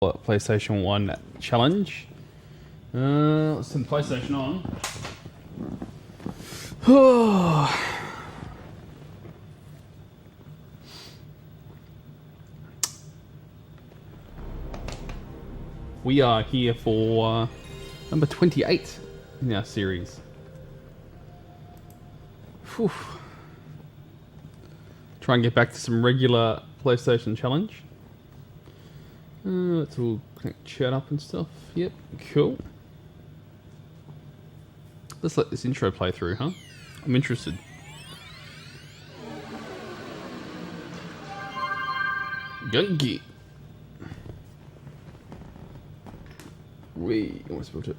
PlayStation 1 challenge. Let's turn the PlayStation on. We are here for number 28 in our series. Whew. Try and get back to some regular PlayStation challenge. Let's all connect chat up and stuff. Yep, cool. Let's let this intro play through, huh? I'm interested. Gungy. We almost built it.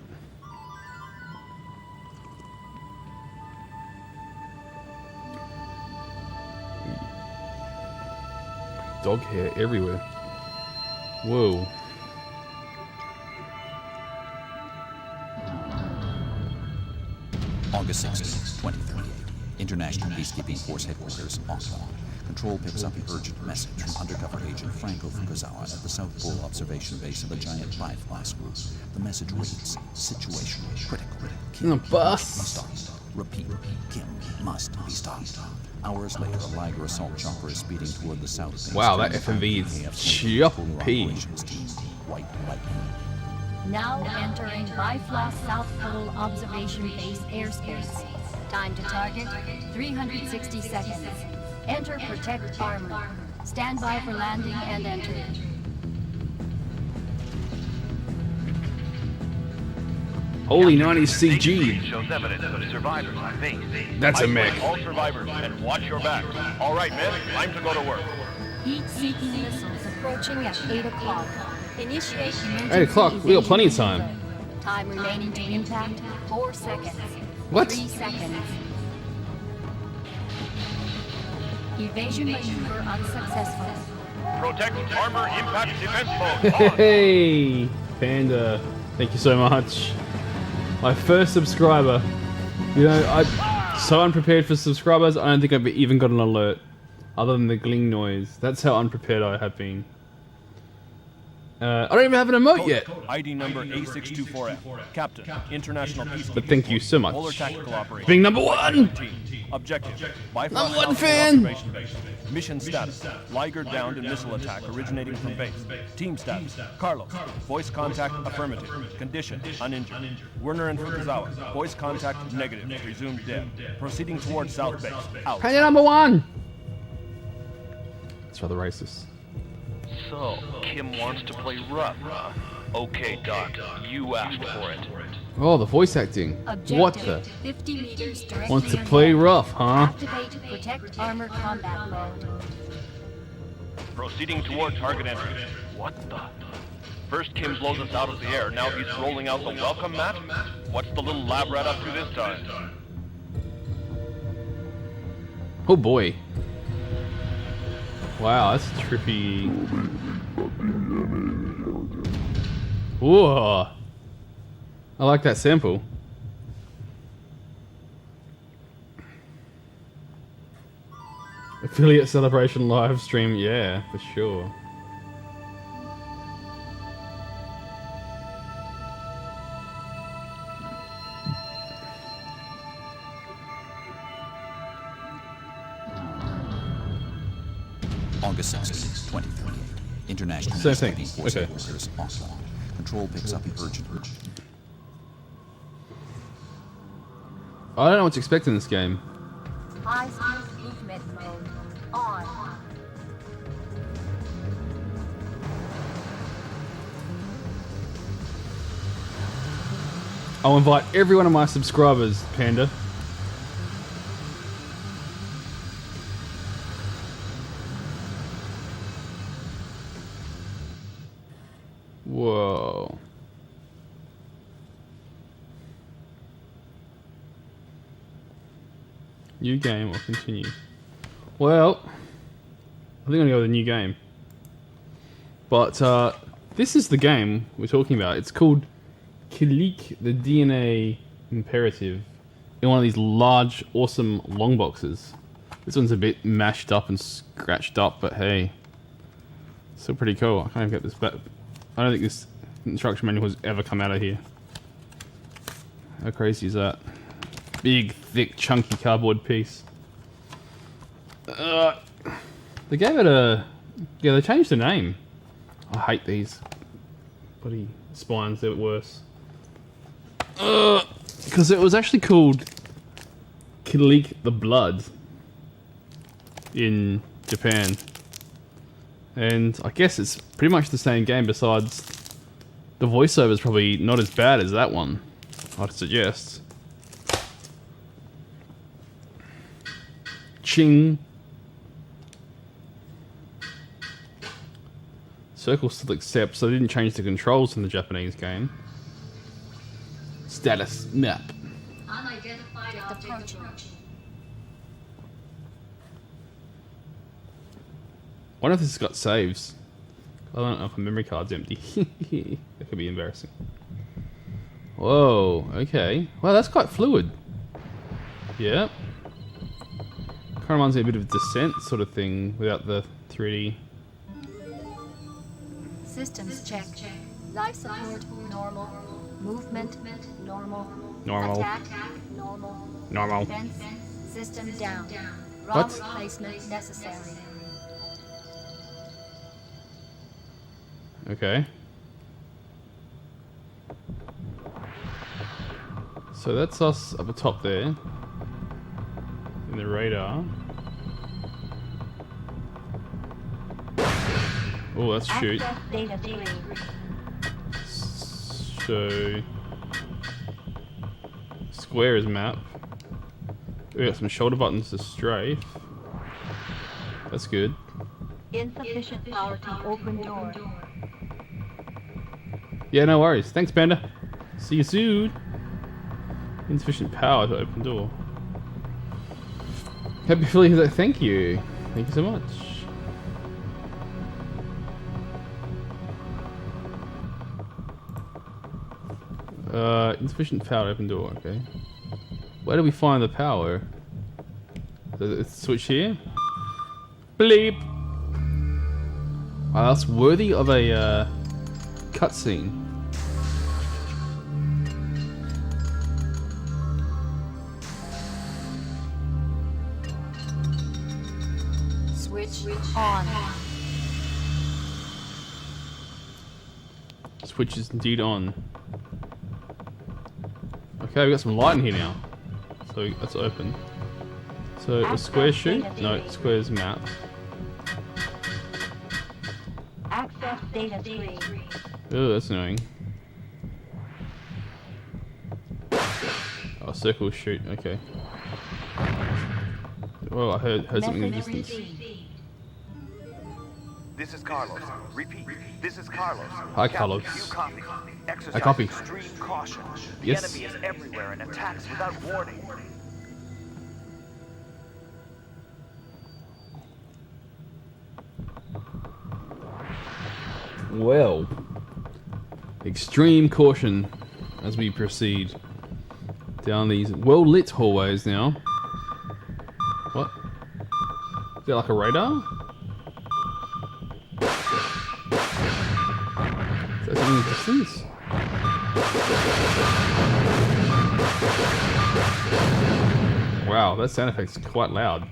Dog hair everywhere. Whoa. August 16, 2038. International Peacekeeping Force Headquarters, Oslo. Control picks up an urgent message from undercover agent Franco Fukuzawa at the South Pole observation base of a giant bifrost group. The message reads, situation critical. Kim must stop. Repeat, Kim must be stopped. Hours later, a Liger assault chopper is speeding toward the south base. Wow, that FMV is choppy. White Lightning. Now entering Bifrost South Pole Observation Base airspace. Time to target, 360 seconds. Enter protect armor. Stand by for landing and enter. Holy 90s CG. Shows evidence of survivors on base. That's a mech. All survivors and watch your back. All right, men, time to go to work. Heat-seeking missiles approaching at 8 o'clock. Initiate emergency 8 o'clock. We got plenty of evasion time. maneuver. Time remaining to impact, 4 seconds. What? 3 seconds. Evasion maneuver unsuccessful. Protect armor impact defense mode. On. Hey, Panda. Thank you so much. My first subscriber. You know, I'm so unprepared for subscribers, I don't think I've even got an alert. Other than the gling noise. That's how unprepared I have been. I don't even have an emote yet. ID number A624F. Captain, International Peacekeeping. But thank you so much. Polar Tactical Operation. Being number one! Objective. Bifrost Number one South fan! Observation Base. Mission status. Liger downed in missile attack originating from base. Team status. Carlos. Voice contact affirmative. Condition uninjured. Werner and Fukuzawa. Voice contact negative. Presumed dead. Proceeding towards South Base. Out. Panda number one! It's rather racist. So, Kim wants to play rough, huh? Okay, Doc, you asked for it. Oh, the voice acting. What the? Objective, 50 meters directly Wants to ahead. play rough, huh? Activate protect armor combat mode. Proceeding toward target entry. What the? First Kim blows us out of the air, now he's rolling out the welcome mat? What's the little lab rat up to this time? Oh boy. Wow, that's trippy. Whoa. I like that sample. Affiliate celebration live stream, yeah, for sure. August 16, 2038. International Same thing. Peacekeeping Force Okay. Headquarters, Oslo. Control picks up an urgent. I don't know what to expect in this game. High-speed movement mode on. I'll invite every one of my subscribers, Panda. Whoa. New game or continue? Well, I think I'm gonna go with a new game. But this is the game we're talking about. It's called Kileak, the DNA Imperative, in one of these large, awesome long boxes. This one's a bit mashed up and scratched up, but hey, still pretty cool. I can't even get this back I don't think this instruction manual has ever come out of here. How crazy is that? Big, thick, chunky cardboard piece. They gave it a... Yeah, they changed the name. I hate these bloody spines, they're worse. Because it was actually called Kileak the Blood in Japan. And I guess it's pretty much the same game, besides the voiceover is probably not as bad as that one, I'd suggest. Ching. Circle still accepts, so they didn't change the controls in the Japanese game. Status map. Unidentified object approaching. I wonder if this has got saves. I don't know if my memory card's empty. That could be embarrassing. Whoa, okay. Wow, that's quite fluid. Yeah. Kind of reminds me a bit of Descent sort of thing without the 3D. Systems check. Life support normal. Movement normal. Normal. Attack normal. Normal. Defense system down. What? ROM replacement necessary. Okay. So that's us up the top there. In the radar. Oh, let's shoot. Access data stream. So... Square is map. We got some shoulder buttons to strafe. That's good. Insufficient power to open door. Yeah, no worries. Thanks, Panda. See you soon. Insufficient power to open door. Happy feeling that. Thank you. Thank you so much. Insufficient power to open door. Okay. Where do we find the power? Does it switch here? Bleep. Wow, that's worthy of a cutscene. Switch on. Switch is indeed on. Okay, we got some light in here now. So let's open. So a square shoot? No, square's map. Access data stream. Oh, that's annoying. Oh, circle shoot. Okay. Well, I heard something in the Message distance. received. This is Carlos. Repeat. This is Carlos. Hi, Captain, Carlos. You copy. Exercise I copy. extreme caution. The Yes. enemy is everywhere and attacks without warning. Well, extreme caution as we proceed down these well-lit hallways now. What? Is that like a radar? Is that something in the distance? Wow, that sound effect's quite loud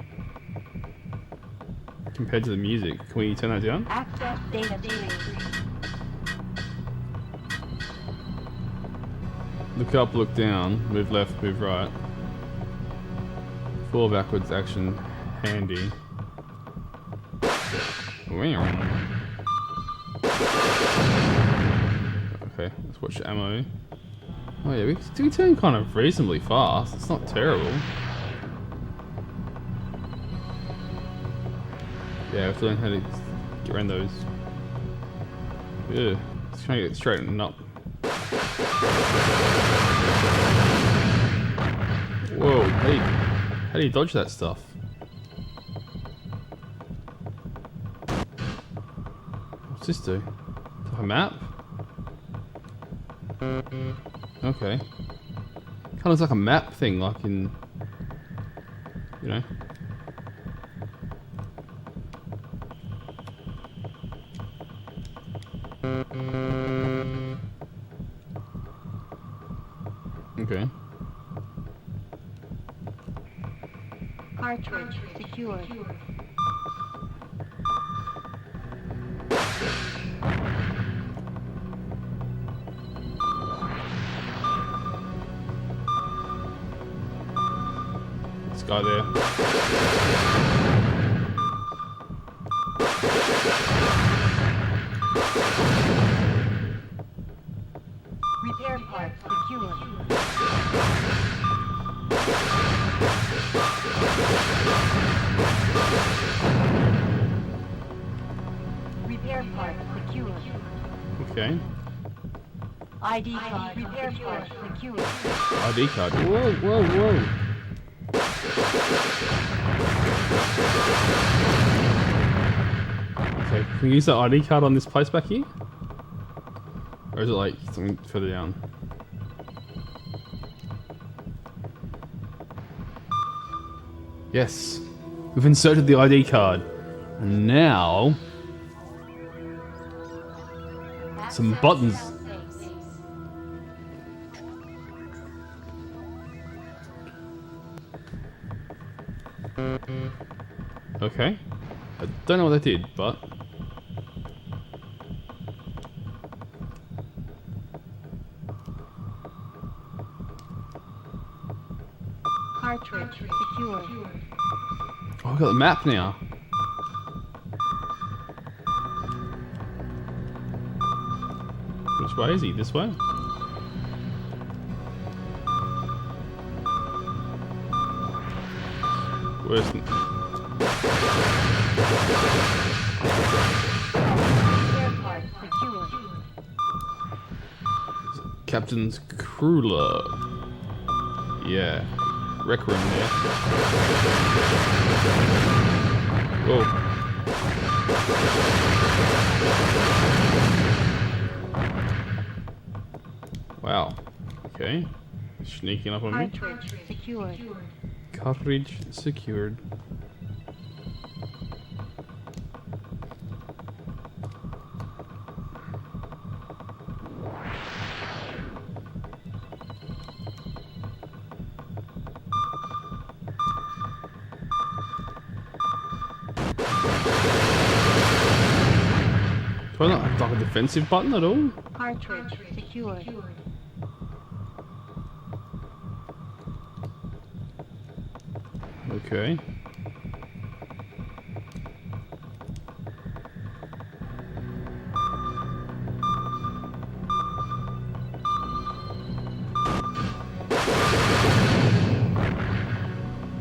compared to the music. Can we turn that down? Access data stream. Look up, look down, move left, move right. Fall backwards action, handy. Okay, let's watch ammo. Oh yeah, we turn kind of reasonably fast. It's not terrible. Yeah, I have to learn how to get around those. Yeah, just trying to get it straightened up. Whoa, how do you dodge that stuff? What's this do? Is that a map? Okay. Kind of looks like a map thing, like in... You know? Okay. Cartridge secured. This guy there. Repair parts secured. Repair parts secured. Okay. ID card. Repair parts secured. ID card. Whoa, whoa, whoa. Okay, can we use that ID card on this place back here? Or is it like something further down? Yes. We've inserted the ID card. And now... some buttons. Okay. I don't know what that did, but... Cartridge secured. Oh, I've got the map now. Which way is he? This way? Where's... Repair parts secured. Captain's Cruller. Yeah. Rec room there. Whoa. Wow. Okay. Sneaking up on me. Cartridge secured. Cartridge secured. Do I not have like a defensive button at all? Cartridge secured. Okay.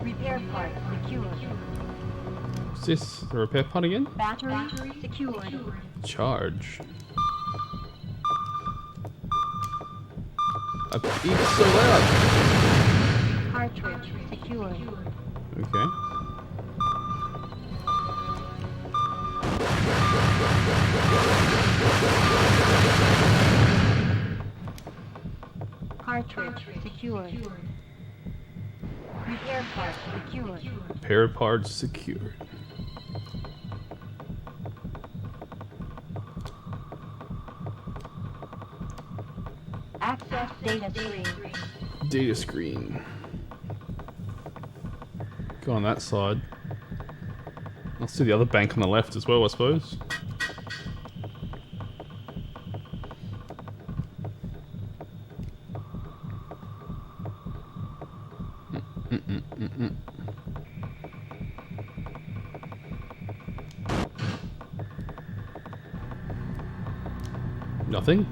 Repair parts secured. What's this? The repair part again? Battery secured. Charge. It's so loud. Cartridge secured. Okay. Cartridge secured. Repair parts secured. Repair parts secured. Access data screen. Data screen. Go on that side. I'll see the other bank on the left as well, I suppose. Nothing.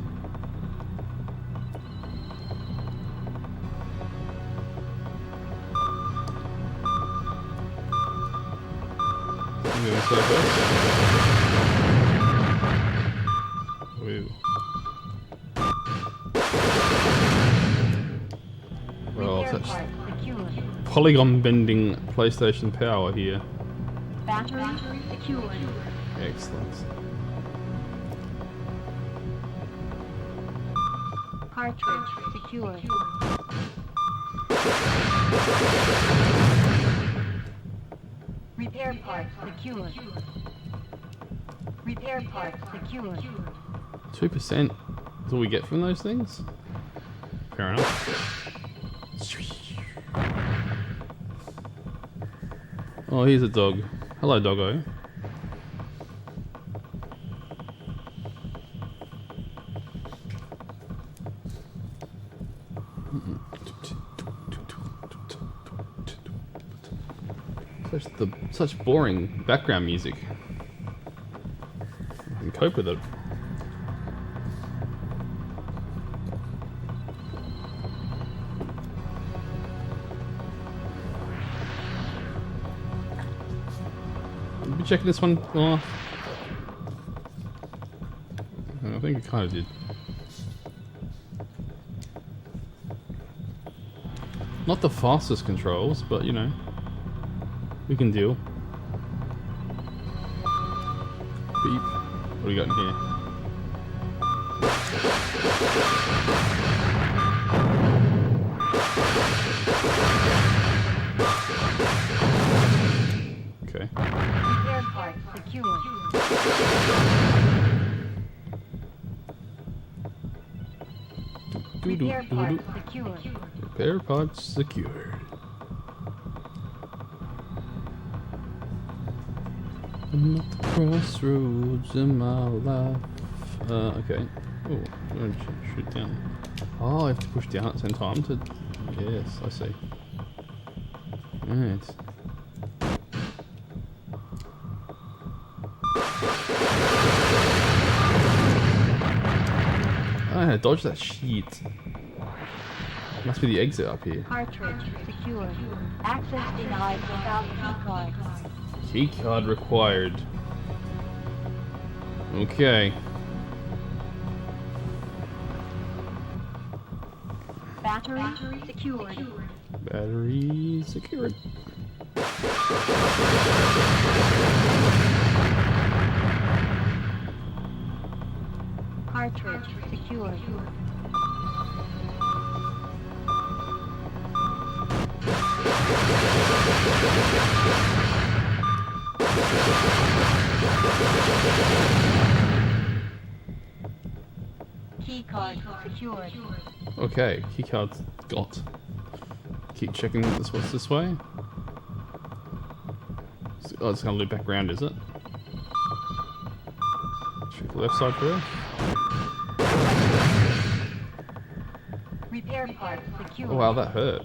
Well, Repair that's parts secured. polygon bending PlayStation power here. Battery secured. Excellent. Cartridge secured. Repair parts secured. Repair parts secured. 2% is all we get from those things? Fair enough. Oh, here's a dog. Hello, doggo. Such boring background music. I can cope with it. Did we check this one off? I think it kind of did. Not the fastest controls, but you know, we can deal. Beep. What do we got in here? Okay. Repair part secured. Repair part secured. Repair pods secured. I'm at the crossroads in my life. Okay. Oh, I'm going to shoot down. Oh, I have to push down at the same time to... Yes, I see. Right. I had to dodge that shit. Must be the exit up here. Cartridge secured. Access denied without keycard. Keycard required. Okay. Battery secured. Battery secured. Cartridge secured. Keycard secured. Okay, keycard's got. Keep checking this. What's this way? Oh, it's gonna loop back around, is it? Check the left side first. Repair part secured. Oh wow, that hurt.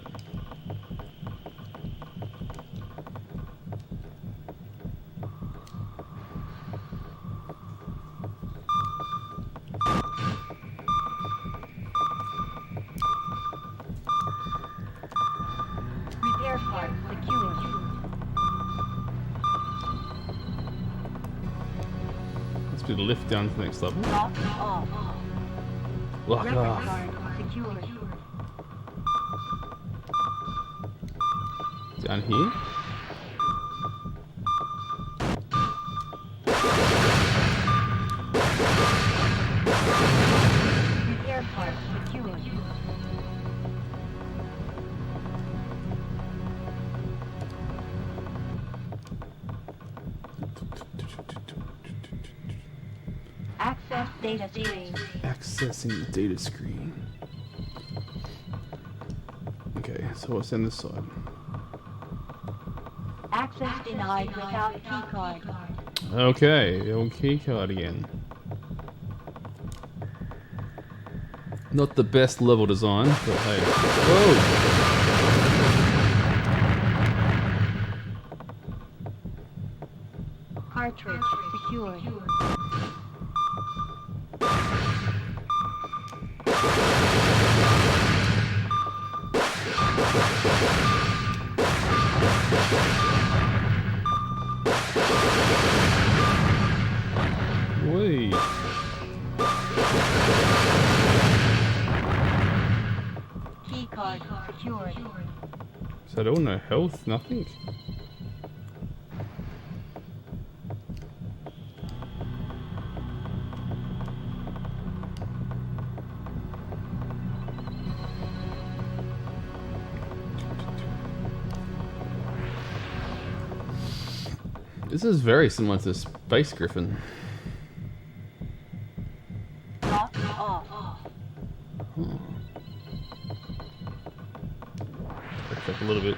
Repair part secured. Let's do the lift down to the next level. Lock off. Lock Record off. card secured. Down here. Repair part secured. Access data screen. Accessing the data screen. Okay, so what's in this side? Access denied without keycard. Okay, the old keycard again. Not the best level design, but hey. Whoa! Cartridge secured. Wait. Keycard secured. Is that all? No health? Nothing? This is very similar to Space Griffin. Lock off. Back up a little bit.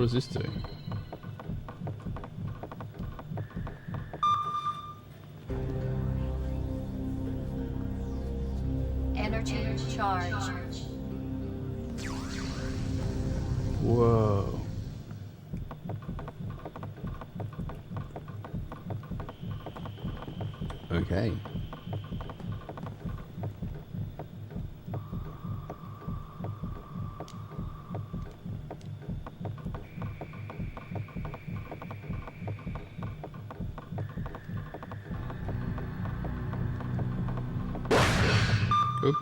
What does this do? Energy charge. Whoa. Okay. Oop.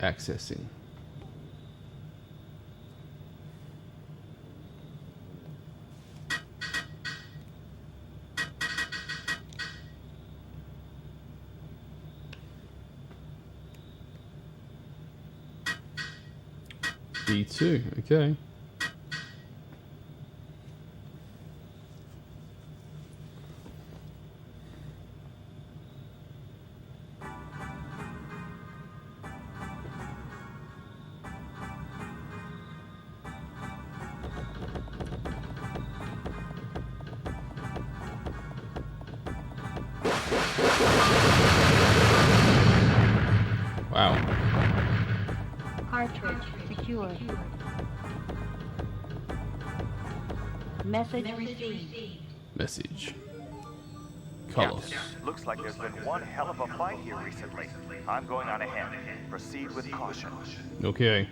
Accessing. B2, okay. Wow. Cartridge secured. Message received. Message. Carlos. Looks like there's been one hell of a fight here recently. I'm going on ahead. Proceed with caution. Okay.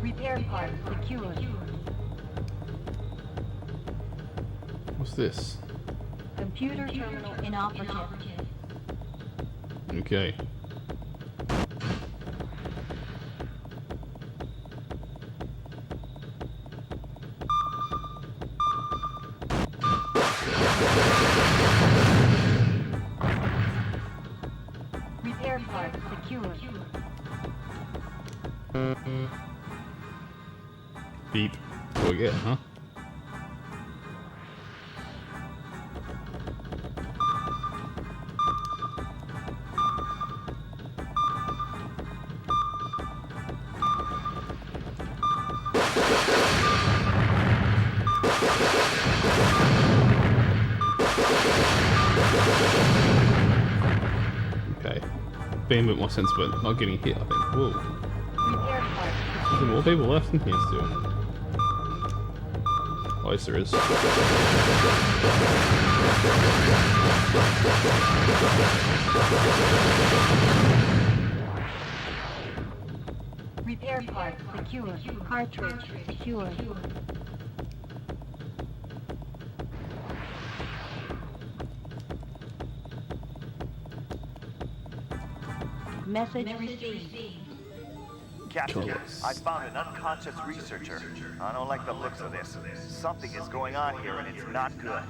Repair part secured. What's this? Computer terminal inoperative. Okay. Repair part secured. Beep. What do I get, huh? Okay. Being a bit more sensible, not getting hit, I think. Whoa. Repair part Is there more people left in here still? Oh, yes, there is. Repair part secured. Cartridge secured. Message received. Captain, Carlos. I found an unconscious researcher. I don't like the looks of this. Something is going on here and it's not good.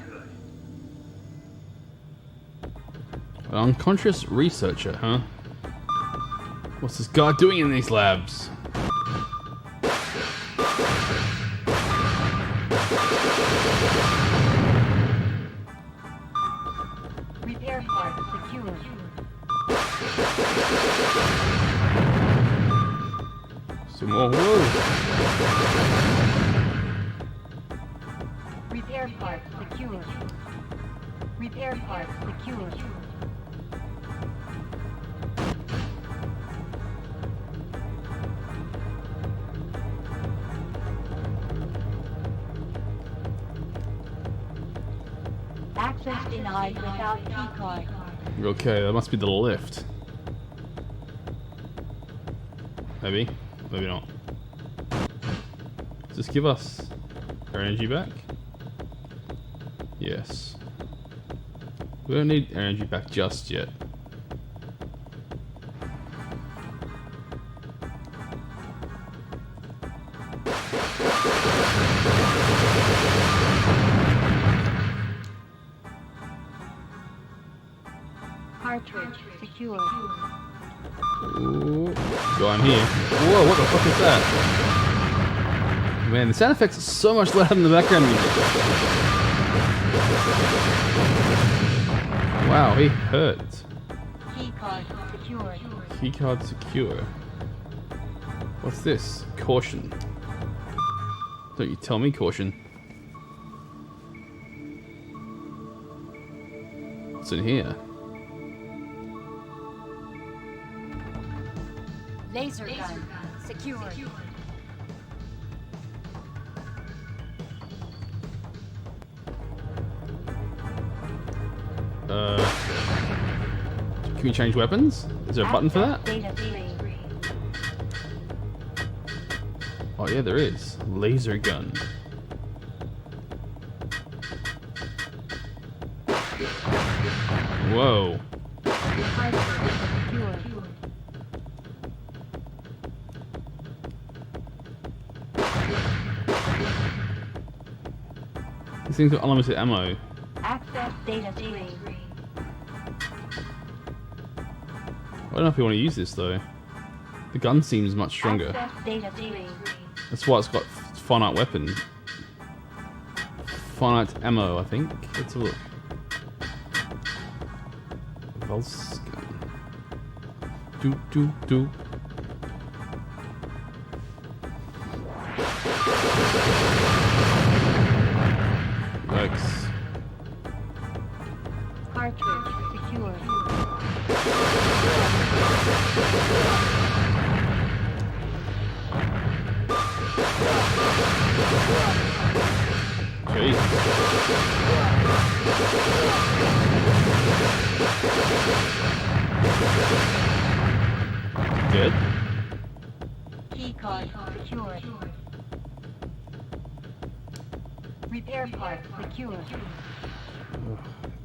An unconscious researcher, huh? What's this guy doing in these labs? Repair part secured. Some more. Whoa. Repair part secured. Repair part secured. Access denied without keycard. Okay, that must be the lift. Maybe. Maybe not. Does this give us our energy back? Yes. We don't need our energy back just yet. Cartridge secured. Ooh. Go on here. Whoa, what the fuck is that? Man, the sound effects are so much louder than the background music. Wow, he hurt. Keycard secured. Keycard secure. What's this? Caution. Don't you tell me caution. What's in here? Laser gun secured. Can we change weapons? Is there a button for that? Data stream. Oh yeah, there is. Laser gun. Whoa. Cartridge secured. This thing's got unlimited ammo. Access data stream. I don't know if we want to use this though. The gun seems much stronger. Access data stream. That's why it's got finite weapon. Finite ammo, I think. Let's have a look. Pulse gun. Do. Yikes. Cartridge secured. Good. Keycard secured. Repair part secured.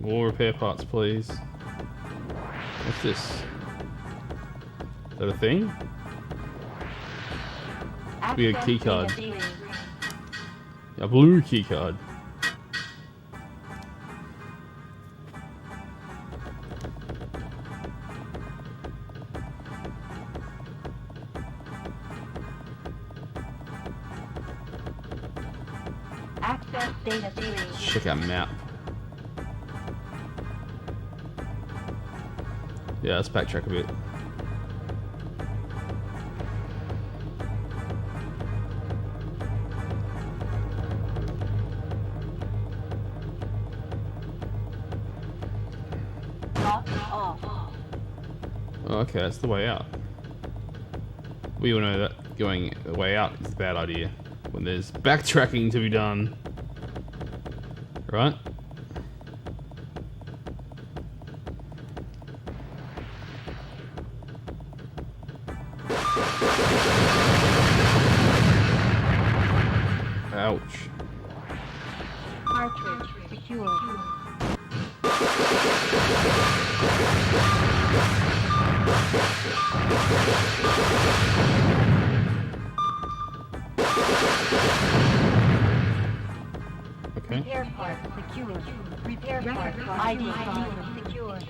More repair parts, please. What's this? Is that a thing? Be a key card. Data stream. A blue key card. Access data stream. Check out map. Yeah, let's backtrack a bit. Lock off. Oh, okay, that's the way out. We all know that going the way out is a bad idea when there's backtracking to be done. Right? Ouch. Cartridge secured. Okay. Repair part secured. Repair part ID secured.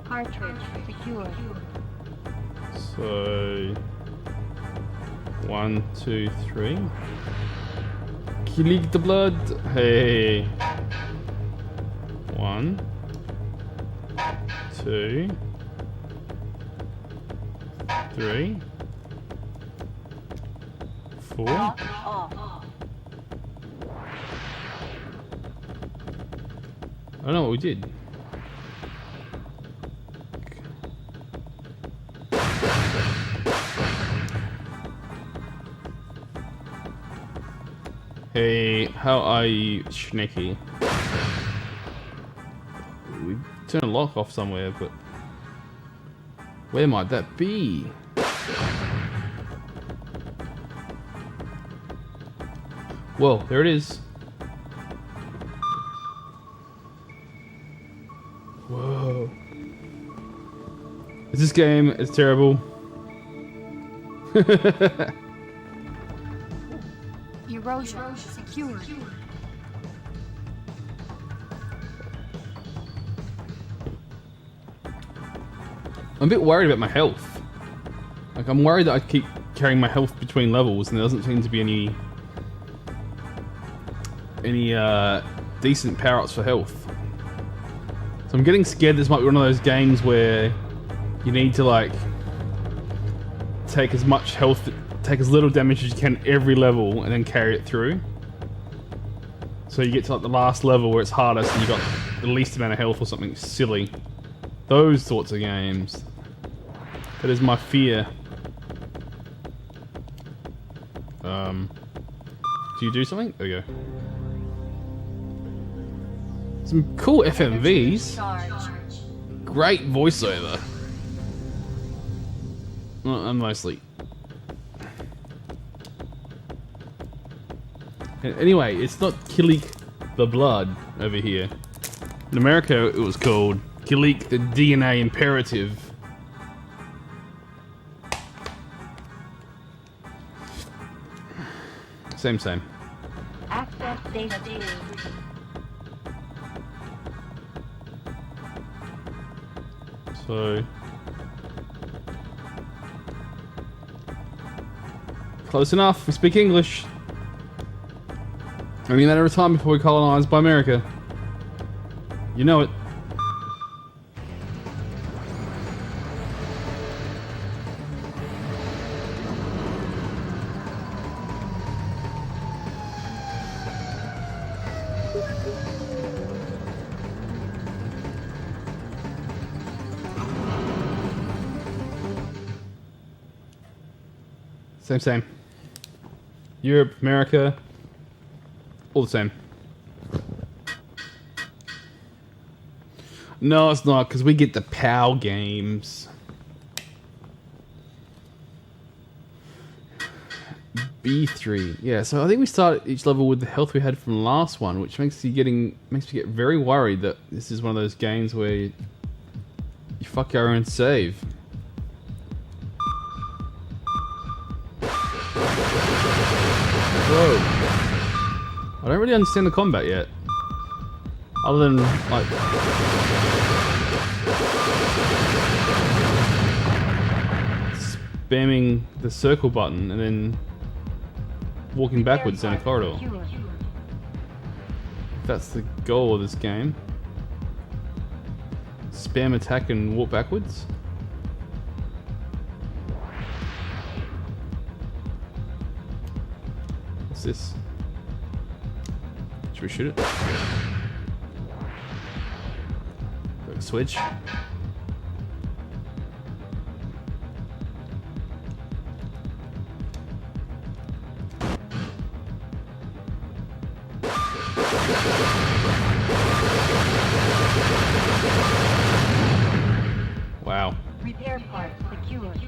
Cartridge secured. So 1, 2, 3. Kileak the blood. Hey. 1, 2, 3, 4. Lock off. I don't know what we did. Hey, how are you, Schnecky? We turned a lock off somewhere, but where might that be? Whoa, there it is. Whoa. This game is terrible. Erosion secured. I'm a bit worried about my health. Like, I'm worried that I keep carrying my health between levels and there doesn't seem to be any decent power-ups for health. So I'm getting scared this might be one of those games where you need to, like, take as much health, take as little damage as you can every level and then carry it through. So you get to, like, the last level where it's hardest and you got the least amount of health or something silly. Those sorts of games. That is my fear. Do you do something? There we go. Some cool FMVs. Great voiceover. Well, I'm mostly. Anyway, it's not Kileak the Blood over here. In America, it was called Kileak the DNA Imperative. Same. Access data view. So close enough. We speak English. Only a matter of time before we're colonized by America. You know it. Same. Europe, America, all the same. No, it's not, because we get the POW games. B3. Yeah, so I think we start each level with the health we had from the last one, which makes me get very worried that this is one of those games where you fuck your own save. Whoa. I don't really understand the combat yet. Other than, like... spamming the circle button and then walking backwards down a corridor. If that's the goal of this game. Spam attack and walk backwards. What's this? Should we shoot it? Quick switch. Wow. Repair part secured.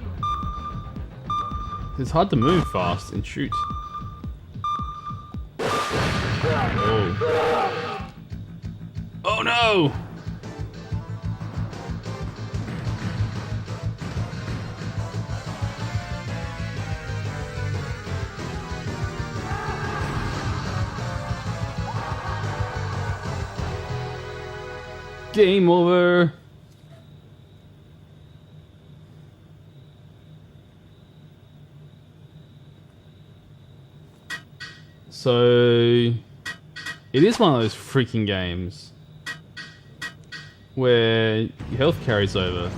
It's hard to move fast and shoot. Oh. Oh no! Game over. So it is one of those freaking games where your health carries over.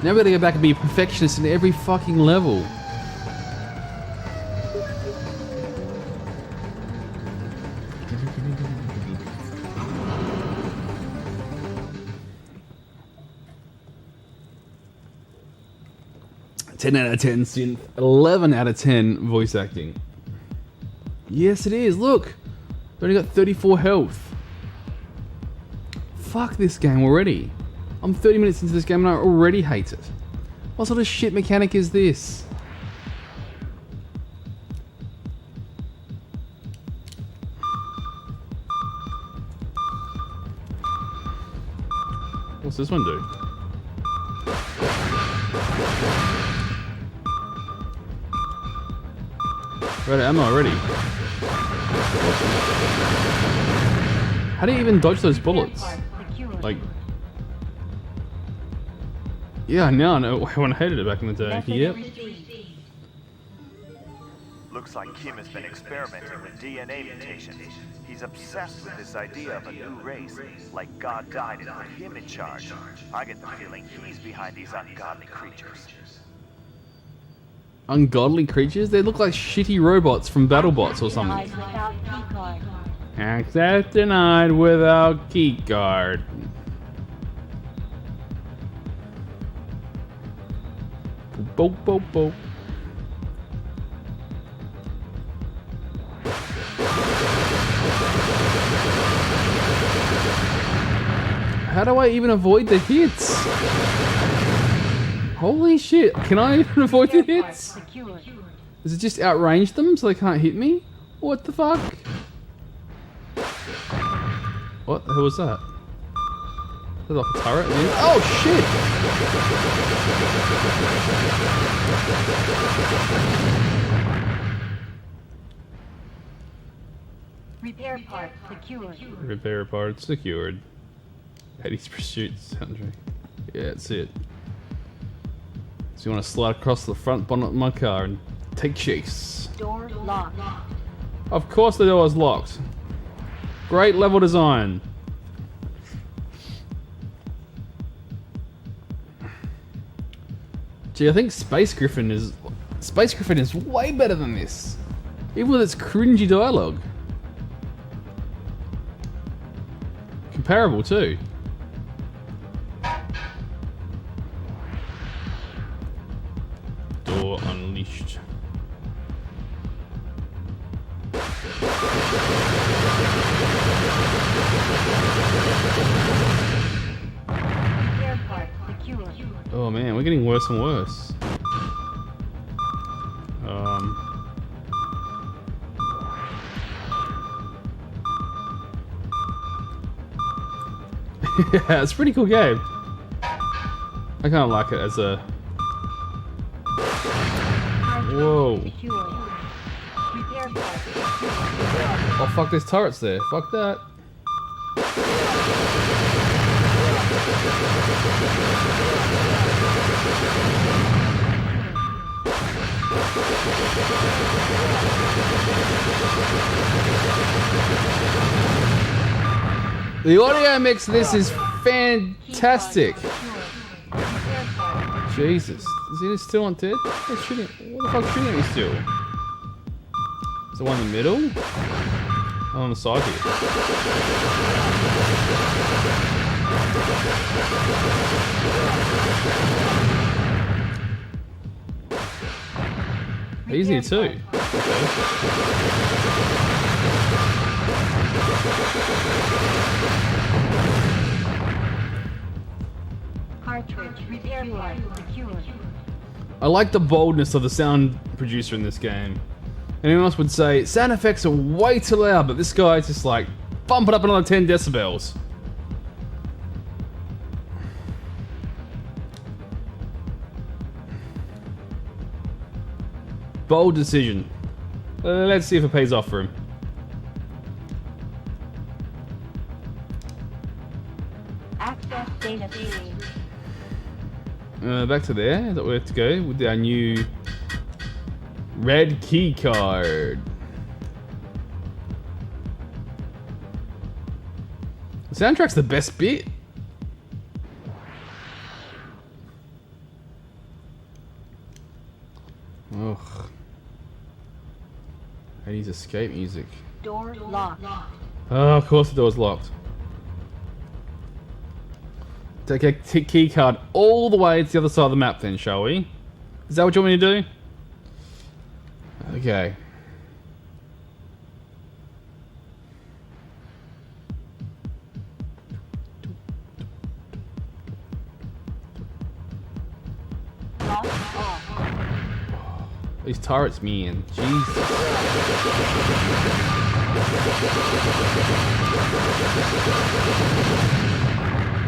Now we gotta go back and be a perfectionist in every fucking level. "10 out of 10 synth, 11 out of 10 voice acting." Yes, it is. Look, we only got 34 health. Fuck this game already. I'm 30 minutes into this game and I already hate it. What sort of shit mechanic is this? What's this one do? We're out of ammo already. How do you even dodge those bullets? Part secured. Like, yeah, now I know when I hated it back in the day. Message Yep. received. Looks like Kim has been experimenting with DNA mutations. He's obsessed with this idea of a new race, like God died and put him in charge. I get the feeling he's behind these ungodly creatures. Ungodly creatures? They look like shitty robots from BattleBots or something. Denied without keycard. Access denied without keycard. Boop, boop, boop. How do I even avoid the hits? Holy shit, can I even avoid the Repair part hits? secured. Does it just outrange them so they can't hit me? What the fuck? What the hell was that? Is that like a turret? Oh Repair part secured. shit! Repair parts secured. Eddie's pursuit soundtrack. Yeah, that's it. So you want to slide across the front bonnet of my car and take chase. Door locked. Of course the door is locked. Great level design. Gee, I think Space Griffin is way better than this. Even with its cringy dialogue. Comparable too. Door unleashed. Repair part secured. Oh man, we're getting worse and worse. Yeah, it's a pretty cool game. I kind of like it as a... Whoa. Secured. Repair part secured. Oh fuck, there's turrets there. Fuck that. The audio mix of this is fantastic. Repair part. Jesus. Is he still on dead? They're shooting. What the fuck's shooting at me still? Is the one in the middle? Oh, on the side here. Easy too. Cartridge. Repair part secured. I like the boldness of the sound producer in this game. Anyone else would say sound effects are way too loud, but this guy's just like bump it up another 10 decibels. Bold decision. Let's see if it pays off for him. Access data stream. Back to there. Is that where we have to go with our new red key card? The soundtrack's the best bit. Ugh. 80s escape music. Door locked. Oh, of course the door's locked. Take a key card all the way to the other side of the map then, shall we? Is that what you want me to do? Okay. Lock off. These turrets, man. Jesus.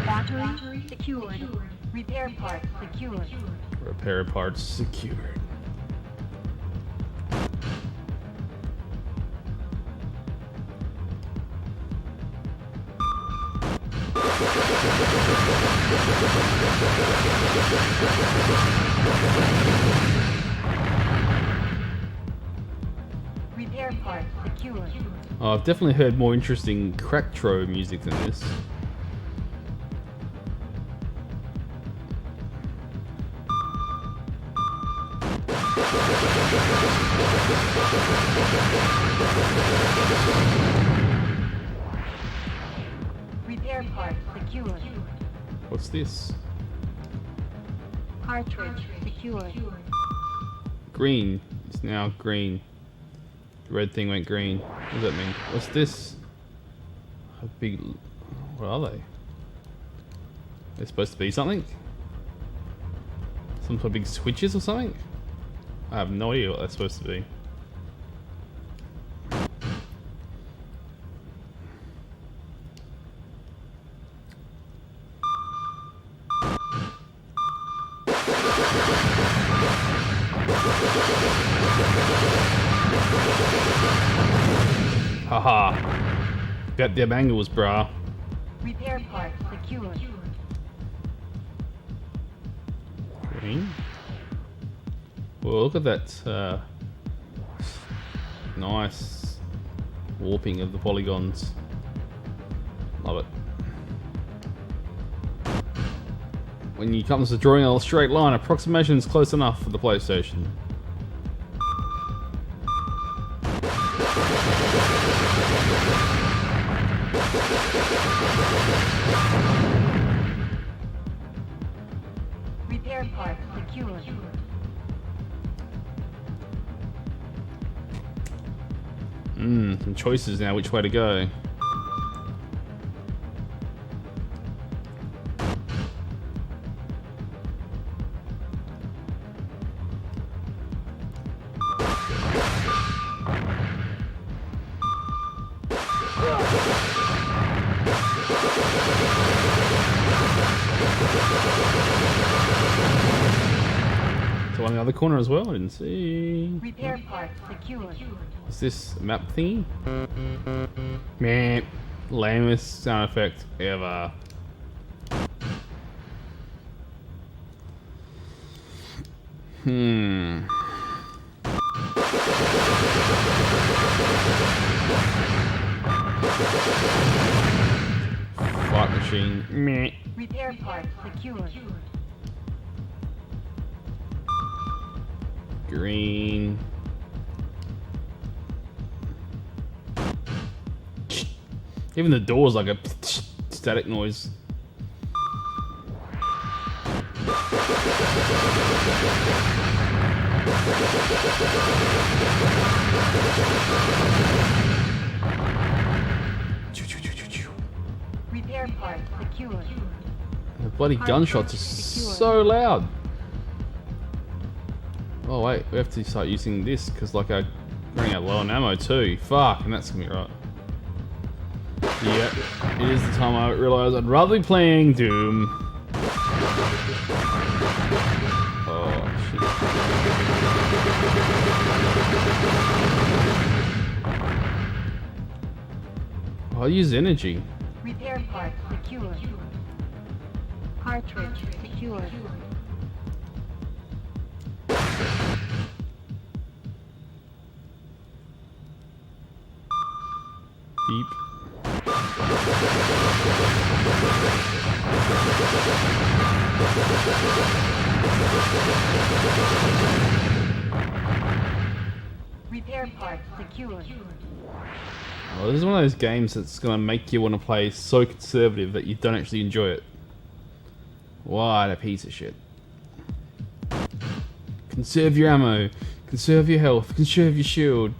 Battery secured. Repair part secured. Repair parts secured. Repair part secured. Oh, I've definitely heard more interesting crack-tro music than this. Repair part secured. What's this? Cartridge secured. Green. It's now green. The red thing went green. What does that mean? What's this? A big... What are they? They're supposed to be something? Some sort of big switches or something? I have no idea what they're supposed to be. Haha. Got them angles, brah. Repair part secured. Green. Well, look at that nice warping of the polygons. Love it. When you come to drawing a straight line, approximation is close enough for the PlayStation. Repair part secured. Some choices now which way to go. So on the other corner as well, I didn't see. Repair part secured. What's this, a map thingy? Man, lamest sound effect ever. Fight machine. Meh. Repair part secured. Green. Even the door's like a static noise. Repair part secured. The bloody gunshots are so loud. Oh wait, we have to start using this because like I'm running out low on ammo too. Fuck, and that's gonna be right. Yeah, it is the time I realise I'd rather be playing Doom. Oh shit. I'll use energy. Repair part secured. Cartridge secured. Beep. Repair part secured. Oh, this is one of those games that's gonna make you want to play so conservative that you don't actually enjoy it. What a piece of shit. Conserve your ammo, conserve your health, conserve your shield.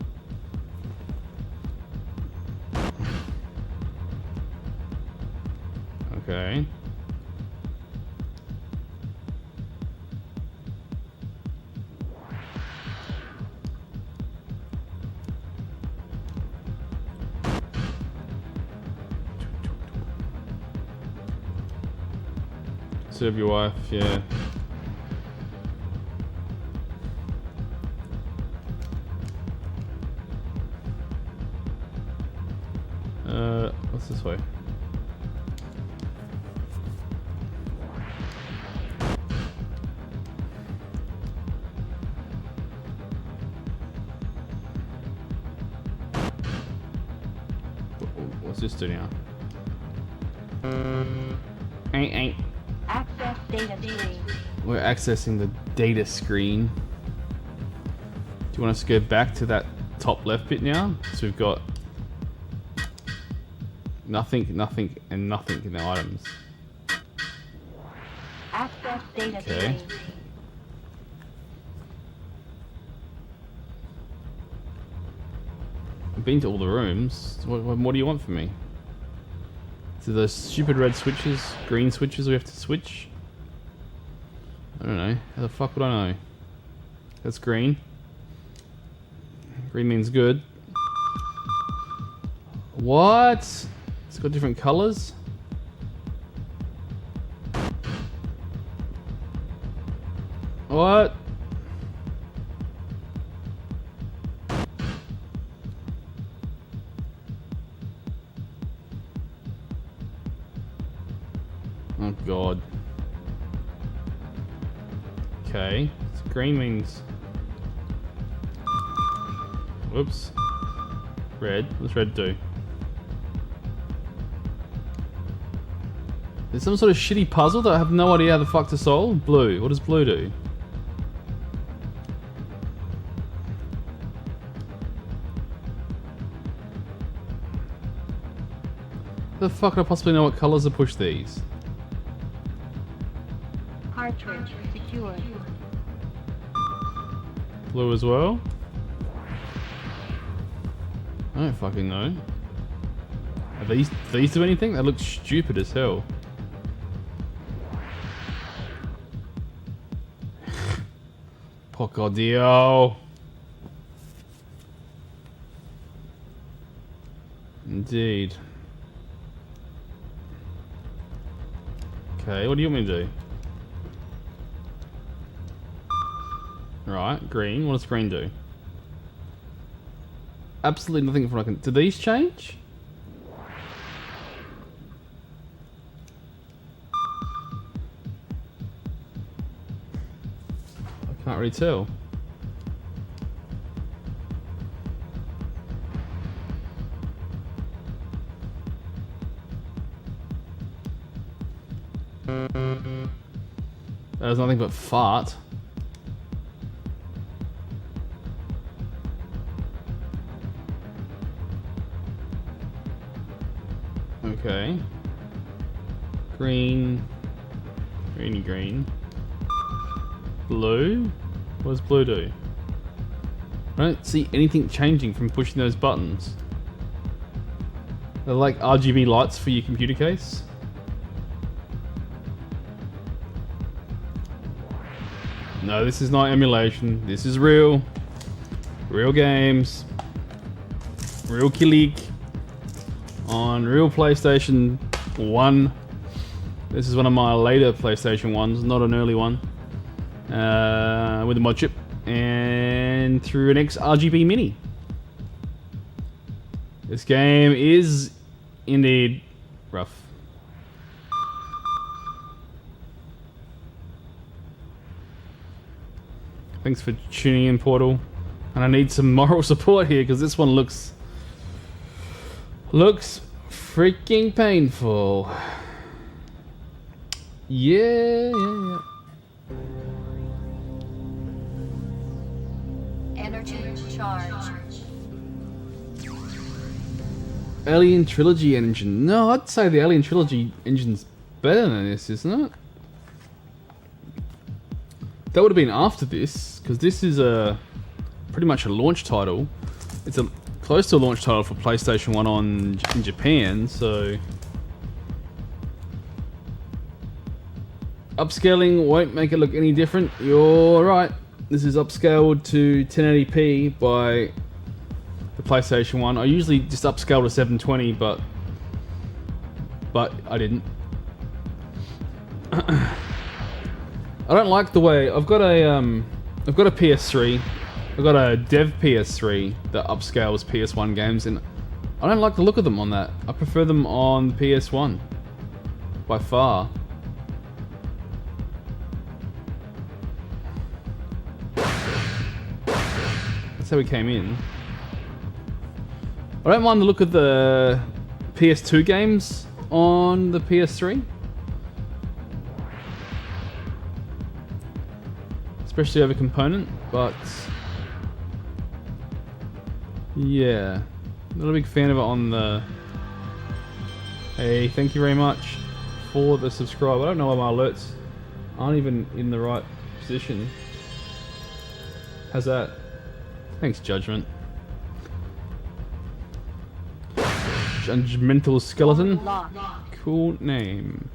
Okay. Serve your wife, yeah. What's this way? this do now? Ain't. Access data screen. We're accessing the data screen. Do you want us to go back to that top left bit now? So we've got nothing, and nothing in our items. Access data Okay. screen. I've been to all the rooms. What do you want from me? So those stupid red switches, green switches we have to switch? I don't know. How the fuck would I know? That's green. Green means good. What? It's got different colors? What? Oh god. Okay. So green means... Whoops. Red. What's red do? There's some sort of shitty puzzle that I have no idea how the fuck to solve. Blue. What does blue do? How the fuck could I possibly know what colours to push these? Cartridge secured. Blue as well? I don't fucking know. Are these do anything? They look stupid as hell. Poco Dio. Indeed. Okay, what do you want me to do? Right, green. What does green do? Absolutely nothing from I can. Do these change? I can't really tell. There's nothing but fart. Okay. Green. Greeny green. Blue? What does blue do? I don't see anything changing from pushing those buttons. They're like RGB lights for your computer case. No, this is not emulation. This is real. Real games. Real Kileak. On real PlayStation 1. This is one of my later PlayStation 1s, not an early one. With a mod chip. And through an XRGB Mini. This game is indeed rough. Thanks for tuning in, Portal. And I need some moral support here because this one looks freaking painful. Yeah. Energy charge. Alien Trilogy engine. No, I'd say the Alien Trilogy engine's better than this, isn't it? That would have been after this, because this is pretty much a launch title. It's close to a launch title for PlayStation 1 in Japan, so... Upscaling won't make it look any different. You're right. This is upscaled to 1080p by the PlayStation 1. I usually just upscale to 720, but I didn't. I don't like the way I've got a PS3. I've got a dev PS3 that upscales PS1 games, and I don't like the look of them on that. I prefer them on PS1 by far. That's how we came in. I don't mind the look of the PS2 games on the PS3. Especially over component, but yeah, not a big fan of it on the. Hey, thank you very much for the subscribe. I don't know why my alerts aren't even in the right position. How's that? Thanks, Judgment. Judgmental Skeleton. Lock. Cool name.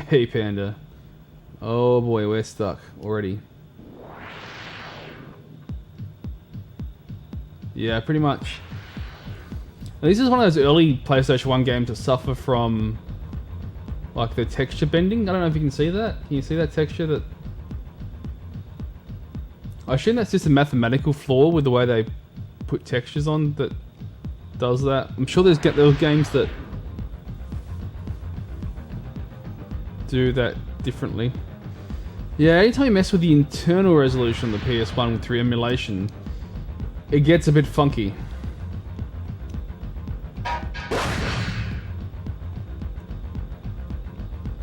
Hey, Panda. Oh boy, we're stuck already. Yeah, pretty much. Now, this is one of those early PlayStation 1 games that suffer from like the texture bending. I don't know if you can see that. Can you see that texture? That I assume that's just a mathematical flaw with the way they put textures on that does that. I'm sure there's games that do that differently. Yeah, anytime you mess with the internal resolution of the PS1 through emulation, it gets a bit funky.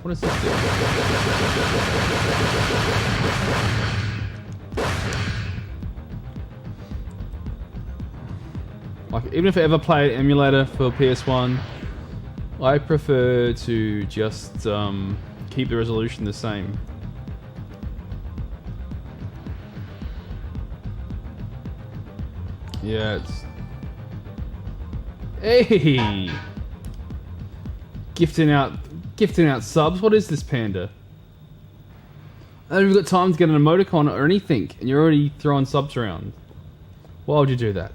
What is this do? Like, even if I ever play an emulator for PS1, I prefer to just keep the resolution the same. Yeah, it's... Hey! Gifting out subs? What is this, Panda? I haven't even got time to get an emoticon or anything, and you're already throwing subs around. Why would you do that?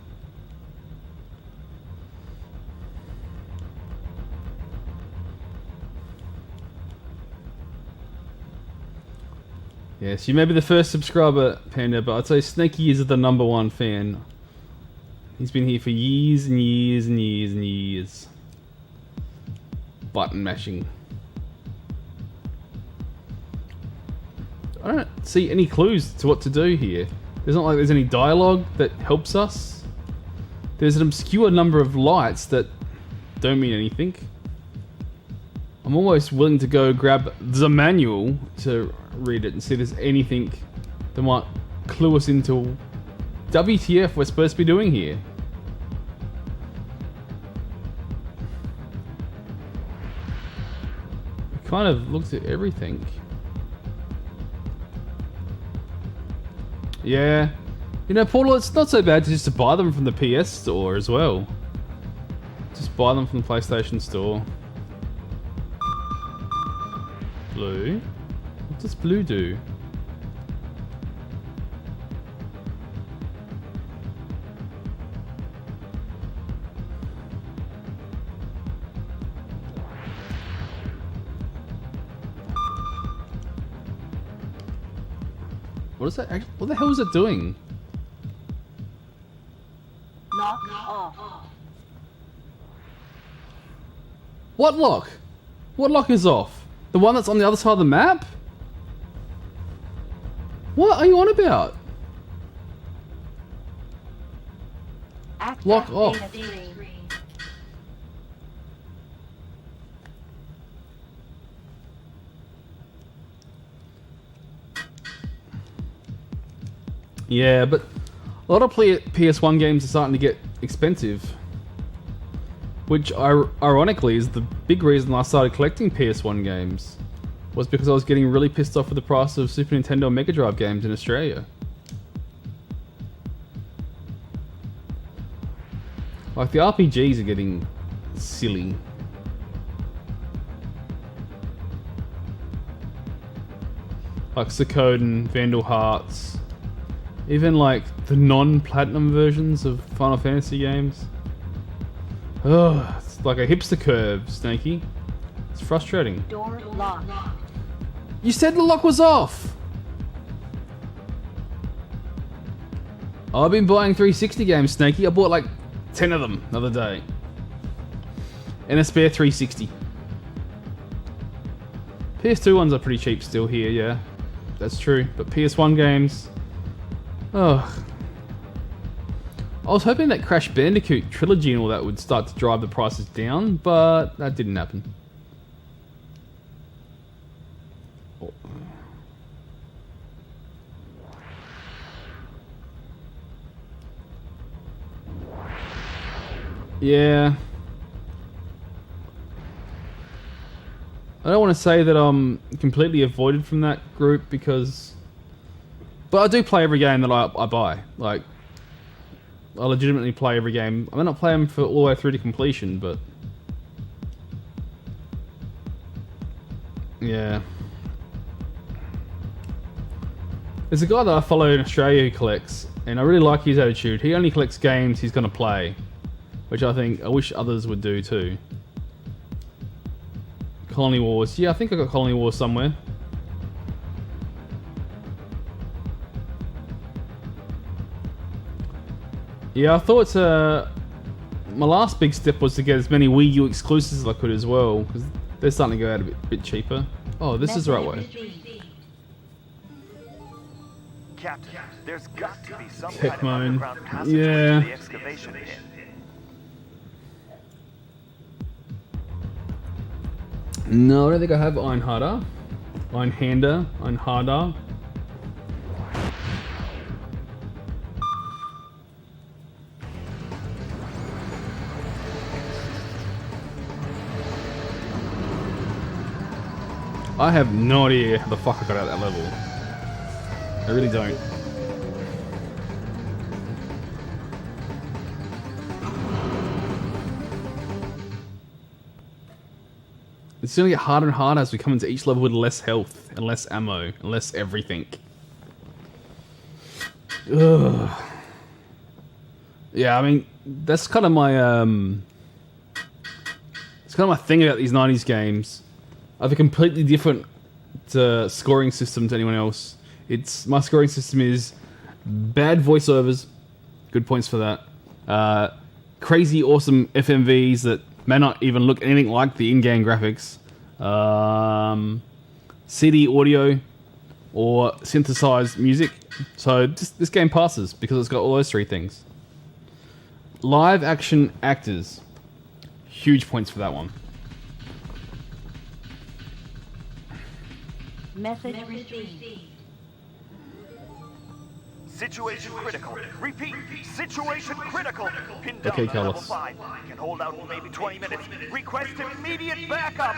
Yes, you may be the first subscriber, Panda, but I'd say Snakey is the #1 fan. He's been here for years and years and years and years. Button mashing. I don't see any clues to what to do here. There's not like there's any dialogue that helps us. There's an obscure number of lights that don't mean anything. I'm almost willing to go grab the manual to read it and see if there's anything that might clue us into WTF we're supposed to be doing here. We kind of looked at everything. Yeah. You know, Paul, it's not so bad just to buy them from the PS store as well. Just buy them from the PlayStation store. Blue? What does blue do? What is that? What the hell is it doing? Lock off. What lock? What lock is off? The one that's on the other side of the map? What are you on about? Access Lock off. data stream. Yeah, but a lot of PS1 games are starting to get expensive. Which, ironically, is the big reason I started collecting PS1 games. Was because I was getting really pissed off with the price of Super Nintendo and Mega Drive games in Australia. Like, the RPGs are getting silly. Like Suikoden, Vandal Hearts. Even like the non-platinum versions of Final Fantasy games. Ugh, it's like a hipster curve, Snakey. It's frustrating. Door locked. You said the lock was off! I've been buying 360 games, Snakey. I bought like 10 of them the other day. And a spare 360. PS2 ones are pretty cheap still here, yeah. That's true. But PS1 games... Ugh. I was hoping that Crash Bandicoot trilogy and all that would start to drive the prices down, but that didn't happen. Oh. Yeah. I don't want to say that I'm completely avoided from that group because... But I do play every game that I buy. Like, I legitimately play every game. I may not play them for all the way through to completion, but... Yeah. There's a guy that I follow in Australia who collects, and I really like his attitude. He only collects games he's going to play, which I wish others would do too. Colony Wars. Yeah, I think I got Colony Wars somewhere. Yeah, I thought my last big step was to get as many Wii U exclusives as I could as well, because they're starting to go out a bit cheaper. Oh, this is the right way. Captain, there's got to be some Pick kind of mine. underground passage Yeah. to the excavation pit. No, I don't think I have Einhander. Einhander. I have no idea how the fuck I got out of that level. I really don't. It's going to get harder and harder as we come into each level with less health and less ammo and less everything. Ugh. Yeah, I mean, that's kind of my it's kind of my thing about these 90s games. I have a completely different scoring system to anyone else. My scoring system is bad voiceovers, good points for that. Crazy awesome FMVs that may not even look anything like the in-game graphics. CD audio or synthesized music. So this game passes because it's got all those three things. Live action actors. Huge points for that one. Message received. Situation critical. Repeat, situation critical. Pinned down Okay, to level Carlos. 5. Can hold out for maybe 20 minutes. Request immediate backup.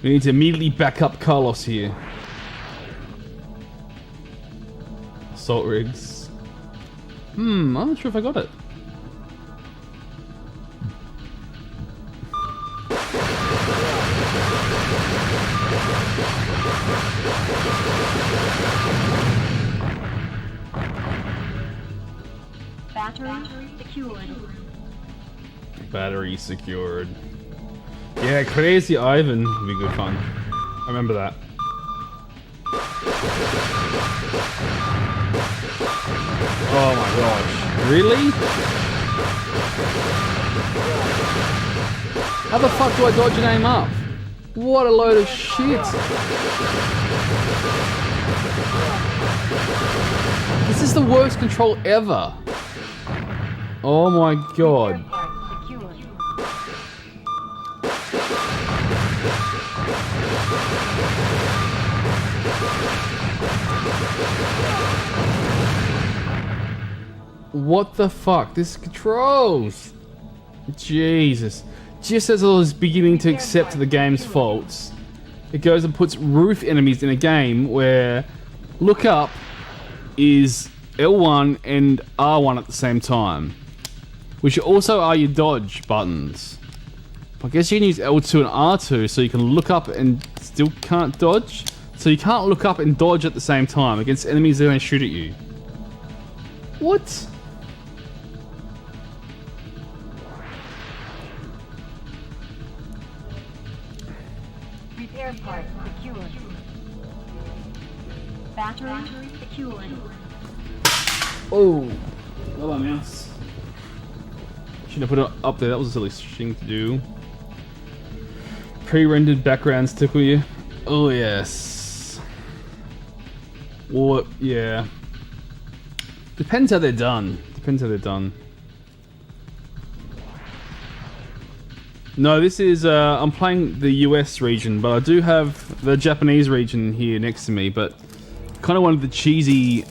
We need to immediately back up Carlos here. Assault rigs. I'm not sure if I got it. Battery secured. Battery secured. Yeah, Crazy Ivan would be good fun. I remember that. Oh my gosh. Really? How the fuck do I dodge an aim up? What a load of shit. This is the worst control ever. Oh my god. Part secured. What the fuck? This controls. Jesus. Just as I was beginning to accept the game's faults, it goes and puts roof enemies in a game where look up is L1 and R1 at the same time, which also are your dodge buttons. I guess you can use L2 and R2 so you can look up and still can't dodge. So you can't look up and dodge at the same time against enemies that are going to shoot at you. What? Repair part secured. Battery secured. Oh, well, mouse. Should have put it up there. That was a silly thing to do. Pre-rendered backgrounds tickle you. Oh yes. Or, yeah. Depends how they're done. No, this is, I'm playing the US region, but I do have the Japanese region here next to me, but kind of wanted the cheesy,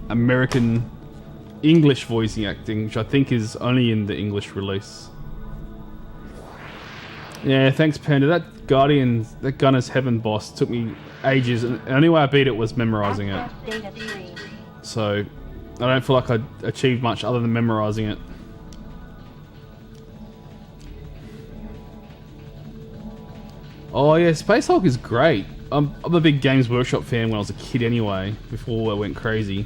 American English voicing acting, which I think is only in the English release. Yeah, thanks Panda. That Gunner's Heaven boss took me ages, and the only way I beat it was memorizing it. So, I don't feel like I achieved much other than memorizing it. Oh yeah, Space Hulk is great. I'm a big Games Workshop fan when I was a kid anyway, before I went crazy.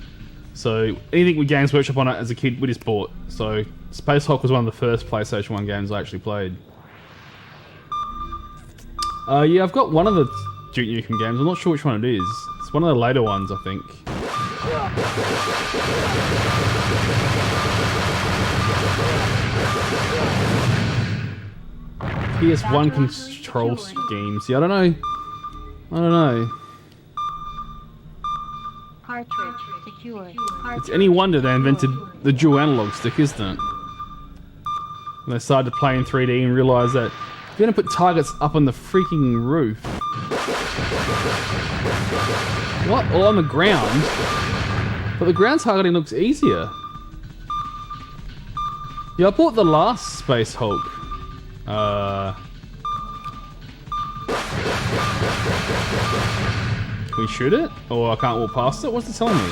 So anything with Games Workshop on it as a kid, we just bought. So Space Hulk was one of the first PlayStation 1 games I actually played. Yeah, I've got one of the Duke Nukem games. I'm not sure which one it is. It's one of the later ones, I think. PS1 control schemes. Yeah, I don't know. Cartridge secured. It's any wonder they invented the dual analog stick, isn't it? When they started to play in 3D and realised that if you're going to put targets up on the freaking roof... What? Or on the ground? But the ground targeting looks easier. Yeah, I bought the last Space Hulk. Can we shoot it? Or I can't walk past it? What's it telling me?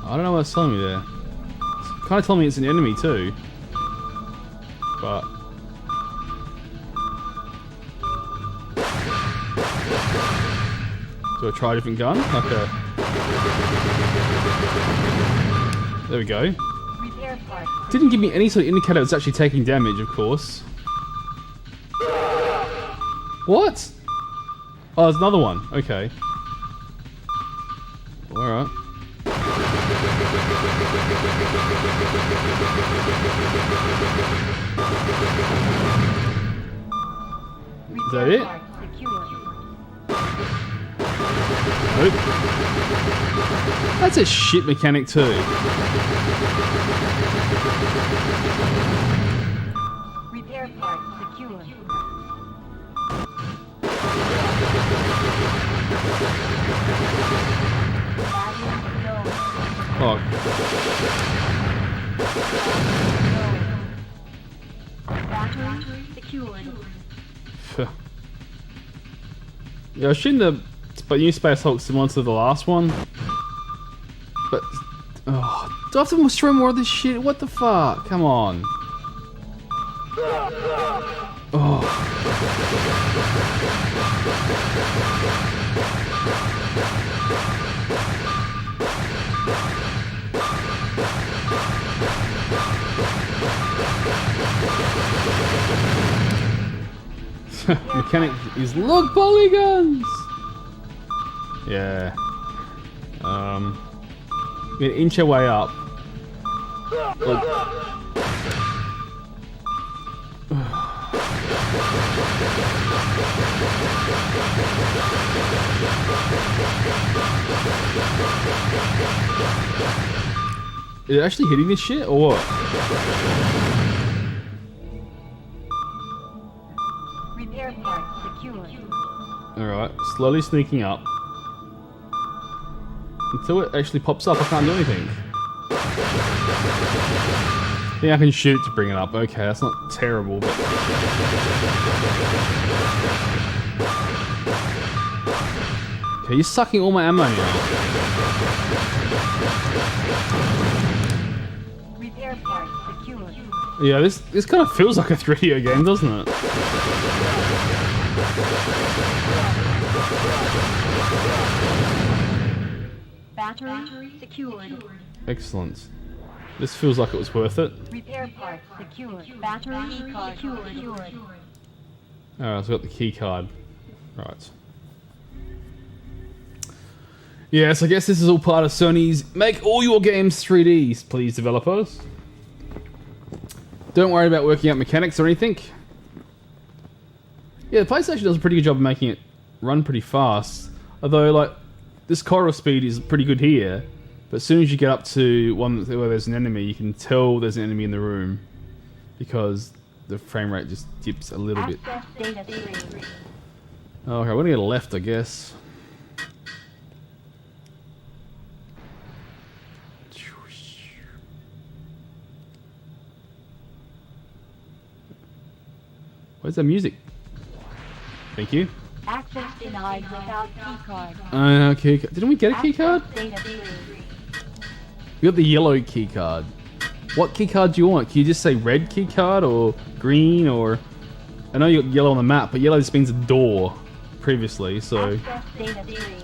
I don't know what it's telling me there. It's kind of telling me it's an enemy too. But... do I try a different gun? Like a... there we go. Didn't give me any sort of indicator it's actually taking damage, of course. What? Oh, there's another one. Okay. Alright. Is that it? Nope. That's a shit mechanic too. Repair part secure. Oh. Battery secured. Yeah, I was shooting the new Space Hulk similar to the last one. But... oh, do I have to destroy more of this shit? What the fuck? Come on. Oh. Mechanic is look polygons. Yeah. We're gonna inch our way up. Look. Is it actually hitting this shit or what? Repair part secured. Alright, slowly sneaking up. Until it actually pops up, I can't do anything. Yeah, I can shoot it to bring it up. Okay, that's not terrible, but... okay, you're sucking all my ammo now. Repair part secured. Yeah, this kind of feels like a 3D game, doesn't it? Battery secured. Excellent. This feels like it was worth it. Repair part secured. Battery secured. Alright, so I've got the key card. Right. Yes, I guess this is all part of Sony's make all your games 3Ds, please developers. Don't worry about working out mechanics or anything. Yeah, the PlayStation does a pretty good job of making it run pretty fast. Although, like, this corridor speed is pretty good here. But as soon as you get up to one where there's an enemy, you can tell there's an enemy in the room. Because the frame rate just dips a little bit. Access data stream. Okay, we're gonna get left, I guess. Where's the music? Thank you. Access denied without keycard. Okay, didn't we get a key card? Access data stream. We got the yellow key card. What key card do you want? Can you just say red key card or green or... I know you got yellow on the map, but yellow just means a door previously, so... Access data stream.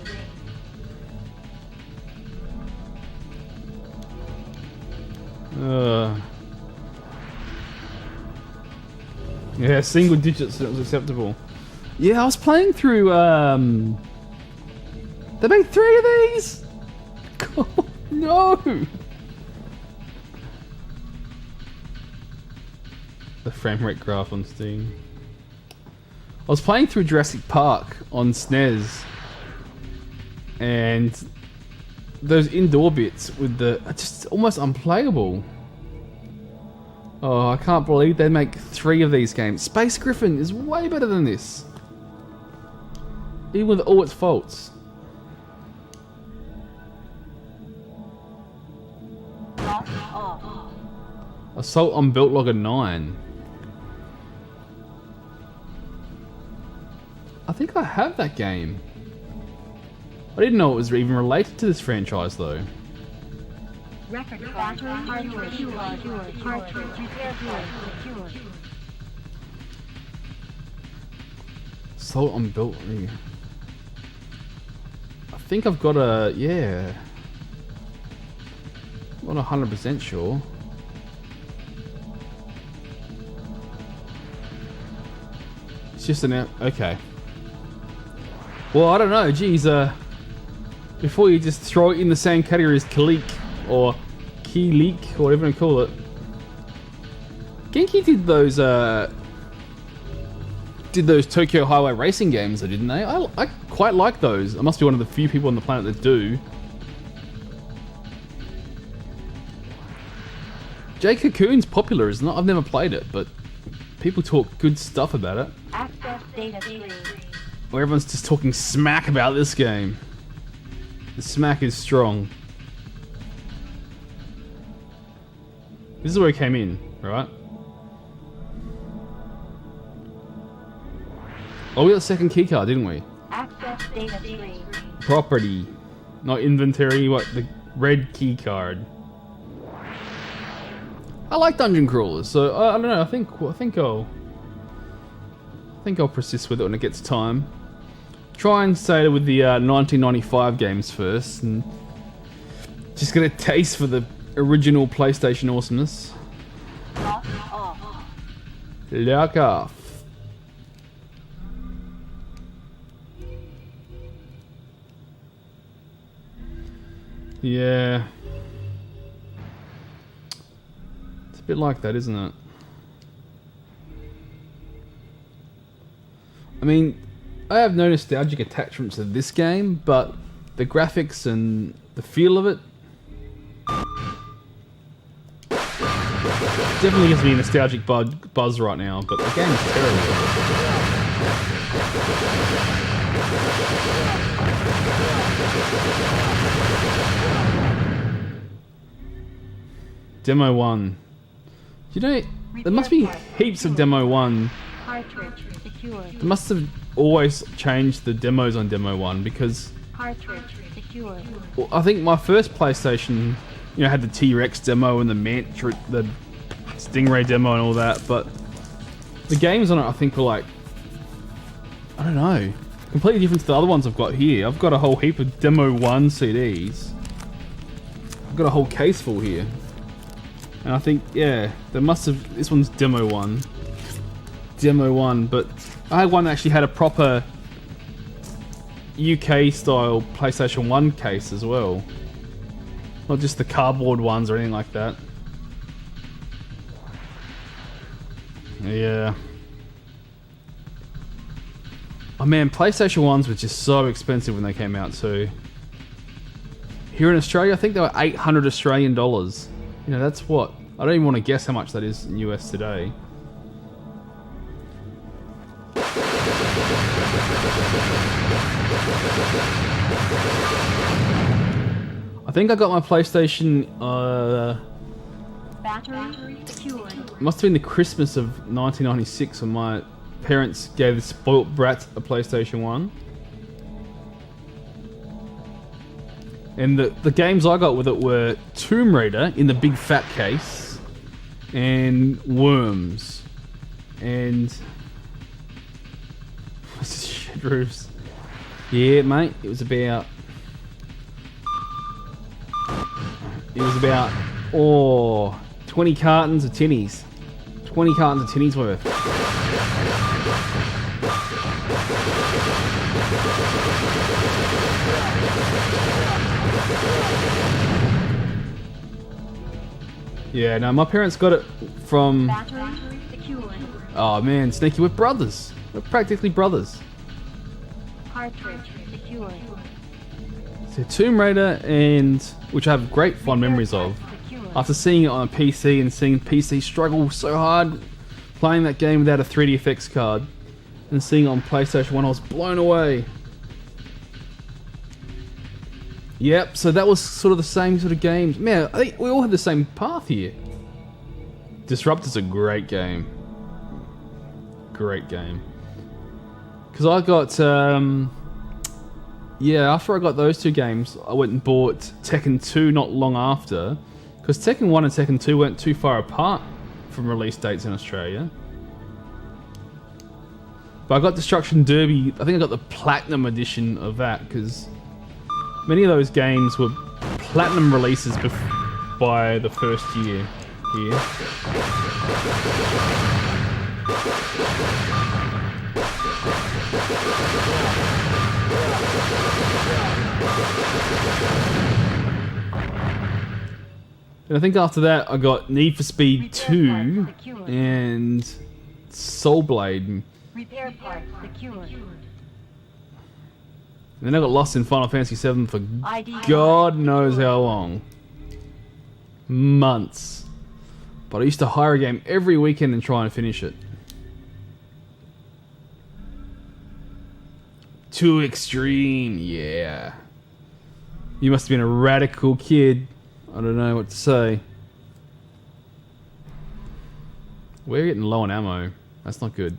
Yeah, single digits that was acceptable. Yeah, I was playing through, They made 3 of these? God, no! The frame rate graph on Steam. I was playing through Jurassic Park on SNES, and those indoor bits with the are just almost unplayable. Oh, I can't believe they make 3 of these games. Space Griffin is way better than this, even with all its faults. Lock off. Assault on Belt Logger 9. I think I have that game. I didn't know it was even related to this franchise though. Record battery cartridge repair secured. Assault on Belt. I think I've got a yeah. I'm not 100% sure. It's just an okay. Well, I don't know. Geez, before you just throw it in the same category as Kileak or Kileak or whatever you call it. Genki did those Tokyo Highway racing games, though, didn't they? I quite like those. I must be one of the few people on the planet that do. Jay Cocoon's popular, isn't it? I've never played it, but people talk good stuff about it. Access data stream. Where everyone's just talking smack about this game. The smack is strong. This is where it came in, right? Oh, we got a second keycard, didn't we? Access data stream. Property, not inventory. What, the red keycard? I like dungeon crawlers, so I don't know. I think I'll persist with it when it gets time. Try and stay with the 1995 games first, and just get a taste for the original PlayStation awesomeness. Lock off. Lock off. Yeah. It's a bit like that, isn't it? I mean, I have no nostalgic attachments to this game, but the graphics and the feel of it definitely gives me a nostalgic buzz right now, but the game is terrible. Demo 1. You know, there must be heaps of Demo 1. Cartridge secured. They must have always changed the demos on Demo 1 because Cartridge secured. well, I think my first PlayStation, you know, had the T-Rex demo and the the Stingray demo and all that, but the games on it I think were like, I don't know, completely different to the other ones I've got here. I've got a whole heap of Demo 1 CDs. I've got a whole case full here. And I think, yeah, there must have, this one's Demo 1. Demo 1, but I had one that actually had a proper UK style PlayStation 1 case as well. Not just the cardboard ones or anything like that. Yeah. Oh man, PlayStation 1s were just so expensive when they came out too. Here in Australia, I think they were 800 Australian dollars. You know, that's what... I don't even want to guess how much that is in US today. I think I got my PlayStation, Battery secured. must have been the Christmas of 1996 when my parents gave the spoilt brat a PlayStation 1. And the games I got with it were Tomb Raider in the big fat case, and Worms, and what's this shit roofs? Yeah, mate, it was about 20 cartons of tinnies. 20 cartons of tinnies worth. Yeah, no, my parents got it from... Battery secured. Oh man, Sneaky, we're brothers. We're practically brothers. Cartridge secured. So Tomb Raider, and which I have great fond memories of. Secured. After seeing it on a PC and seeing PC struggle so hard playing that game without a 3DFX card, and seeing it on PlayStation 1, I was blown away. Yep, so that was sort of the same sort of games. Man, I think we all had the same path here. Disruptor's a great game. Great game. Because I got, yeah, after I got those two games, I went and bought Tekken 2 not long after. Because Tekken 1 and Tekken 2 weren't too far apart from release dates in Australia. But I got Destruction Derby, I think I got the Platinum edition of that, because many of those games were Platinum releases by the first year here. And I think after that I got Need for Speed 2 and Soul Blade. Repair parts secured. And then I got lost in Final Fantasy VII for ID God knows how long. Months. But I used to hire a game every weekend and try and finish it. Too extreme, yeah. You must have been a radical kid. I don't know what to say. We're getting low on ammo. That's not good.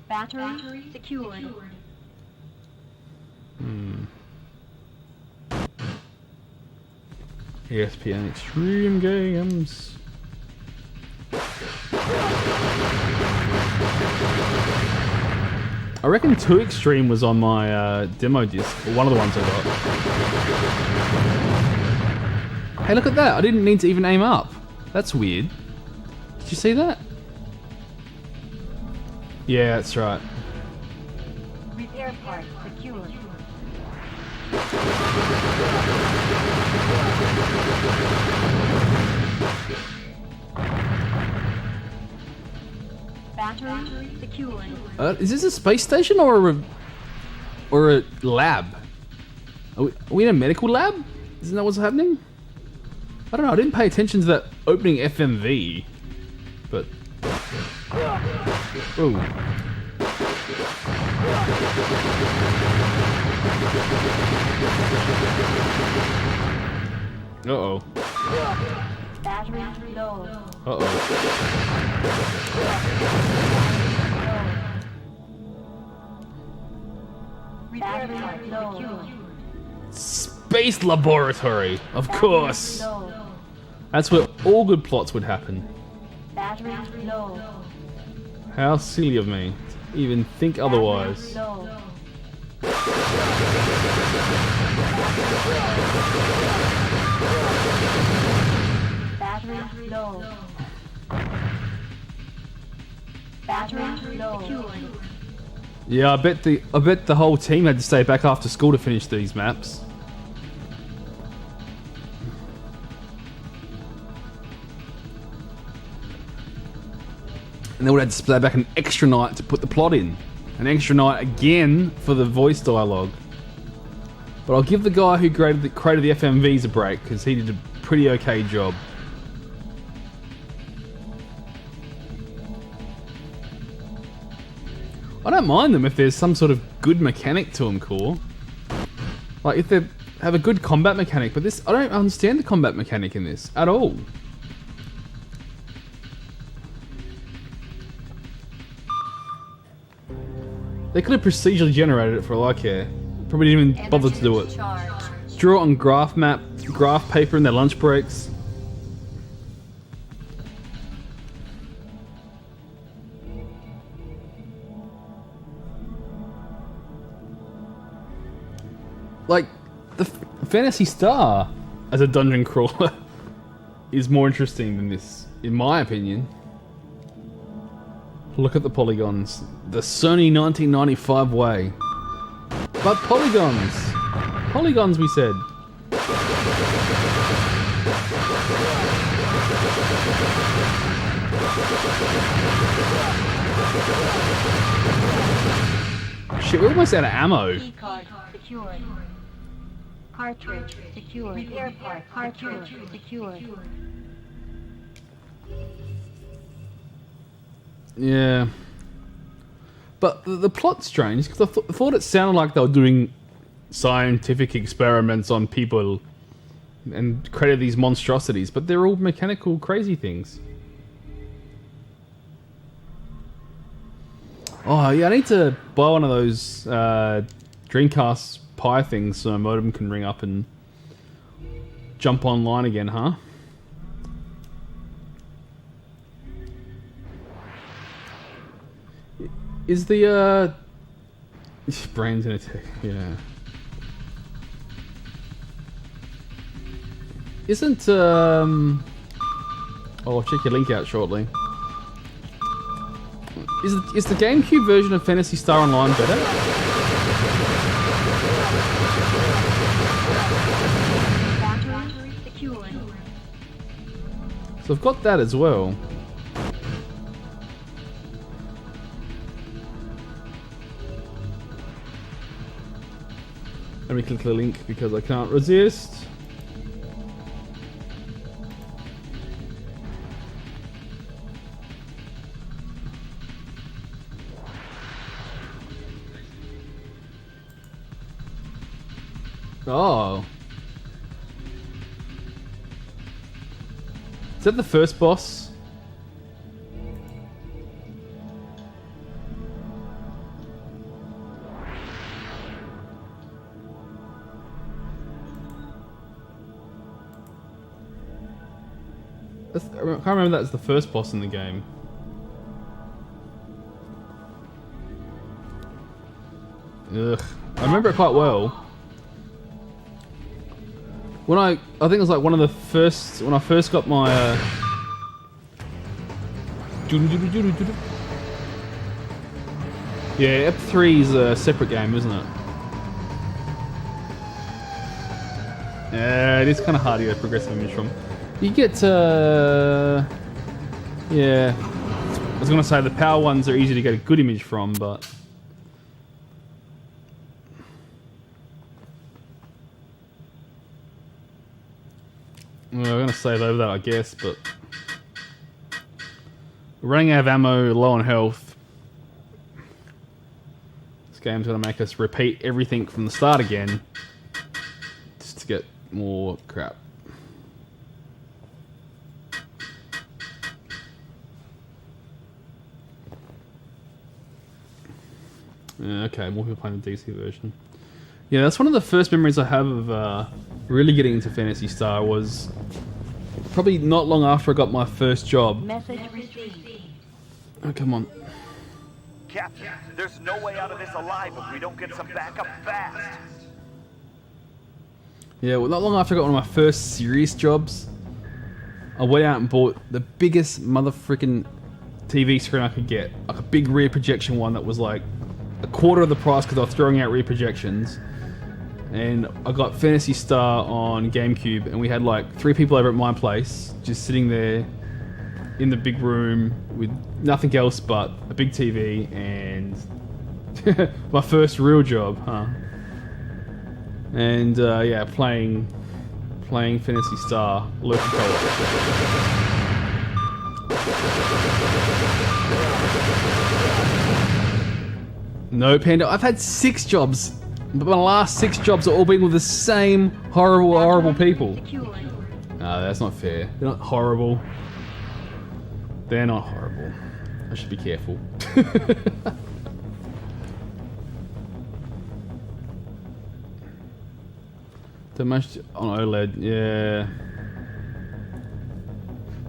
Battery secured. ESPN Extreme Games. I reckon 2 Extreme was on my demo disc, or one of the ones I got. Hey, look at that! I didn't need to even aim up. That's weird. Did you see that? Yeah, that's right. Repair parts secured. Battery secured. Is this a space station or a lab? Are we in a medical lab? Isn't that what's happening? I don't know. I didn't pay attention to that opening FMV, but ooh. Uh-oh. Battery low. Uh-oh. Battery low. Space laboratory, of course. Low. That's where all good plots would happen. Battery low. How silly of me to even think otherwise. Low. Battery low. Battery low. Yeah, I bet the whole team had to stay back after school to finish these maps. And they would have to play back an extra night to put the plot in. An extra night again for the voice dialogue. But I'll give the guy who created the FMVs a break, because he did a pretty okay job. I don't mind them if there's some sort of good mechanic to them, Core. Like, if they have a good combat mechanic, but this, I don't understand the combat mechanic in this at all. They could have procedurally generated it for all I care. Probably didn't even bother to do it. Draw it on graph paper in their lunch breaks. Like, the Phantasy Star as a dungeon crawler is more interesting than this, in my opinion. Look at the polygons. The Sony 1995 way. But polygons! Polygons, we said. Shit, we're almost out of ammo. Key card secured. Cartridge secured. Repair part cartridge secured. Yeah. But the plot's strange, because I thought it sounded like they were doing scientific experiments on people and created these monstrosities, but they're all mechanical, crazy things. Oh, yeah, I need to buy one of those Dreamcast Pi things so my modem can ring up and jump online again, huh? Is the brains in a tech, yeah. Isn't oh, I'll check your link out shortly. Is the GameCube version of Phantasy Star Online better? Battery secured. So I've got that as well. Let me click the link because I can't resist. Oh. Is that the first boss? I can't remember that's the first boss in the game. Ugh. I remember it quite well. When I think it was like one of the first, when I first got my yeah, Ep 3 is a separate game, isn't it? Yeah, it is kind of hard to get a progressive image from. You get, yeah. I was gonna say the power ones are easy to get a good image from, but well, I'm gonna save over that, I guess, but we're running out of ammo, low on health. This game's gonna make us repeat everything from the start again, just to get more crap. Yeah, okay, more people playing the DC version. Yeah, that's one of the first memories I have of really getting into Phantasy Star. Was probably not long after I got my first job. Message received. Oh, come on. Captain, there's no way out of this alive if we don't get some backup fast. Yeah, well, not long after I got one of my first serious jobs, I went out and bought the biggest motherfucking TV screen I could get. Like a big rear projection one that was like a quarter of the price because I was throwing out rear projections. And I got Phantasy Star on GameCube, and we had like 3 people over at my place, just sitting there in the big room with nothing else but a big TV and my first real job, huh? And yeah, playing Phantasy Star local co-op. No, Panda, I've had 6 jobs, but my last 6 jobs are all been with the same horrible people. No, that's not fair. They're not horrible. They're not horrible. I should be careful. Too much on OLED, yeah.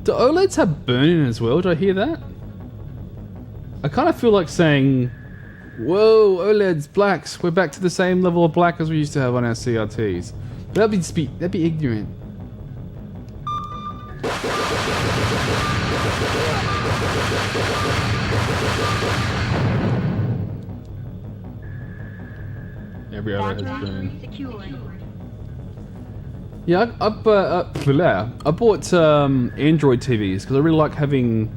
Do OLEDs have burn-in as well? Did I hear that? I kind of feel like saying, whoa, OLEDs, blacks, we're back to the same level of black as we used to have on our CRTs. But that'd be ignorant. Every OLED has burn. Yeah, I bought Android TVs because I really like having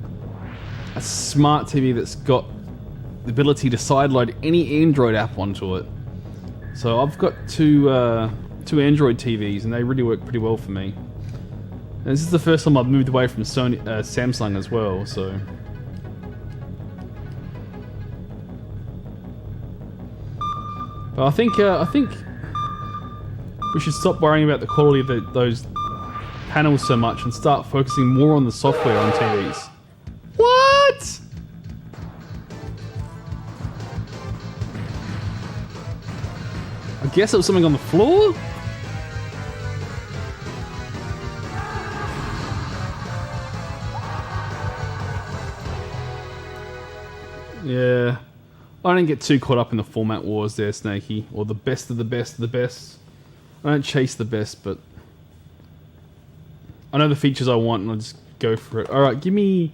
a smart TV that's got the ability to sideload any Android app onto it. So I've got two Android TVs and they really work pretty well for me. And this is the first time I've moved away from Samsung as well, so. But I think we should stop worrying about the quality of those panels so much and start focusing more on the software on TVs. What? I guess it was something on the floor? Yeah. I don't get too caught up in the format wars there, Snakey. Or the best of the best of the best. I don't chase the best, but I know the features I want and I'll just go for it. Alright, give me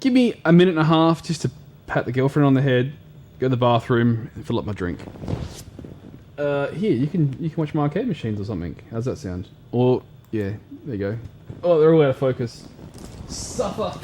a minute and a half just to pat the girlfriend on the head, go to the bathroom, and fill up my drink. Here, you can watch my arcade machines or something. How's that sound? Or, yeah, there you go. Oh, they're all out of focus. Suffer!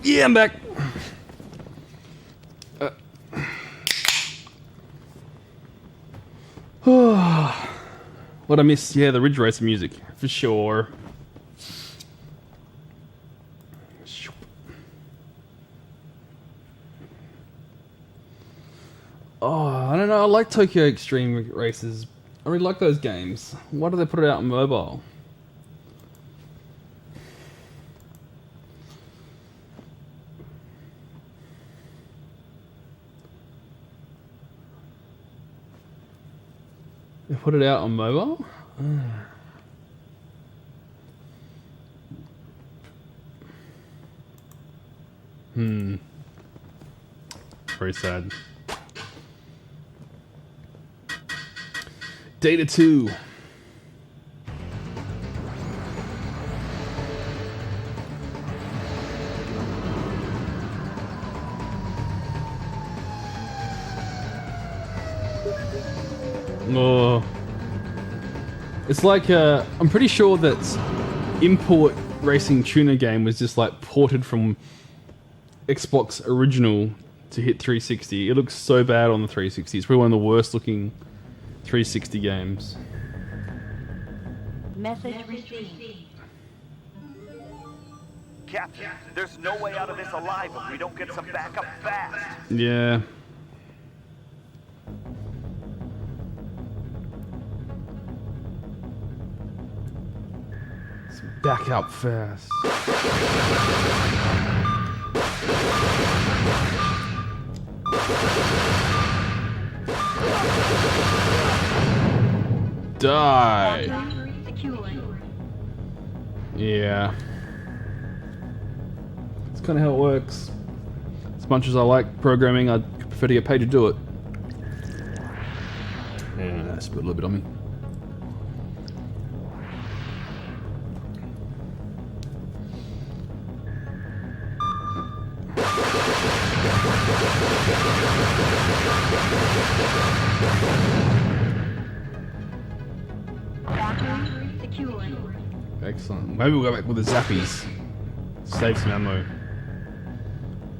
Yeah, I'm back. What I missed? Yeah, the Ridge Racer music for sure. Oh, I don't know. I like Tokyo Extreme Races. I really like those games. Why do they put it out on mobile? They put it out on mobile? Very sad. Data 2. Oh. It's like, I'm pretty sure that import racing tuner game was just like ported from Xbox original to hit 360. It looks so bad on the 360. It's probably one of the worst looking 360 games. Message received. Captain, there's no way out of this alive if we don't get some backup fast. Yeah. Let's back up fast. Die. Battery secured. Yeah. That's kind of how it works. As much as I like programming, I'd prefer to get paid to do it. Yeah, spilled a little bit on me. Battery secured. Excellent. Maybe we'll go back with the zappies. Save some ammo.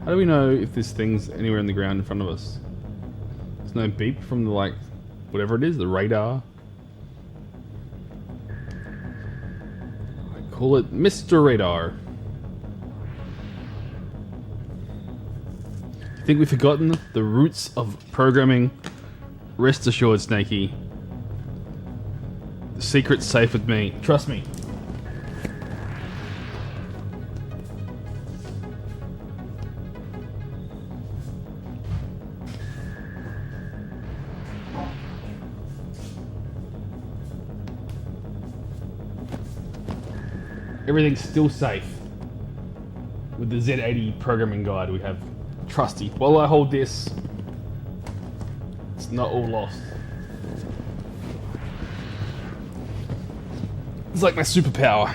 How do we know if this thing's anywhere in the ground in front of us? There's no beep from the, like, whatever it is, the radar. I call it Mr. Radar. You think we've forgotten the roots of programming? Rest assured, Snakey. The secret's safe with me. Trust me. Everything's still safe. With the Z80 programming guide we have. Trusty. While I hold this, it's not all lost. It's like my superpower.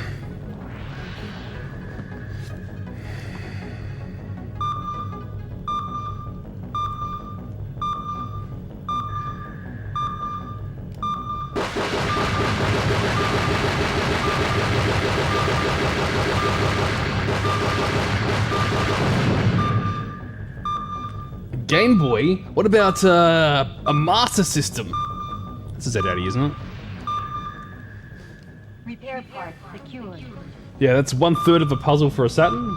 Game Boy? What about a Master System? This is Z80, isn't it? Repair parts secured. Yeah, that's 1/3 of a puzzle for a Saturn.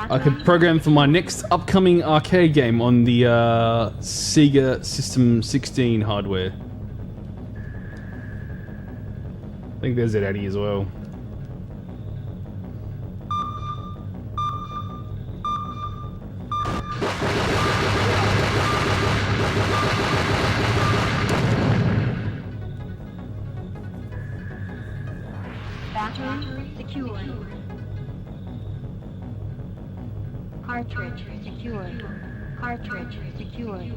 I could program for my next upcoming arcade game on the Sega System 16 hardware. I think there's Z80 as well. Battery secured. Cartridge secured. Cartridge secured.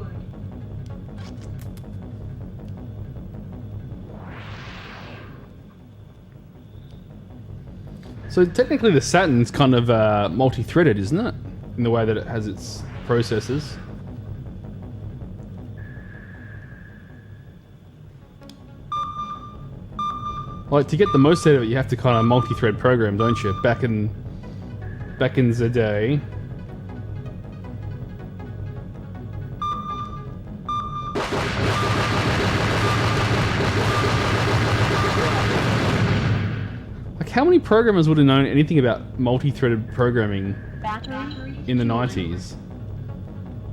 So technically the Saturn's kind of multi-threaded, isn't it? In the way that it has its processors. Like, to get the most out of it, you have to kind of multi-thread program, don't you? Back in the day. Like, how many programmers would have known anything about multi-threaded programming in the 90s?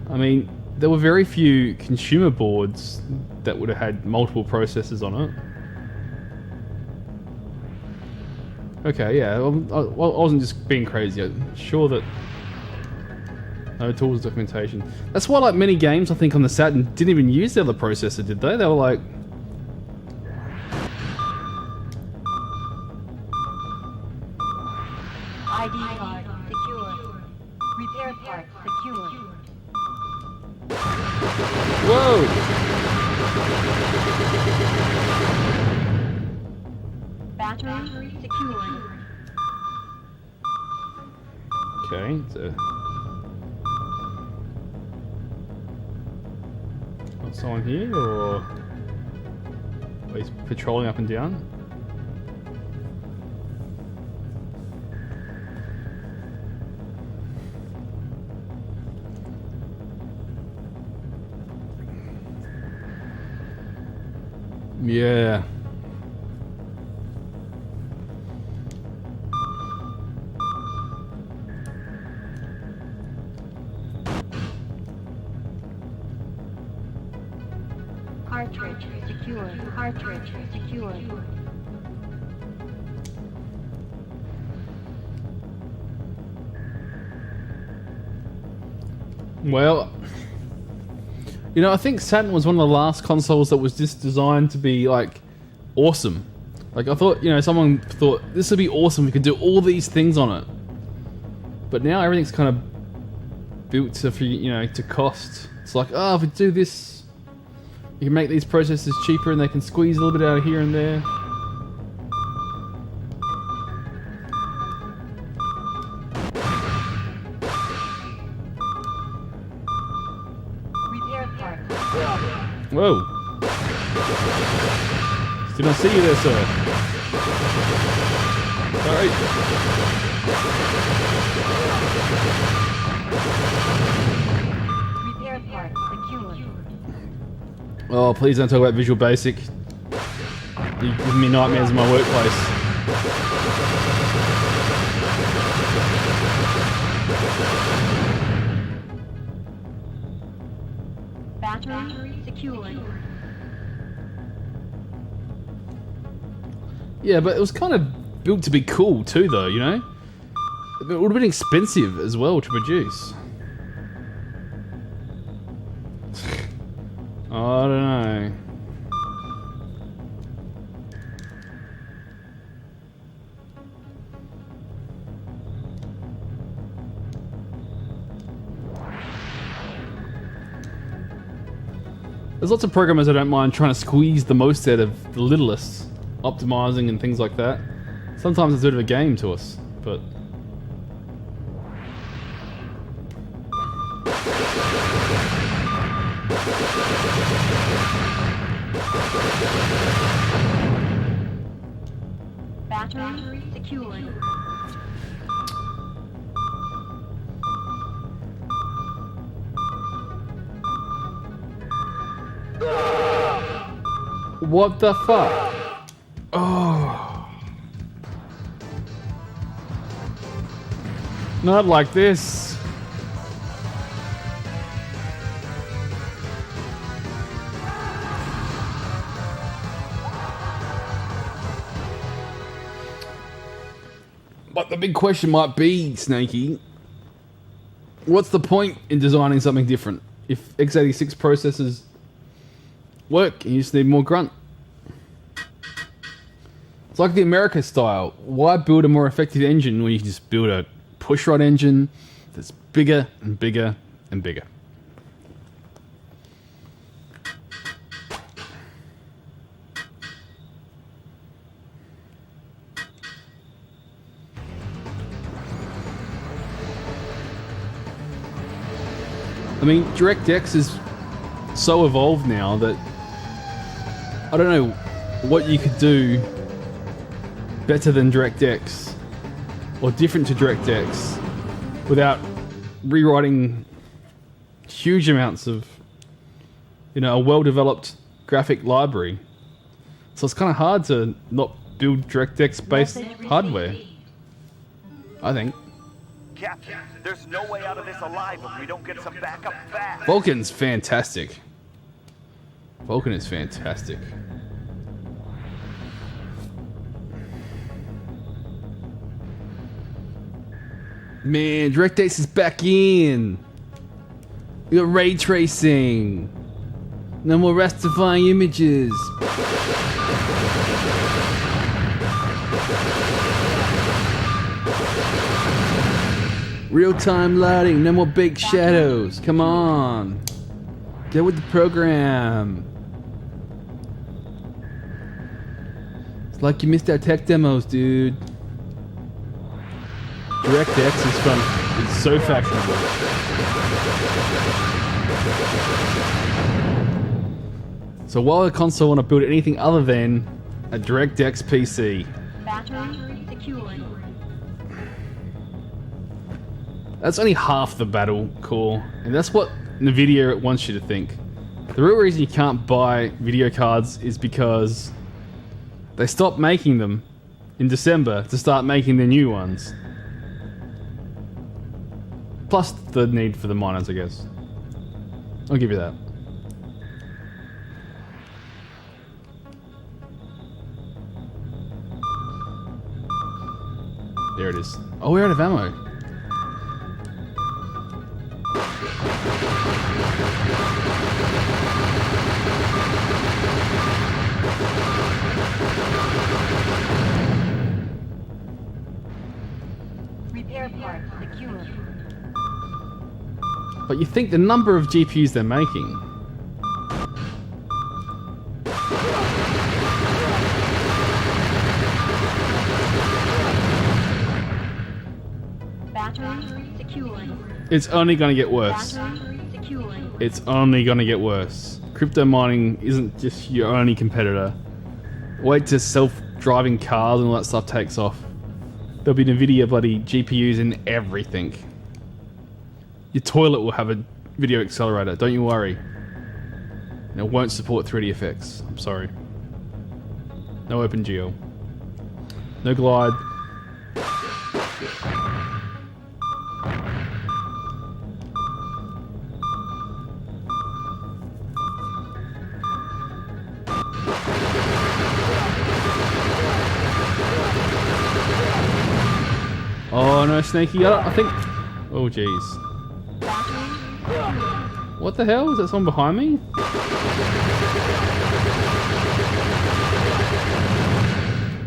I mean, there were very few consumer boards that would have had multiple processors on it. Okay, yeah, I wasn't just being crazy. I'm sure that no tools documentation. That's why, like, many games, I think, on the Saturn didn't even use the other processor, did they? They were like... ID card secure. Repair part secure. Whoa! Battery secured. Okay, so... Got someone here, or... he's patrolling up and down? Yeah. Cartridge secure. Cartridge secure. Well, you know, I think Saturn was one of the last consoles that was just designed to be, like, awesome. Like, I thought, you know, someone thought, this would be awesome, we could do all these things on it. But now everything's kind of built to, you know, to cost. It's like, oh, if we do this, you can make these processors cheaper and they can squeeze a little bit out of here and there. Repair part. Whoa. Did not see you there, sir. Sorry. Repair part secure. Oh, please don't talk about Visual Basic. You're giving me nightmares in my workplace. Battery secured. Yeah, but it was kind of built to be cool too, though, you know? It would have been expensive as well to produce. I don't know. There's lots of programmers I don't mind trying to squeeze the most out of the littlest, optimizing and things like that. Sometimes it's a bit of a game to us, but... Battery secured. What the fuck? Oh. Not like this. But the big question might be, Snakey, what's the point in designing something different? If x86 processors work, you just need more grunt. It's like the America style. Why build a more effective engine when you can just build a pushrod engine that's bigger and bigger and bigger? I mean, DirectX is so evolved now that I don't know what you could do better than DirectX or different to DirectX without rewriting huge amounts of, a well-developed graphic library. So it's kind of hard to not build DirectX-based hardware, I think. Captain, there's no way out of this alive if we don't get some backup fast. Vulcan's fantastic. Vulcan is fantastic. Man, DirectX is back in. We got ray tracing. No more rasterifying images. Real-time lighting, no more baked shadows. Come on. Get with the program. It's like you missed our tech demos, dude. DirectX is fun. It's so fashionable. So why would a console want to build anything other than a DirectX PC? Battery secured. That's only half the battle core, and that's what Nvidia wants you to think. The real reason you can't buy video cards is because they stopped making them in December to start making the new ones. Plus the need for the miners, I guess. I'll give you that. There it is. Oh, we're out of ammo. Repair part secured. But you think the number of GPUs they're making. Battery secured. It's only going to get worse. Battery secured. It's only going to get worse. Crypto mining isn't just your only competitor. Wait till self-driving cars and all that stuff takes off. There'll be Nvidia bloody GPUs in everything. Your toilet will have a video accelerator, don't you worry. And it won't support 3D effects. I'm sorry. No OpenGL. No glide. Oh no, Snaky, I think... Oh jeez. What the hell? Is that someone behind me?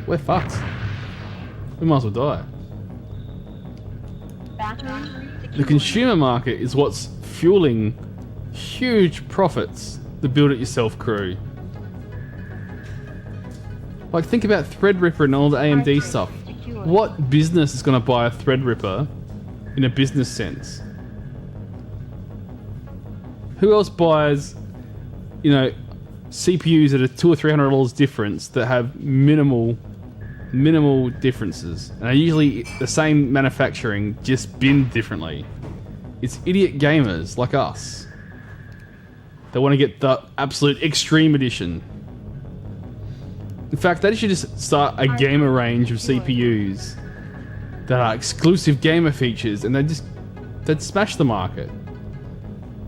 We're fucked. We might as well die. The consumer market is what's fueling huge profits, the build-it-yourself crew. Like, think about Threadripper and all the AMD stuff. What business is going to buy a Threadripper in a business sense? Who else buys, CPUs that are $200 or $300 difference that have minimal differences and are usually the same manufacturing, just binned differently? It's idiot gamers like us. They want to get the absolute extreme edition. In fact, they should just start a gamer range of CPUs that are exclusive gamer features, and they'd smash the market.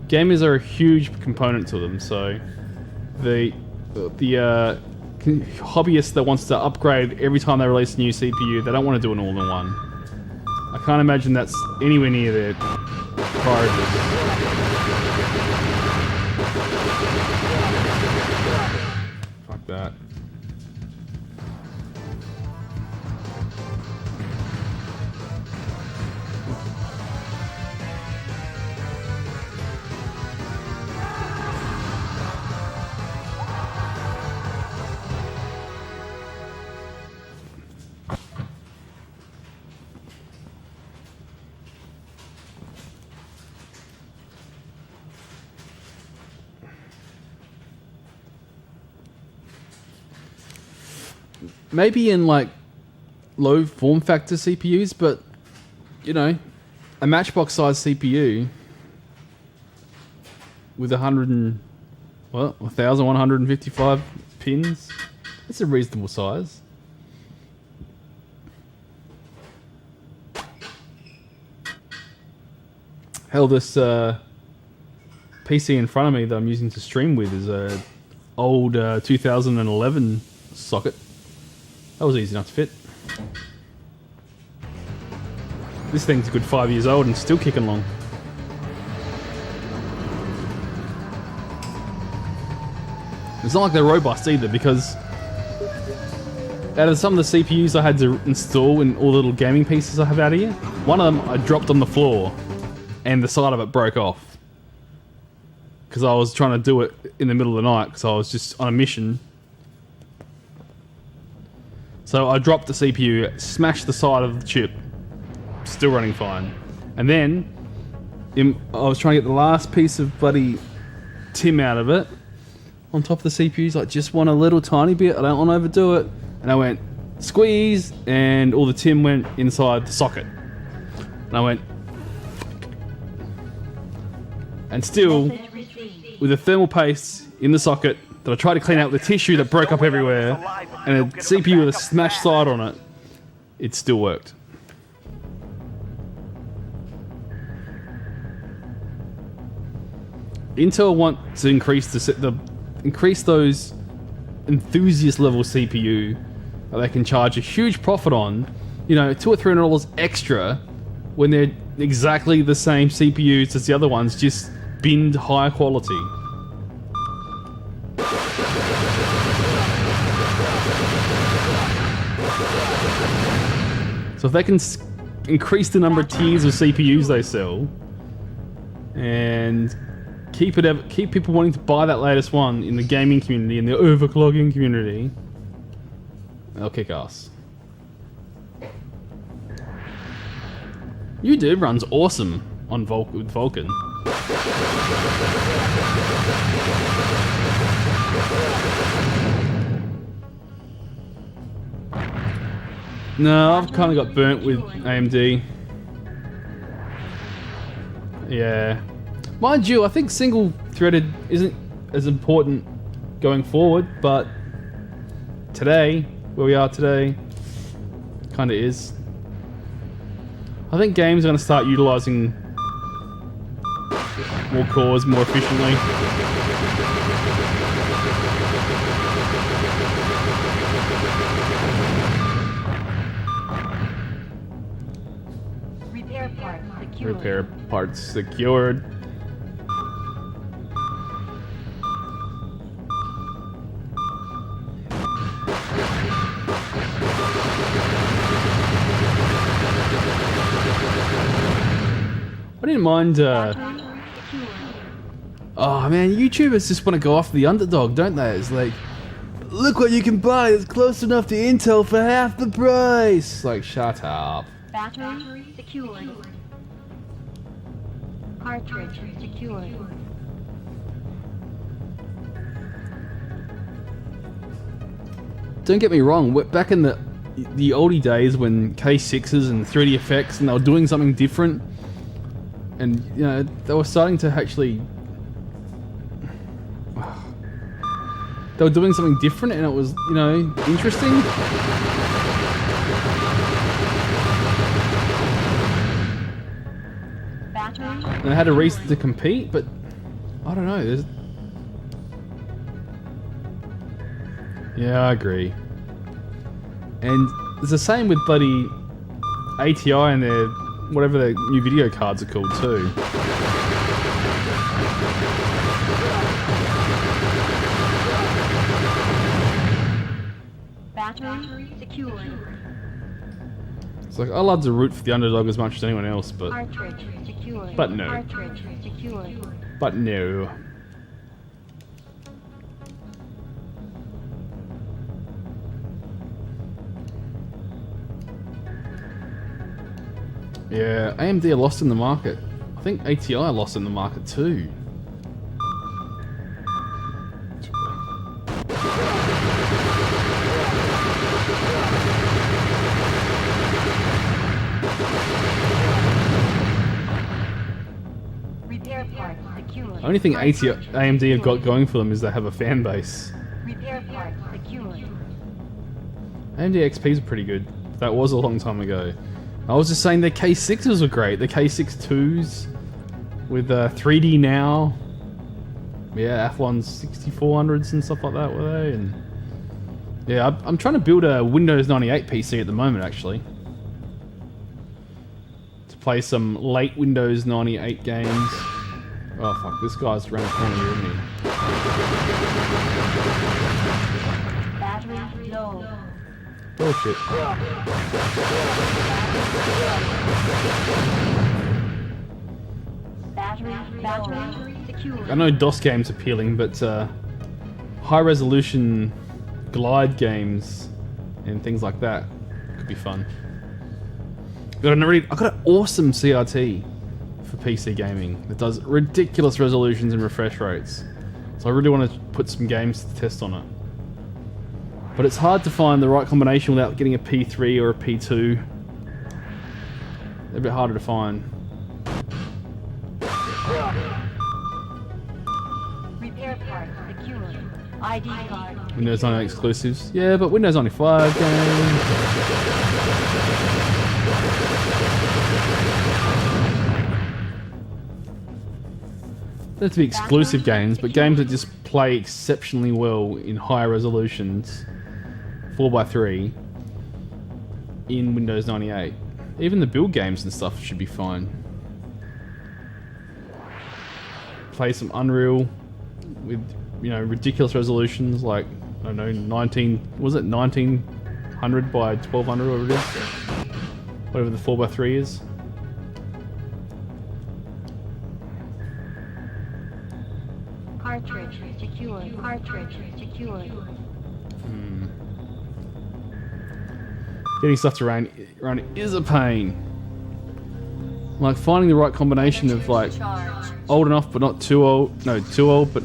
Gamers are a huge component to them, so the hobbyist that wants to upgrade every time they release a new CPU, they don't want to do an all-in-one. I can't imagine that's anywhere near their priorities. Fuck that. Maybe in like low form factor CPUs, but you know, a matchbox size CPU with 1,155 pins. That's a reasonable size. Hell, this PC in front of me that I'm using to stream with is a old 2011 socket. That was easy enough to fit. This thing's a good 5 years old and still kicking along. It's not like they're robust either, because out of some of the CPUs I had to install in all the little gaming pieces I have out here, one of them I dropped on the floor and the side of it broke off. Because I was trying to do it in the middle of the night because I was just on a mission. So I dropped the CPU, smashed the side of the chip, still running fine. And then I was trying to get the last piece of bloody TIM out of it on top of the CPUs, like just want a little tiny bit, I don't want to overdo it. And I went squeeze, and all the TIM went inside the socket. And I went, and still with the thermal paste in the socket that I tried to clean out with the tissue that broke up everywhere, and a CPU with a smashed side on it, it still worked. Intel want to increase increase those enthusiast level CPU that they can charge a huge profit on, you know, $200 or $300 extra when they're exactly the same CPUs as the other ones, just binned higher quality. So if they can increase the number of tiers of CPUs they sell and keep people wanting to buy that latest one in the gaming community and the overclocking community, they'll kick ass. YouTube runs awesome on with Vulkan. No, I've kind of got burnt with AMD. Yeah. Mind you, I think single-threaded isn't as important going forward, but today, where we are today, kind of is. I think games are going to start utilizing more cores more efficiently. Repair parts secured. I didn't mind. Oh man, YouTubers just want to go after the underdog, don't they? It's like, look what you can buy. It's close enough to Intel for half the price. Like, shut up. Battery secured. Cartridge secured. Don't get me wrong. Back in the oldie days when K6s and 3D effects, and they were doing something different, and you know they were starting to actually. They were doing something different, and it was, you know, interesting. And they had a reason to compete, but I don't know. Yeah, I agree. And it's the same with bloody ATI and their whatever their new video cards are called too. Battery secured. It's like, I love to root for the underdog as much as anyone else, but Cartridge secured. But no. Cartridge secured. But no. Yeah, AMD are lost in the market. I think ATI are lost in the market too. Repair part secured. The only thing AMD have got going for them is they have a fan base. Repair part secured. AMD XPs are pretty good. That was a long time ago. I was just saying their K6s were great. The K6-2s with 3D now. Yeah, Athlon's 6400s and stuff like that, were they? And yeah, I'm trying to build a Windows 98 PC at the moment, actually. To play some late Windows 98 games. Oh fuck, this guy's around the corner here, isn't he? Battery low. Bullshit. Battery secured. I know DOS games are appealing, but high resolution glide games and things like that could be fun. I've got an awesome CRT for PC gaming that does ridiculous resolutions and refresh rates. So I really want to put some games to test on it. But it's hard to find the right combination without getting a P3 or a P2. They're a bit harder to find. Repair part secured. ID card. Windows 98 exclusives. Yeah, but Windows 95 games. They have to be exclusive games, but games that just play exceptionally well in higher resolutions, 4x3, in Windows 98. Even the build games and stuff should be fine. Play some Unreal with, you know, ridiculous resolutions like, I don't know, 1900 by 1200, whatever it is. Whatever the 4x3 is. Cartridge secured. Cartridge secured. Getting stuff to run is a pain. Like finding the right combination of like old enough but not too old. No, too old but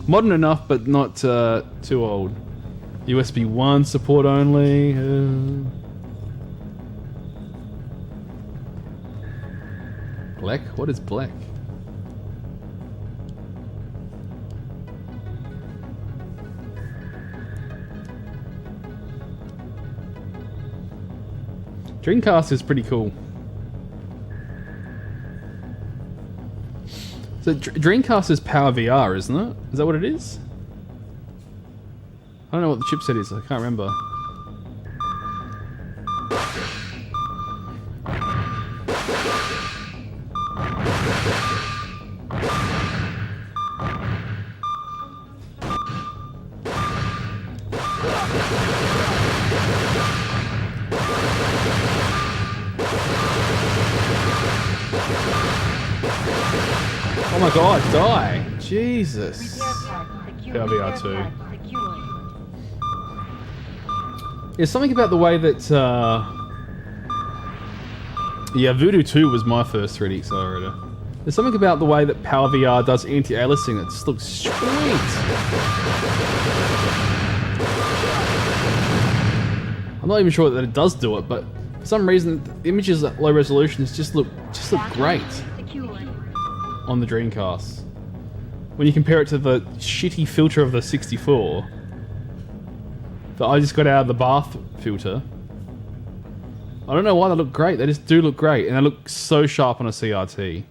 modern enough but not too old. USB 1 support only. Black? What is black? Dreamcast is pretty cool. So Dreamcast is Power VR, isn't it? Is that what it is? I don't know what the chipset is. I can't remember. Oh my god, die! Jesus. Repair part secured. PRVR2. Repair part secured. There's something about the way that, yeah, Voodoo 2 was my first 3D accelerator. There's something about the way that Power VR does anti-aliasing that just looks sweet. I'm not even sure that it does do it, but for some reason, the images at low resolutions just look great Secured. on the Dreamcast. When you compare it to the shitty filter of the 64 that I just got out of the bath filter, I don't know why they look great. They just do look great, and they look so sharp on a CRT.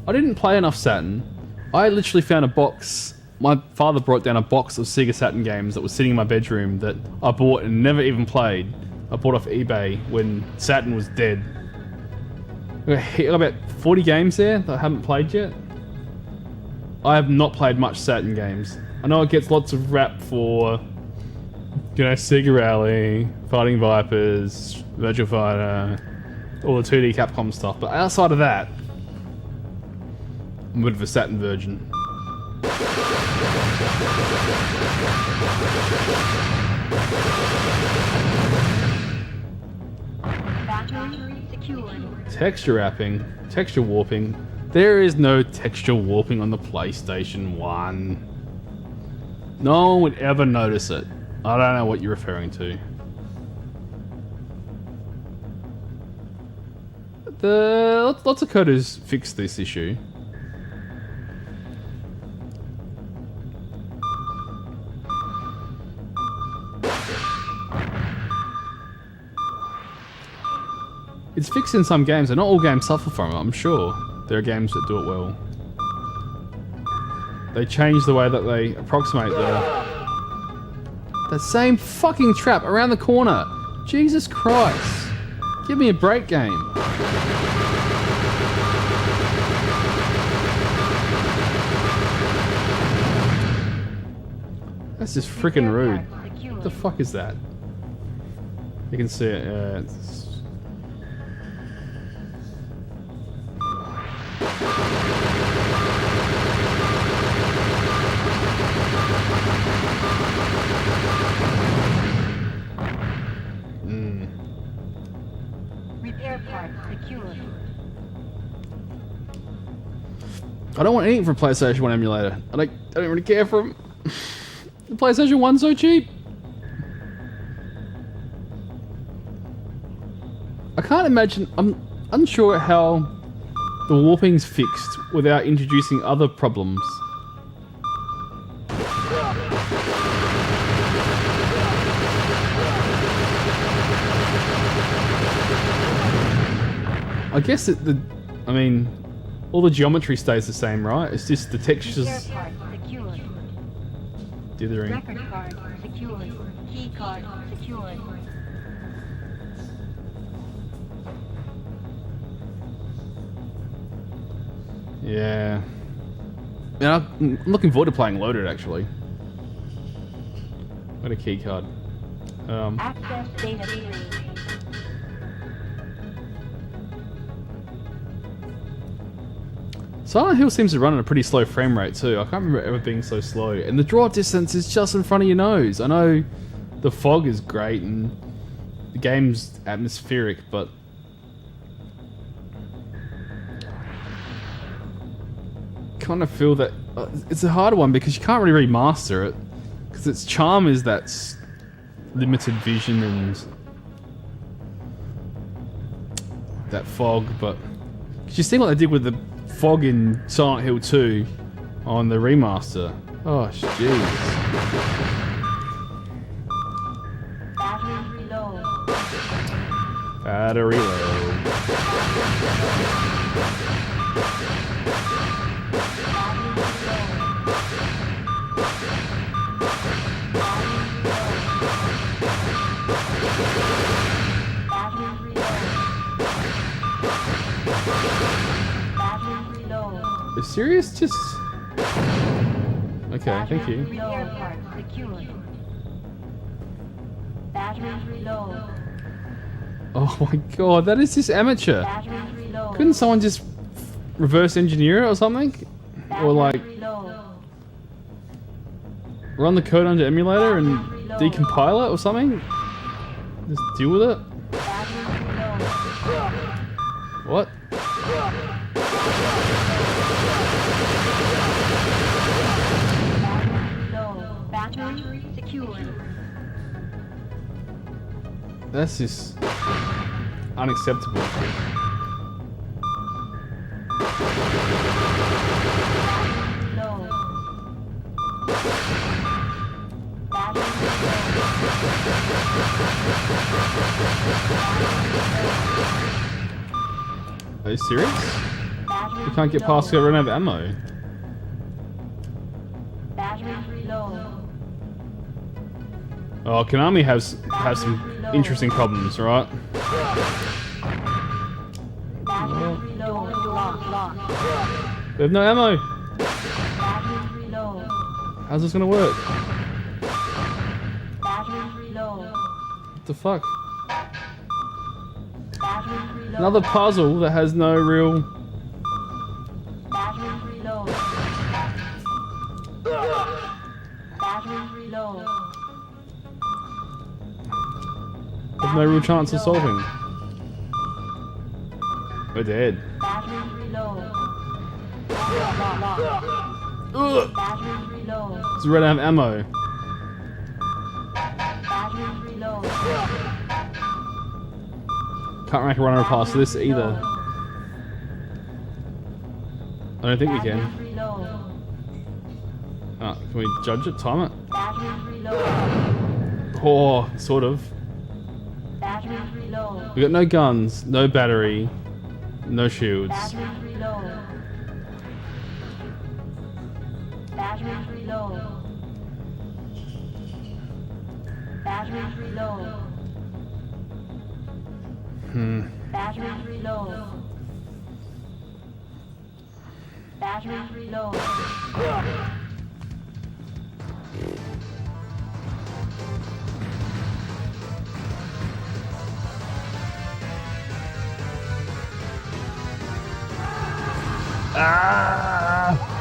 I didn't play enough Saturn. I literally found a box. My father brought down a box of Sega Saturn games that was sitting in my bedroom that I bought and never even played. I bought off eBay when Saturn was dead. I got about 40 games there that I haven't played yet. I have not played much Saturn games. I know it gets lots of rap for, you know, Sega Rally, Fighting Vipers, Virtua Fighter, all the 2D Capcom stuff, but outside of that, I'm a bit of a Saturn virgin. Battery secured. Texture wrapping, texture warping. There is no texture warping on the PlayStation 1. No one would ever notice it. I don't know what you're referring to. Lots of coders fix this issue. It's fixed in some games, and not all games suffer from it, I'm sure. There are games that do it well. They change the way that they approximate the same fucking trap around the corner. Jesus Christ. Give me a break, game. That's just freaking rude. What the fuck is that? You can see it. Repair part secured. I don't want anything from PlayStation 1 emulator. I don't really care for them. The PlayStation 1's so cheap. I can't imagine. I'm unsure how the warping's fixed without introducing other problems. I guess I mean, all the geometry stays the same, right? It's just the textures Repair part secured. dithering. Record card secured. Key card secured. Yeah. Yeah, I'm looking forward to playing Loaded, actually. What a key card. Access data tree. Silent Hill seems to run at a pretty slow frame rate too. I can't remember it ever being so slow. And the draw distance is just in front of your nose. I know the fog is great and the game's atmospheric, but kind of feel that it's a hard one because you can't really remaster it because its charm is that limited vision and that fog. But you see what they did with the fog in Silent Hill 2 on the remaster. Oh, jeez. Battery low. Battery low. Are you serious? Just... Okay, thank you. Repair part secured. Battery low. Oh my god, that is just amateur. Battery low. Couldn't someone just reverse engineer it or something? Or like low. run the code under emulator and decompile it or something? Just deal with it? What? Low. Battery secured. That's just unacceptable. Low. Are you serious? You can't get past it, run out of ammo. Battery low. Oh, Konami has some interesting problems, right? Battery low. Lock. We have no ammo. Battery low. How's this gonna work? Battery low. What the fuck? Battery low. Another puzzle that has no real... Battery low. Battery low. Have no real chance of solving. We're dead. Battery low. Lock. Ugh! Battery low. Does red have ammo? Battery low. Can't make a runner past this either. I don't think we can. Battery low. Oh, can we judge it? Time it? Battery low. Oh, sort of. Battery low. We got no guns, no battery, no shields. Battery low. Battery low. Battery low. Battery low. Battery low. Ah!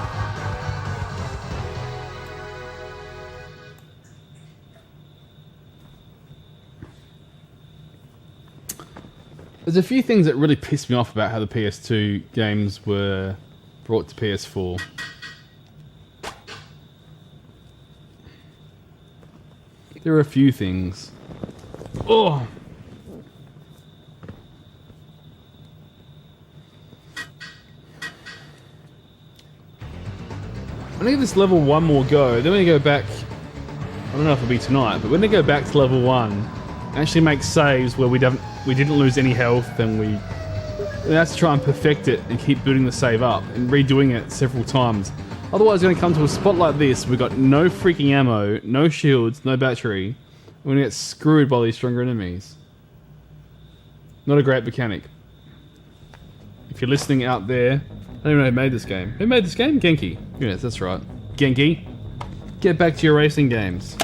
There's a few things that really pissed me off about how the PS2 games were brought to PS4. There are a few things. Oh! I'm gonna give this level one more go, then we go back. I don't know if it'll be tonight, but when they go back to level 1, actually make saves where we didn't lose any health, and we have to try and perfect it and keep building the save up and redoing it several times. Otherwise, we're gonna come to a spot like this. We've got no freaking ammo, no shields, no battery. We're gonna get screwed by these stronger enemies. Not a great mechanic. If you're listening out there, I don't even know who made this game. Who made this game? Genki. Yes, that's right. Genki, get back to your racing games.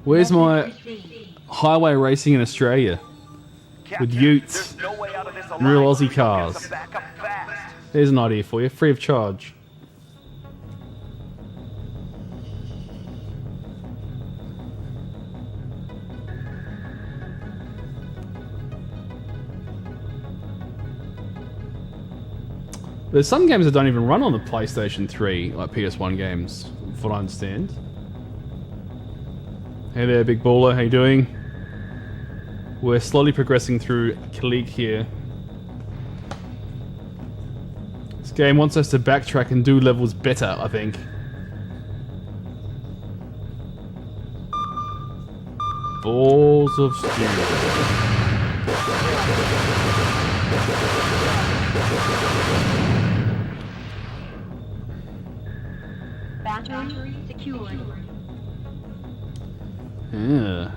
Where's my highway racing in Australia? With utes There's no way out of this and real alive. Aussie cars. Get some backup fast. Here's an idea for you, free of charge. There's some games that don't even run on the PlayStation 3, like PS1 games, from what I understand. Hey there, big baller, how you doing? We're slowly progressing through Kileak here. This game wants us to backtrack and do levels better, I think. Balls of steel. Battery secured. Yeah.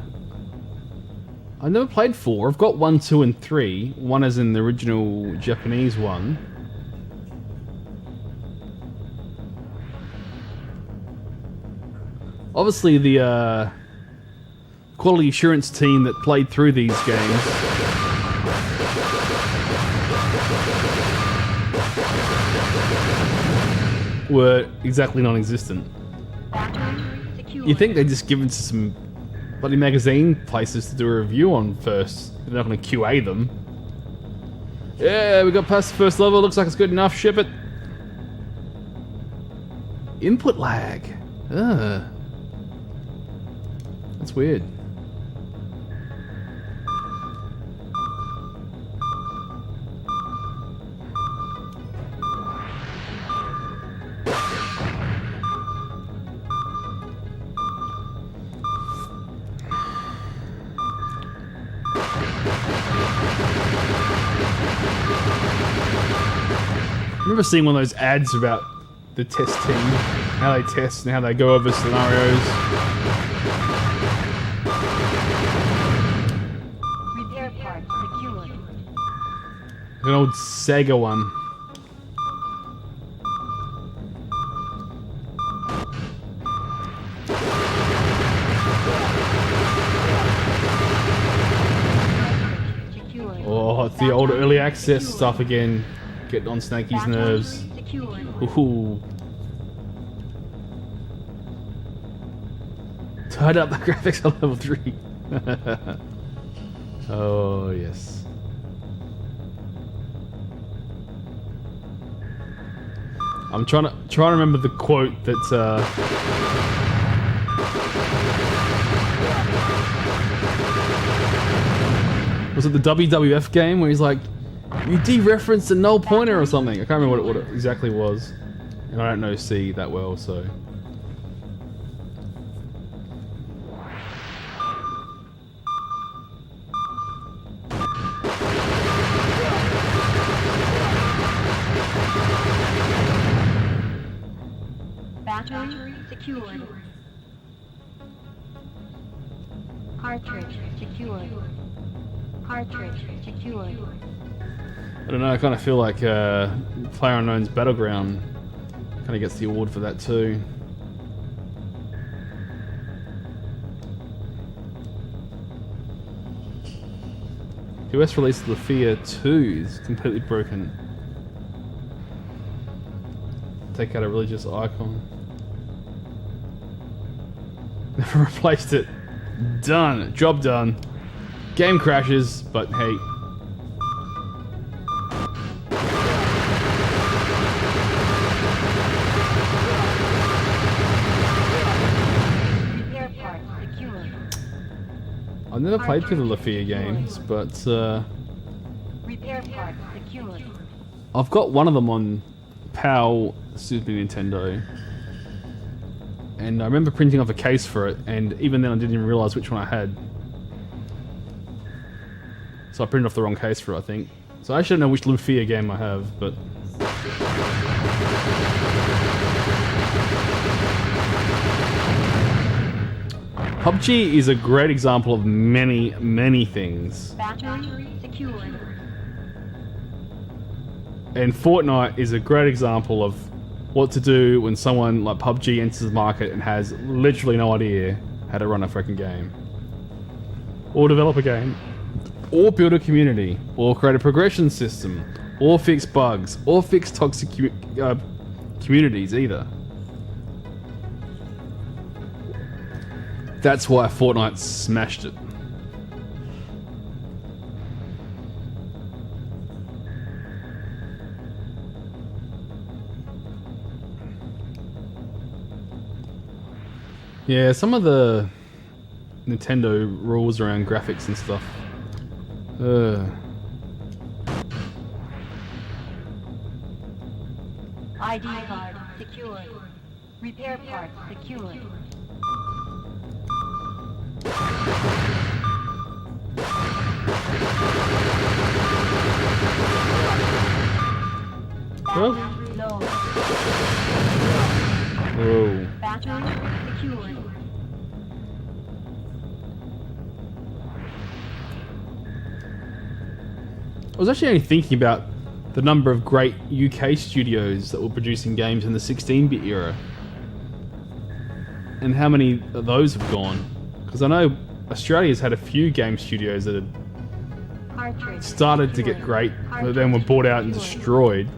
I've never played 4. I've got 1, 2, and 3. 1 as in the original Japanese one. Obviously, the quality assurance team that played through these games were exactly non-existent. Battery secured. You think they'd just give it to some bloody magazine places to do a review on first. They're not going to QA them. Yeah, we got past the first level. Looks like it's good enough. Ship it. Input lag. Ugh. That's weird. I remember seeing one of those ads about the test team, how they test and how they go over scenarios. Repair part secured. An old Sega one. Secured. Oh, it's the old early access stuff again. Getting on Snaky's nerves. Secured. Ooh. Tied up the graphics on level 3. Oh, yes. I'm trying to remember the quote that was it the WWF game where he's like, you dereferenced a null pointer or something. I can't remember what it exactly was, and I don't know C that well, so. Battery secured. Cartridge secured. Cartridge secured. I don't know, I kind of feel like PlayerUnknown's Battleground kind of gets the award for that too. US release of Lafia 2 is completely broken. Take out a religious icon. Never replaced it. Done. Job done. Game crashes, but hey. Repair part secured. I've never played through the Lafia games, but Repair part secured. I've got one of them on PAL Super Nintendo. And I remember printing off a case for it, and even then I didn't even realize which one I had. So I printed off the wrong case for it, I think. So I actually don't know which Lufia game I have, but... PUBG is a great example of many, many things. Battery secured. And Fortnite is a great example of what to do when someone like PUBG enters the market and has literally no idea how to run a freaking game. Or develop a game. Or build a community. Or create a progression system. Or fix bugs. Or fix toxic communities either. That's why Fortnite smashed it. Yeah, some of the Nintendo rules around graphics and stuff. ID card secured. Repair part secured. Well. Low. Whoa. Battery secured. I was actually only thinking about the number of great UK studios that were producing games in the 16-bit era. And how many of those have gone. Because I know Australia's had a few game studios that had started to get great, but then were bought out and destroyed.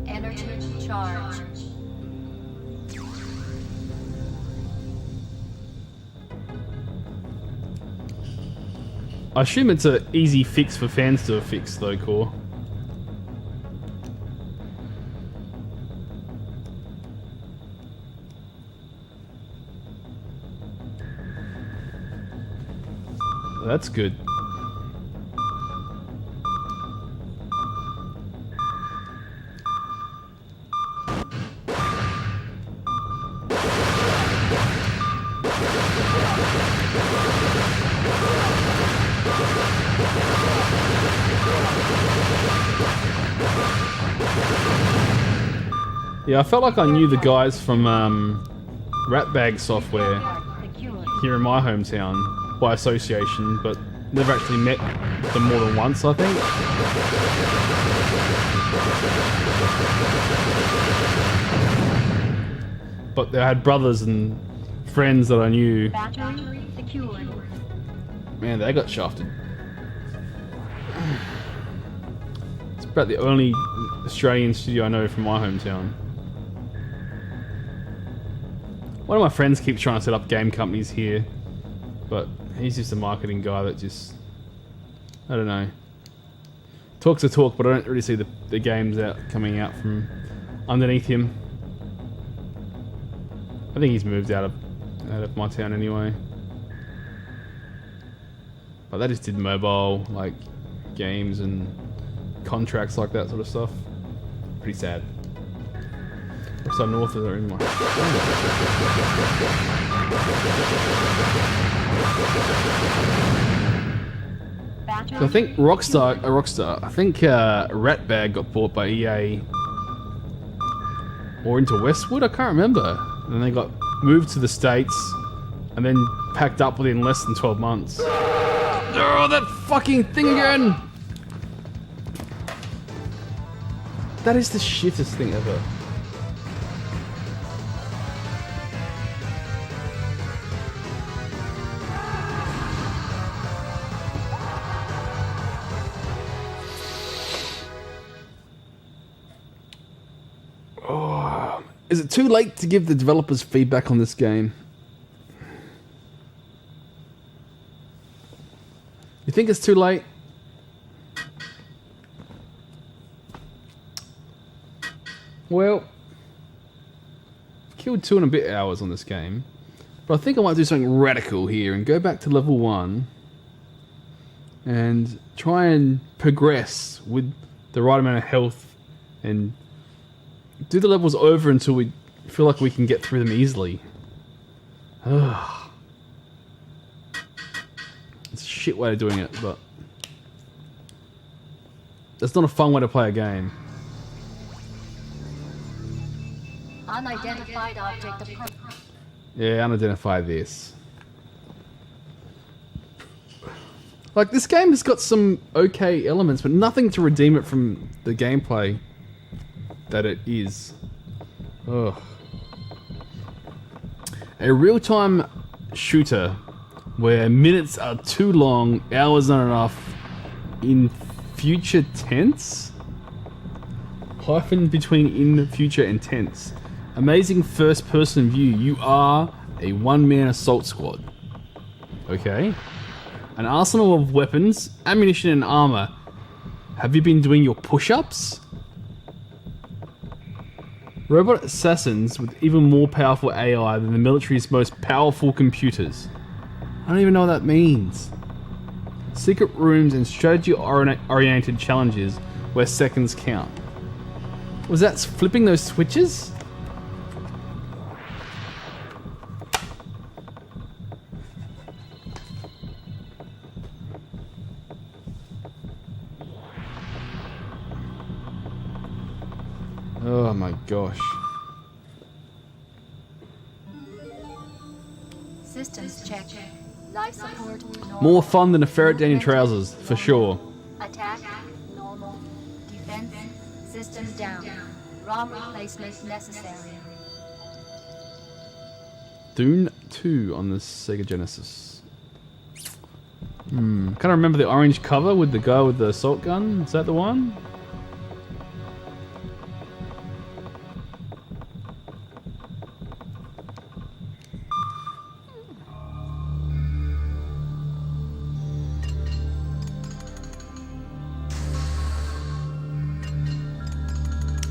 Energy charge. I assume it's an easy fix for fans to fix though, Core. That's good. Yeah, I felt like I knew the guys from Ratbag Software here in my hometown by association, but never actually met them more than once, I think. But they had brothers and friends that I knew. Battery secured. Man, they got shafted. It's about the only Australian studio I know from my hometown. One of my friends keeps trying to set up game companies here, but he's just a marketing guy that just... I don't know. Talk's a talk, but I don't really see the games coming out from underneath him. I think he's moved out of my town anyway. But they just did mobile like games and contracts like that sort of stuff. Pretty sad. So north is in my. So I think Rockstar. I think Ratbag got bought by EA or into Westwood. I can't remember. And then they got moved to the States and then packed up within less than 12 months. Oh, that fucking thing again! That is the shittest thing ever. Is it too late to give the developers feedback on this game? You think it's too late? Well, I've killed 2 and a bit hours on this game, but I think I might do something radical here and go back to level 1 and try and progress with the right amount of health and do the levels over until we feel like we can get through them easily. Ugh. It's a shit way of doing it, but that's not a fun way to play a game. Unidentified object approach. Yeah, unidentify this. Like, this game has got some okay elements, but nothing to redeem it from the gameplay that it is. Ugh. A real-time shooter where minutes are too long, hours not enough, in future tense? Hyphen between in future and tense. Amazing first-person view. You are a one-man assault squad. Okay. An arsenal of weapons, ammunition and armor. Have you been doing your push-ups? Robot assassins with even more powerful AI than the military's most powerful computers. I don't even know what that means. Secret rooms and strategy-oriented challenges where seconds count. Was that flipping those switches? Oh my gosh. Systems check. Life support normal. More fun than a ferret down your trousers, for sure. Attack normal. Defense systems down. ROM replacement necessary. Dune 2 on the Sega Genesis. Kind of remember the orange cover with the guy with the assault gun. Is that the one?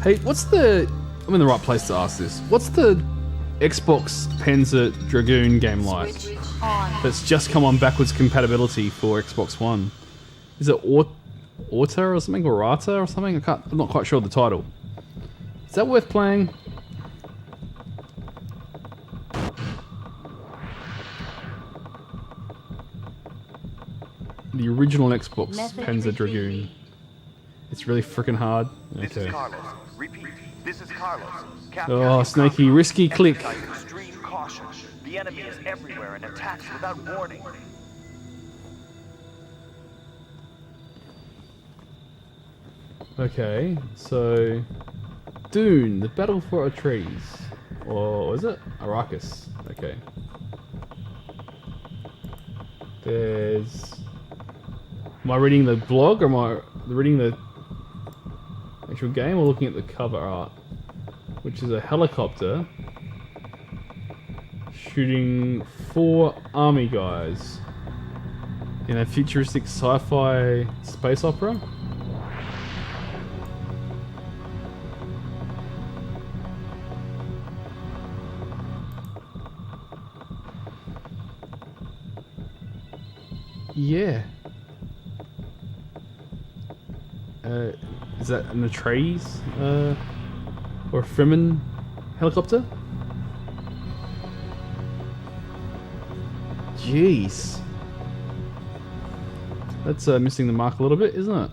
Hey, what's the... I'm in the right place to ask this. What's the Xbox Panzer Dragoon game like? Switch on. That's just come on backwards compatibility for Xbox One. Is it Orta or something? Or Rata or something? I'm not quite sure of the title. Is that worth playing? The original Xbox Panzer Dragoon. It's really freaking hard. This is Carlos. Repeat. This is Carlos. Oh, Snakey, risky click. Exercise extreme caution. The enemy is everywhere and attacks without warning. Okay, so Dune, the battle for Atreides, or is it Arrakis? Okay. There's. Am I reading the blog or am I reading the actual game or looking at the cover art? Which is a helicopter shooting 4 army guys in a futuristic sci-fi space opera. Yeah. Is that an Atreides? Or a Fremen helicopter? Jeez. That's missing the mark a little bit, isn't it?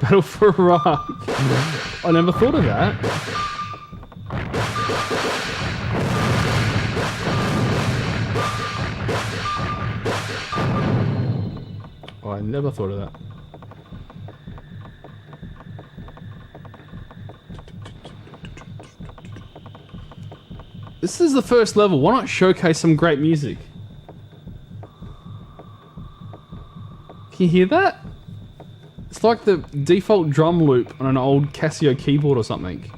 Battle for Iraq. I never thought of that. Oh, I never thought of that. This is the first level. Why not showcase some great music? Can you hear that? It's like the default drum loop on an old Casio keyboard or something.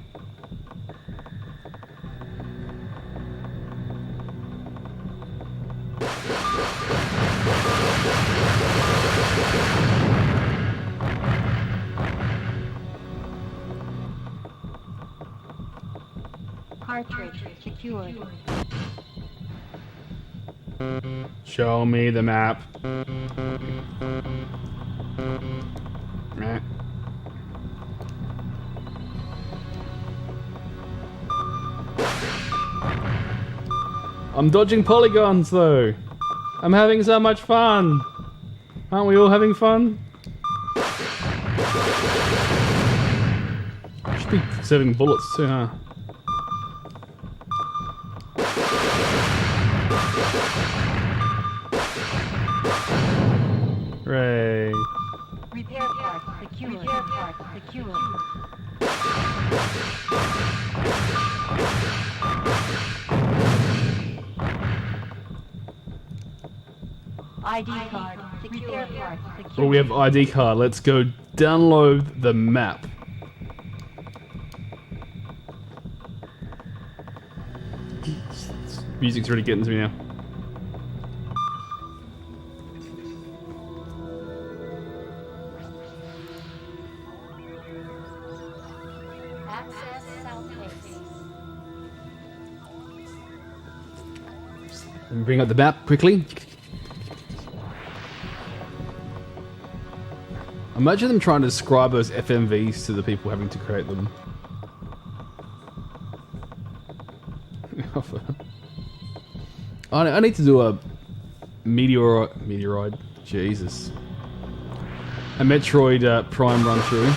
Cartridge secured. Show me the map. Meh. I'm dodging polygons though. I'm having so much fun. Aren't we all having fun? Should be conserving bullets too, huh? Hooray. Repair part secured. Repair part secured. ID card secured. Repair part secured. Well, we have ID card. Let's go download the map. Music's really getting to me now. Access South Base. Let me bring up the map quickly. Imagine them trying to describe those FMVs to the people having to create them. I need to do a meteoroid, Jesus. A Metroid Prime run through.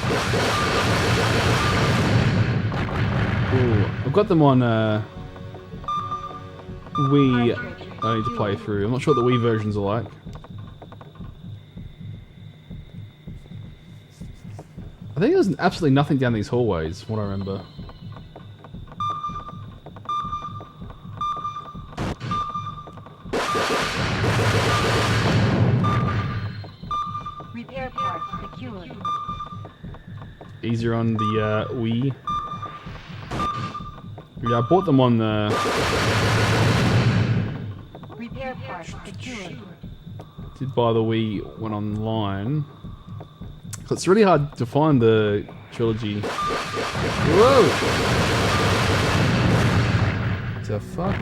Ooh, I've got them on Wii. I need to play through. I'm not sure what the Wii versions are like. I think there's absolutely nothing down these hallways, from what I remember. Repair part secured. Easier on the Wii. Yeah, I bought them on the... Repair part secured. Did buy the Wii when online. So it's really hard to find the trilogy. Whoa! What the fuck?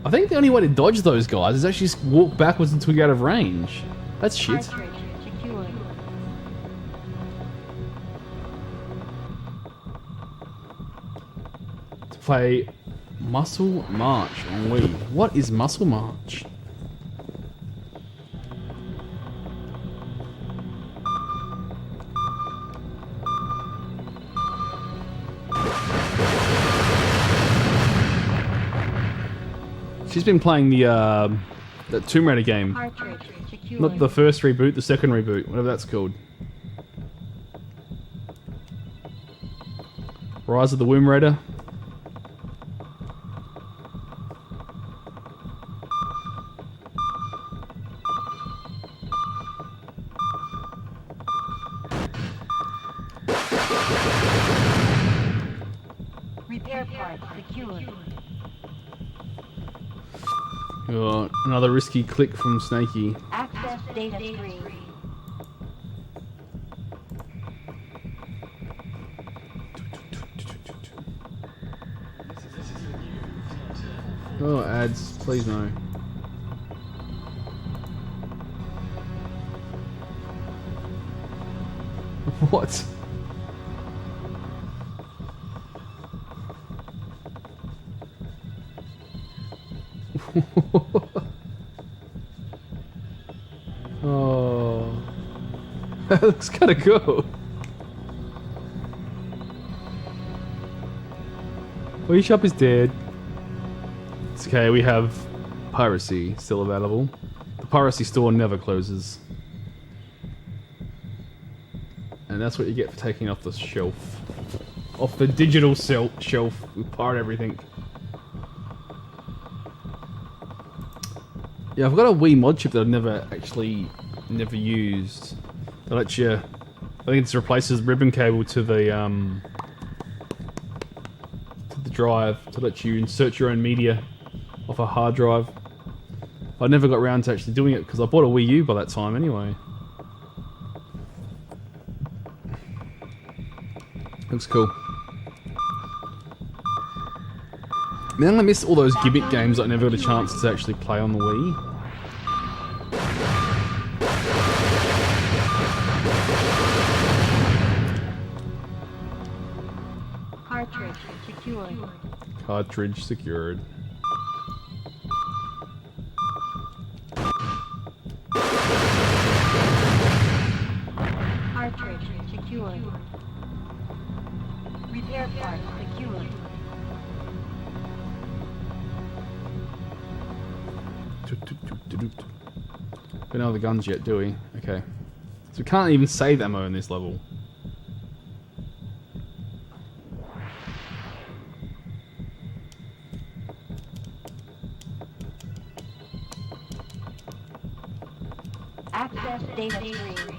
I think the only way to dodge those guys is actually just walk backwards until you get out of range. That's shit. Cartridge secured. To play Muscle March on Wii. What is Muscle March? She's been playing the that Tomb Raider game. Cartridge secured. Not the first reboot, the second reboot, whatever that's called. Rise of the Womb Raider. Repair part secured. Oh, another risky click from Snakey. Access data screen. Oh, ads. Please no. What? Oh. That looks kinda cool. Well, shop is dead. It's okay, we have piracy still available. The piracy store never closes. And that's what you get for taking off the shelf. Off the digital shelf. We pirate everything. Yeah, I've got a Wii mod chip that I've never used. That lets you, I think it replaces ribbon cable to the drive to let you insert your own media off a hard drive. I never got around to actually doing it because I bought a Wii U by that time anyway. Looks cool. Man, I miss all those gimmick games that I never got a chance to actually play on the Wii. Cartridge secured. Cartridge secured. Cartridge secured. Repair part secured. Don't know the guns yet, do we? Okay. So we can't even save ammo in this level. Access data stream.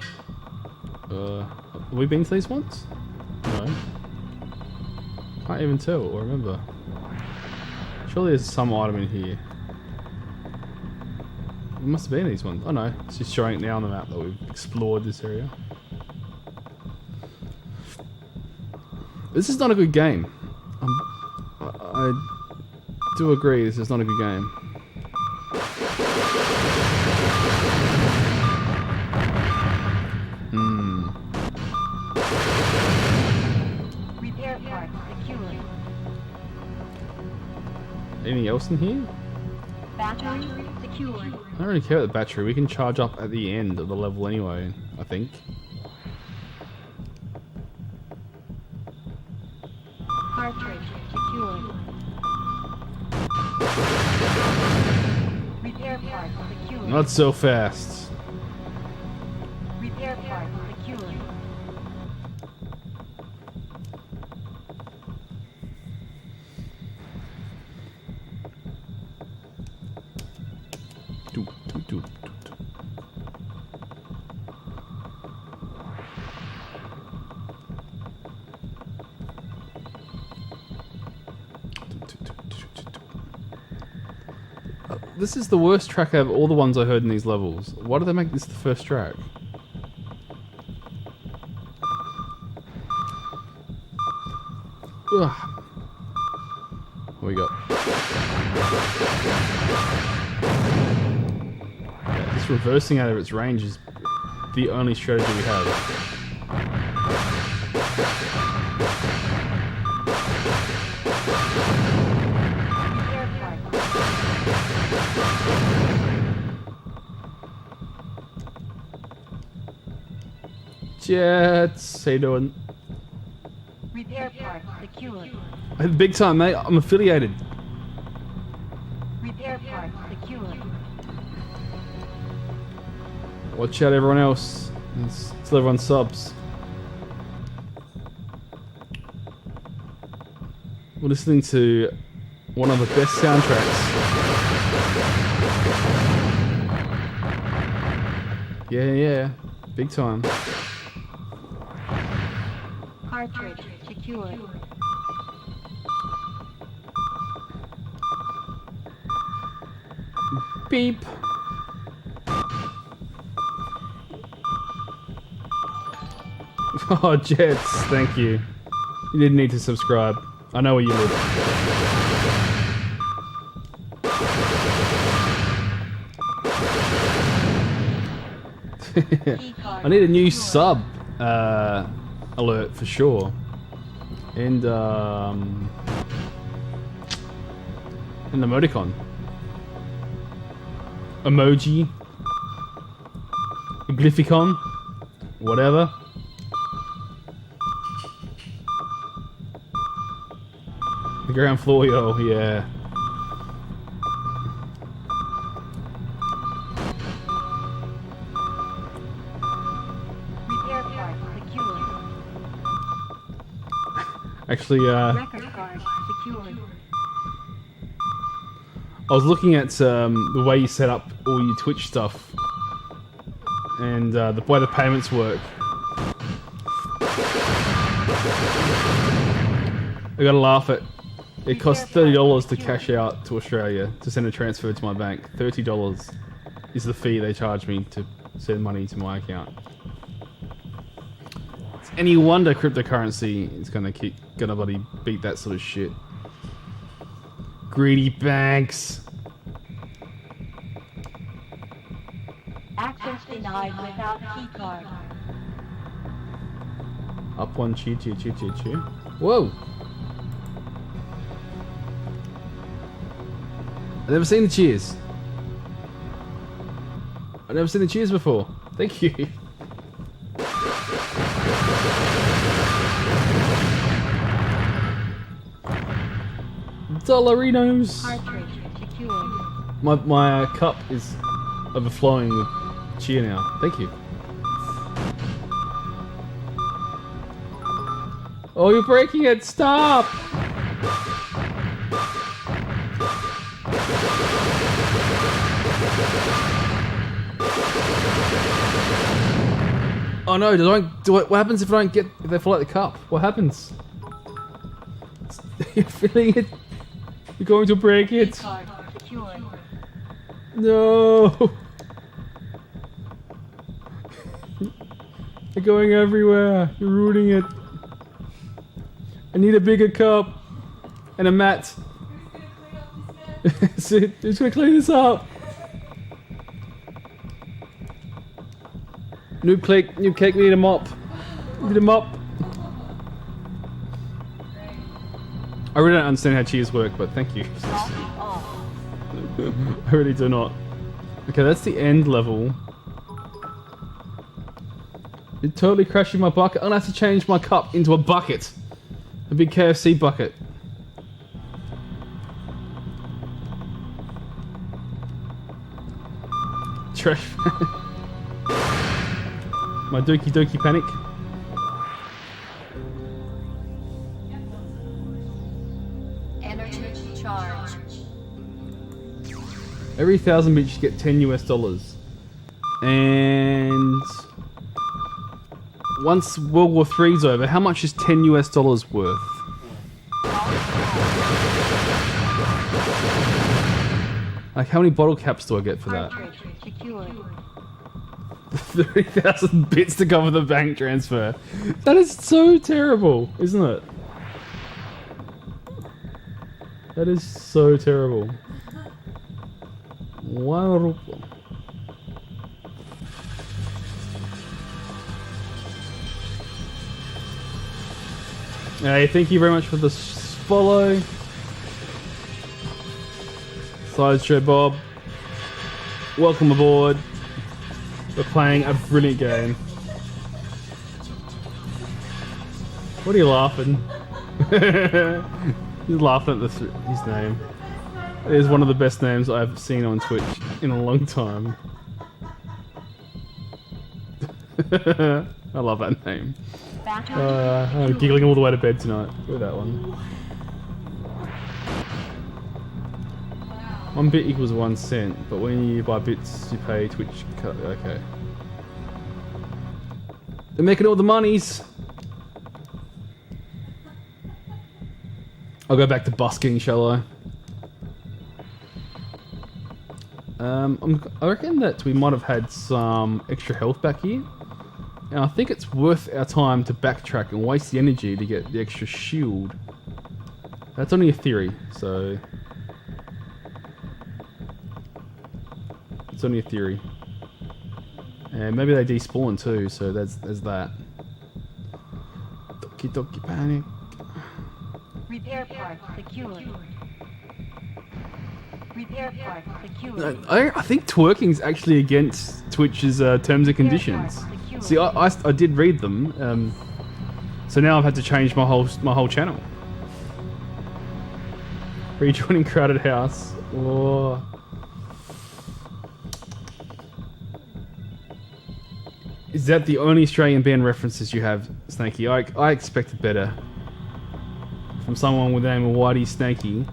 Have we been to these ones? No. Can't even tell or remember. Surely there's some item in here. It must have been these ones. Oh no, it's just showing it now on the map that we've explored this area. This is not a good game. I do agree this is not a good game. Repair part secured. Anything else in here? Battery secured. I don't really care about the battery. We can charge up at the end of the level anyway, I think. Cartridge secured. Repair part secured. Not so fast. Repair part secured. Doop, doop, doop, doop. This is the worst track out of all the ones I heard in these levels. Why did they make this the first track? Ugh. What we got? Yeah, this reversing out of its range is the only strategy we have. Jets, how you doing? Repair part secured. Big time, mate. I'm affiliated. Repair part secured. Watch out, everyone else. Let's everyone subs. We're listening to one of the best soundtracks. Yeah. Big time. Cartridge secured. Beep. Oh, Jets, thank you. You didn't need to subscribe. I know where you live. I need a new sub alert for sure. And an emoticon. Emoji. A glyphicon. Whatever. The ground floor, yo, yeah. Repair part secured. Actually, Record card secured. I was looking at the way you set up all your Twitch stuff and the way the payments work. I gotta laugh at it. Costs $30 to cash out to Australia to send a transfer to my bank. $30 is the fee they charge me to send money to my account. It's any wonder cryptocurrency is gonna bloody beat that sort of shit. Greedy banks. Access denied without keycard. Up one, cheer. Whoa! I've never seen the cheers. I've never seen the cheers before. Thank you. Dollarinos. Cartridge secured. My cup is overflowing with cheer now. Thank you. Oh, you're breaking it! Stop! Oh no! What happens if I don't get? If they fall out the cup? What happens? You're filling it. You're going to break it. Card secured. No! You're going everywhere. You're ruining it. I need a bigger cup and a mat. That's it. Who's gonna clean this up? Noob cake, we need a mop. We need a mop. I really don't understand how cheers work, but thank you. I really do not. Okay, that's the end level. You're totally crashing my bucket. I'm gonna have to change my cup into a bucket. A big KFC bucket. Trash. My Doki Doki Panic. Energy charge. Every 1,000 bits you get $10 US. And once World War III's over, how much is $10 US worth? Like, how many bottle caps do I get for that? Cartridge secured. 30,000 bits to cover the bank transfer. That is so terrible, isn't it? That is so terrible. Wow. Hey, thank you very much for the follow. Sideshow Bob. Welcome aboard. We're playing a brilliant game. What are you laughing? He's laughing at his name. It is one of the best names I've seen on Twitch in a long time. I love that name. I'm giggling all the way to bed tonight with that one. 1 bit equals 1 cent, but when you buy bits, you pay Twitch. Okay. They're making all the monies. I'll go back to busking, shall I? I reckon that we might have had some extra health back here. And I think it's worth our time to backtrack and waste the energy to get the extra shield. That's only a theory, so... It's only a theory. And maybe they despawn too, so there's that. Doki Doki Panic. Repair part secured. Repair part secured. No, I think twerking's actually against Twitch's terms and conditions. See, I did read them, so now I've had to change my whole channel. Rejoining crowded house. Oh. Is that the only Australian band references you have, Snakey? I expected better from someone with the name of Whitey Snakey.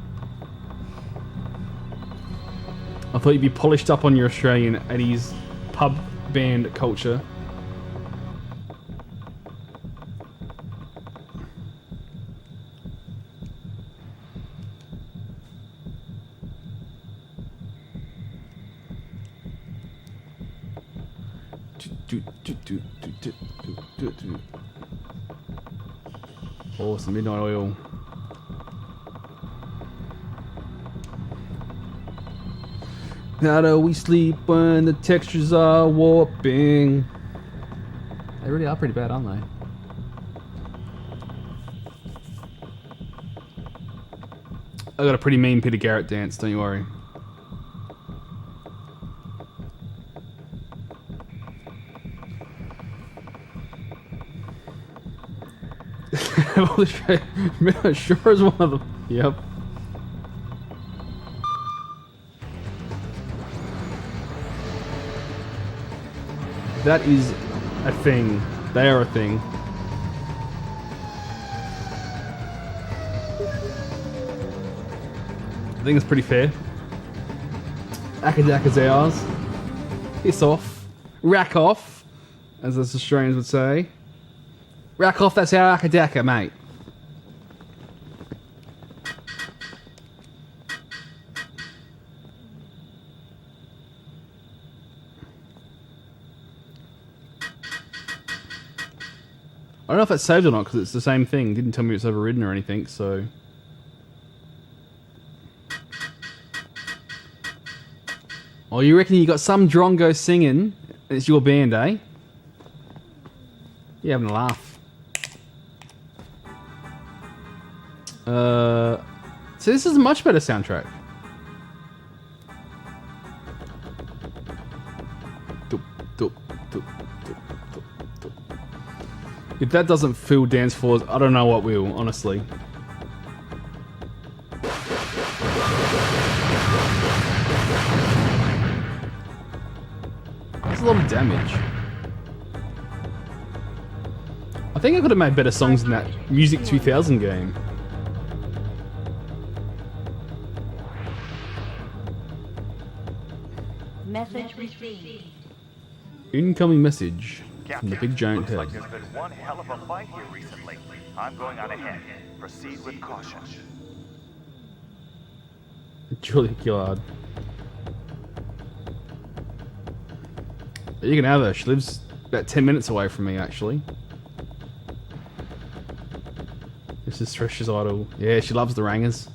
I thought you'd be polished up on your Australian 80s pub band culture. Oh, some midnight oil. How do we sleep when the textures are warping? They really are pretty bad, aren't they? I got a pretty mean Peter Garrett dance, don't you worry. Sure is one of them. Yep. That is a thing. They are a thing. I think it's pretty fair. Akadaka's ours. Piss off. Rack off, as us Australians would say. Rack off, that's our Akadaka, mate. I don't know if that's saved or not, because it's the same thing. Didn't tell me it's overridden or anything, so... Oh, you reckon you got some drongo singing, and it's your band, eh? You're having a laugh. So this is a much better soundtrack. If that doesn't fill dance floors, I don't know what will, honestly. That's a lot of damage. I think I could have made better songs in that Music 2000 game. Message received. Incoming message from the big giant Looks head. like there's been one hell of a fight here recently. I'm going on ahead. Proceed with caution. Julia Gillard. You can have her. She lives about 10 minutes away from me, actually. This is Thresh's idol. Yeah, she loves the Rangers.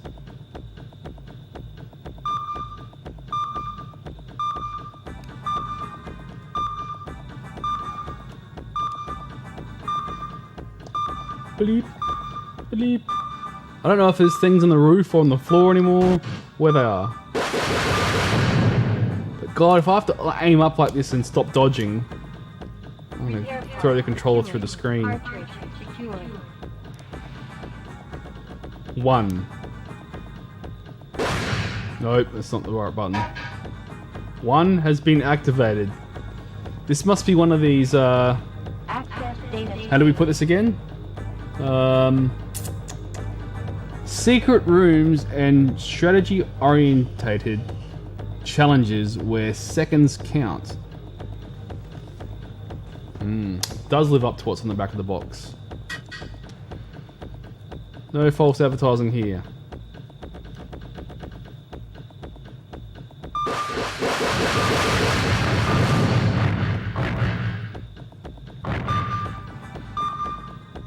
Bleep. Bleep. I don't know if there's things on the roof or on the floor anymore. Where they are. But God, if I have to aim up like this and stop dodging, I'm gonna throw the controller through the screen. Cartridge secured. 1. Nope, that's not the right button. 1 has been activated. This must be one of these, Access data. how do we put this again? Secret rooms and strategy orientated challenges where seconds count. Does live up to what's on the back of the box. No false advertising here.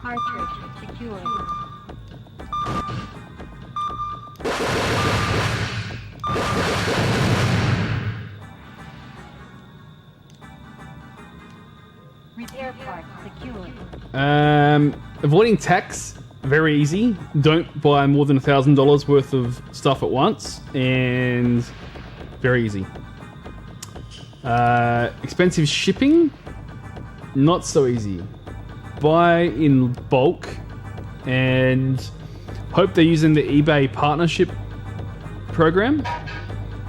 Cartridge secured. avoiding tax, very easy. Don't buy more than $1,000 worth of stuff at once, and very easy. Expensive shipping, not so easy. Buy in bulk, and hope they're using the eBay partnership program,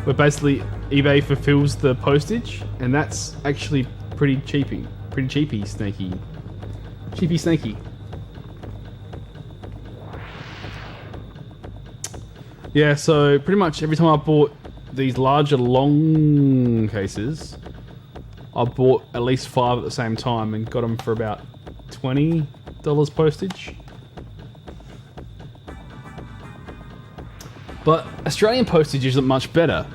where basically eBay fulfills the postage, and that's actually pretty cheapy, snaky. Yeah, so pretty much every time I bought these larger long cases, I bought at least 5 at the same time and got them for about $20 postage. But Australian postage isn't much better.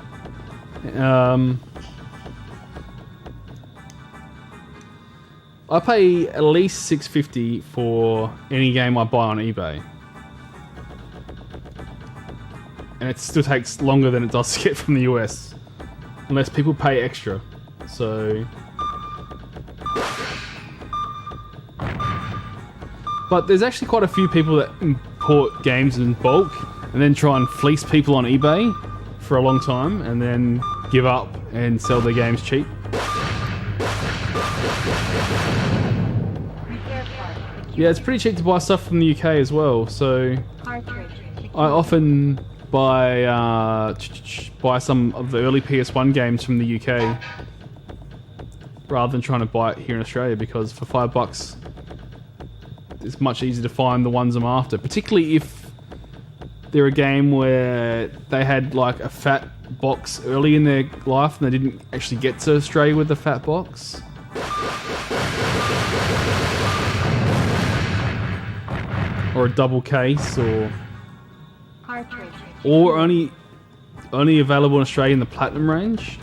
I pay at least $6.50 for any game I buy on eBay. And it still takes longer than it does to get from the US. Unless people pay extra. So... But there's actually quite a few people that import games in bulk and then try and fleece people on eBay for a long time and then give up and sell their games cheap. Yeah, it's pretty cheap to buy stuff from the UK as well, so I often buy some of the early PS1 games from the UK rather than trying to buy it here in Australia, because for $5 it's much easier to find the ones I'm after, particularly if they're a game where they had like a fat box early in their life and they didn't actually get to Australia with the fat box. Or a double case, or only available in Australia in the Platinum range.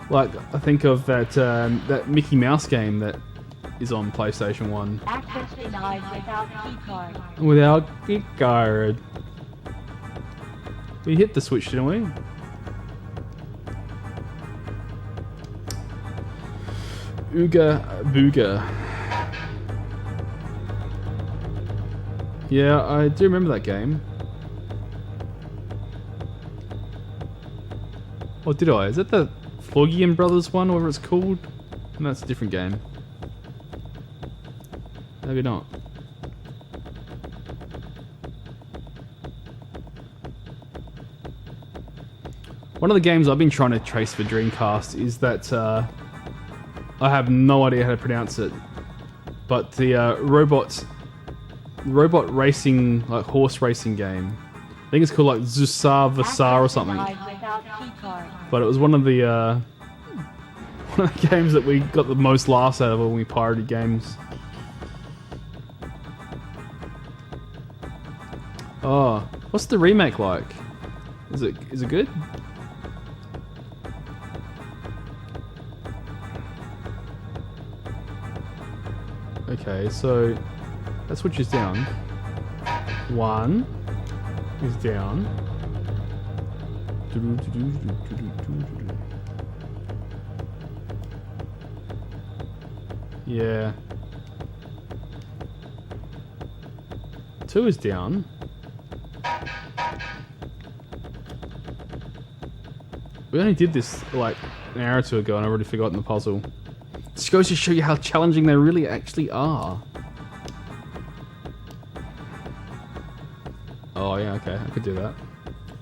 Like, I think of that Mickey Mouse game that is on PlayStation 1. Access denied without keycard. Without keycard. We hit the switch, didn't we? Ooga Booga. Yeah, I do remember that game. Or did I? Is that the Floggian Brothers one, whatever it's called? No, that's a different game. Maybe not. One of the games I've been trying to trace for Dreamcast is that I have no idea how to pronounce it, but the robot racing, like horse racing game. I think it's called like Zusar Vasar or something. But it was one of the games that we got the most laughs out of when we pirated games. Oh, what's the remake like? Is it good? Okay, so that switches down. 1 is down. Yeah. 2 is down. We only did this like an hour or two ago and I've already forgotten the puzzle. This goes to show you how challenging they really actually are. Oh yeah, okay, I could do that.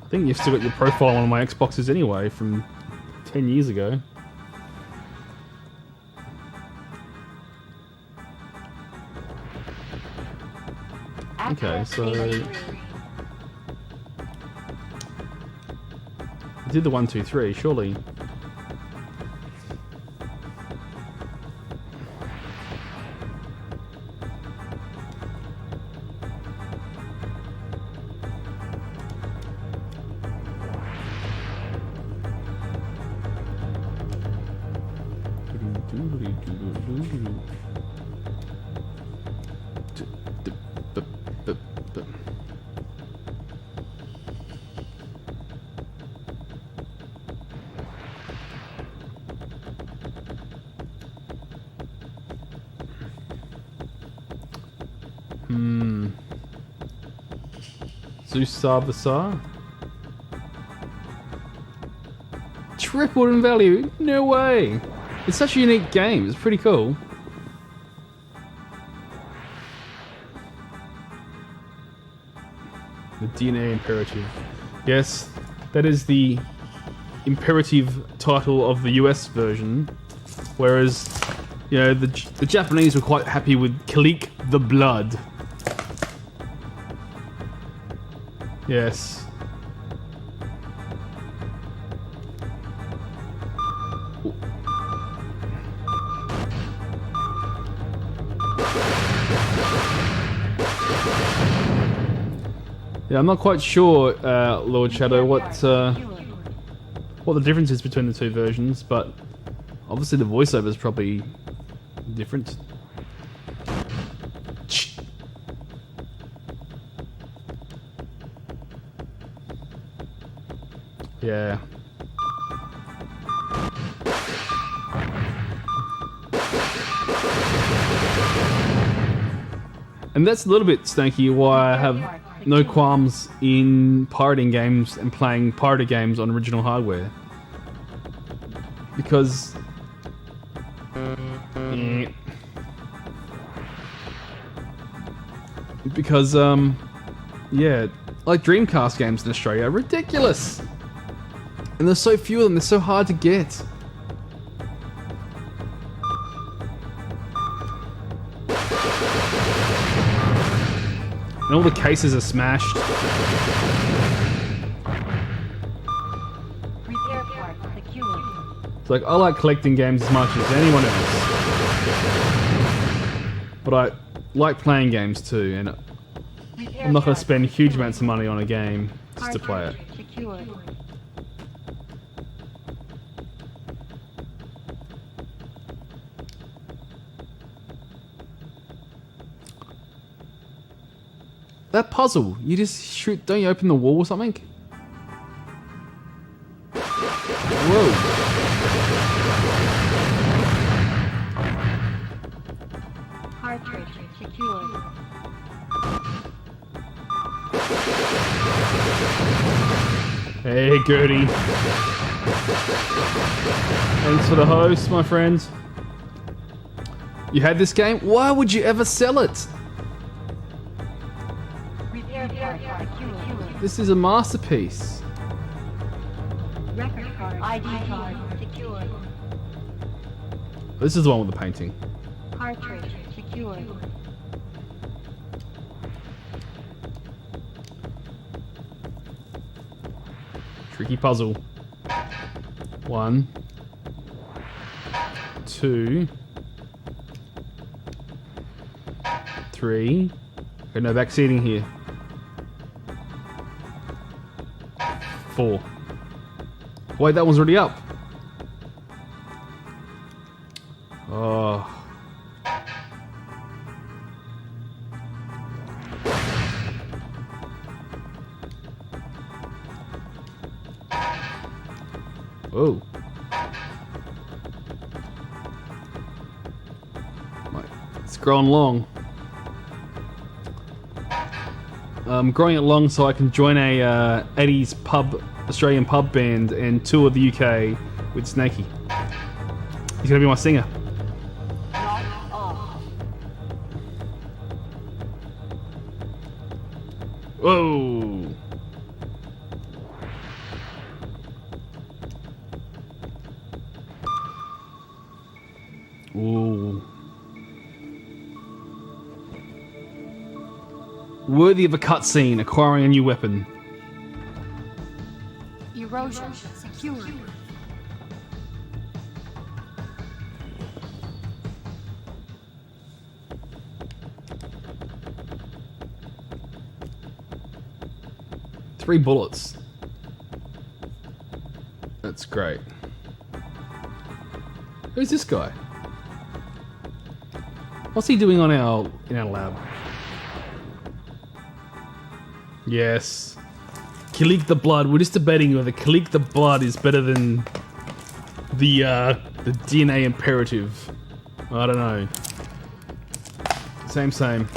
I think you've still got your profile on my Xboxes anyway from 10 years ago. Okay, so I did the 1, 2, 3, surely. Zusar. Tripled in value? No way! It's such a unique game. It's pretty cool. The DNA Imperative. Yes, that is the imperative title of the US version. Whereas, you know, the Japanese were quite happy with Kileak the Blood. Yes. Yeah, I'm not quite sure, Lord Shadow, what the difference is between the two versions, but obviously the voiceover is probably different. Yeah. And that's a little bit snaky why I have no qualms in pirating games and playing pirated games on original hardware. Because... Because, yeah, like Dreamcast games in Australia are ridiculous! And there's so few of them, they're so hard to get. And all the cases are smashed. Repair part secured. It's like, I like collecting games as much as anyone else. But I like playing games too, and I'm not going to spend huge amounts of money on a game just to play it. Secured. That puzzle, you just shoot, don't you open the wall or something? Whoa. Cartridge secured. Hey, Gertie. Thanks for the host, my friend. You had this game? Why would you ever sell it? Repair part secured. This is a masterpiece. Record card ID card secured. This is the one with the painting. Cartridge secured. Tricky puzzle. 1, 2, 3. Okay, no backseating here. 4. Wait, that one's already up. Oh. Oh. It's growing long. I'm growing it long so I can join a 80s Australian pub band and tour the UK with Snakey. He's gonna be my singer. Whoa. Ooh. Worthy of a cutscene, acquiring a new weapon. Erosion secured. Three bullets. That's great. Who's this guy? What's he doing in our lab? Yes. Kileak the Blood. We're just debating whether Kileak the Blood is better than the DNA Imperative. I don't know. Same.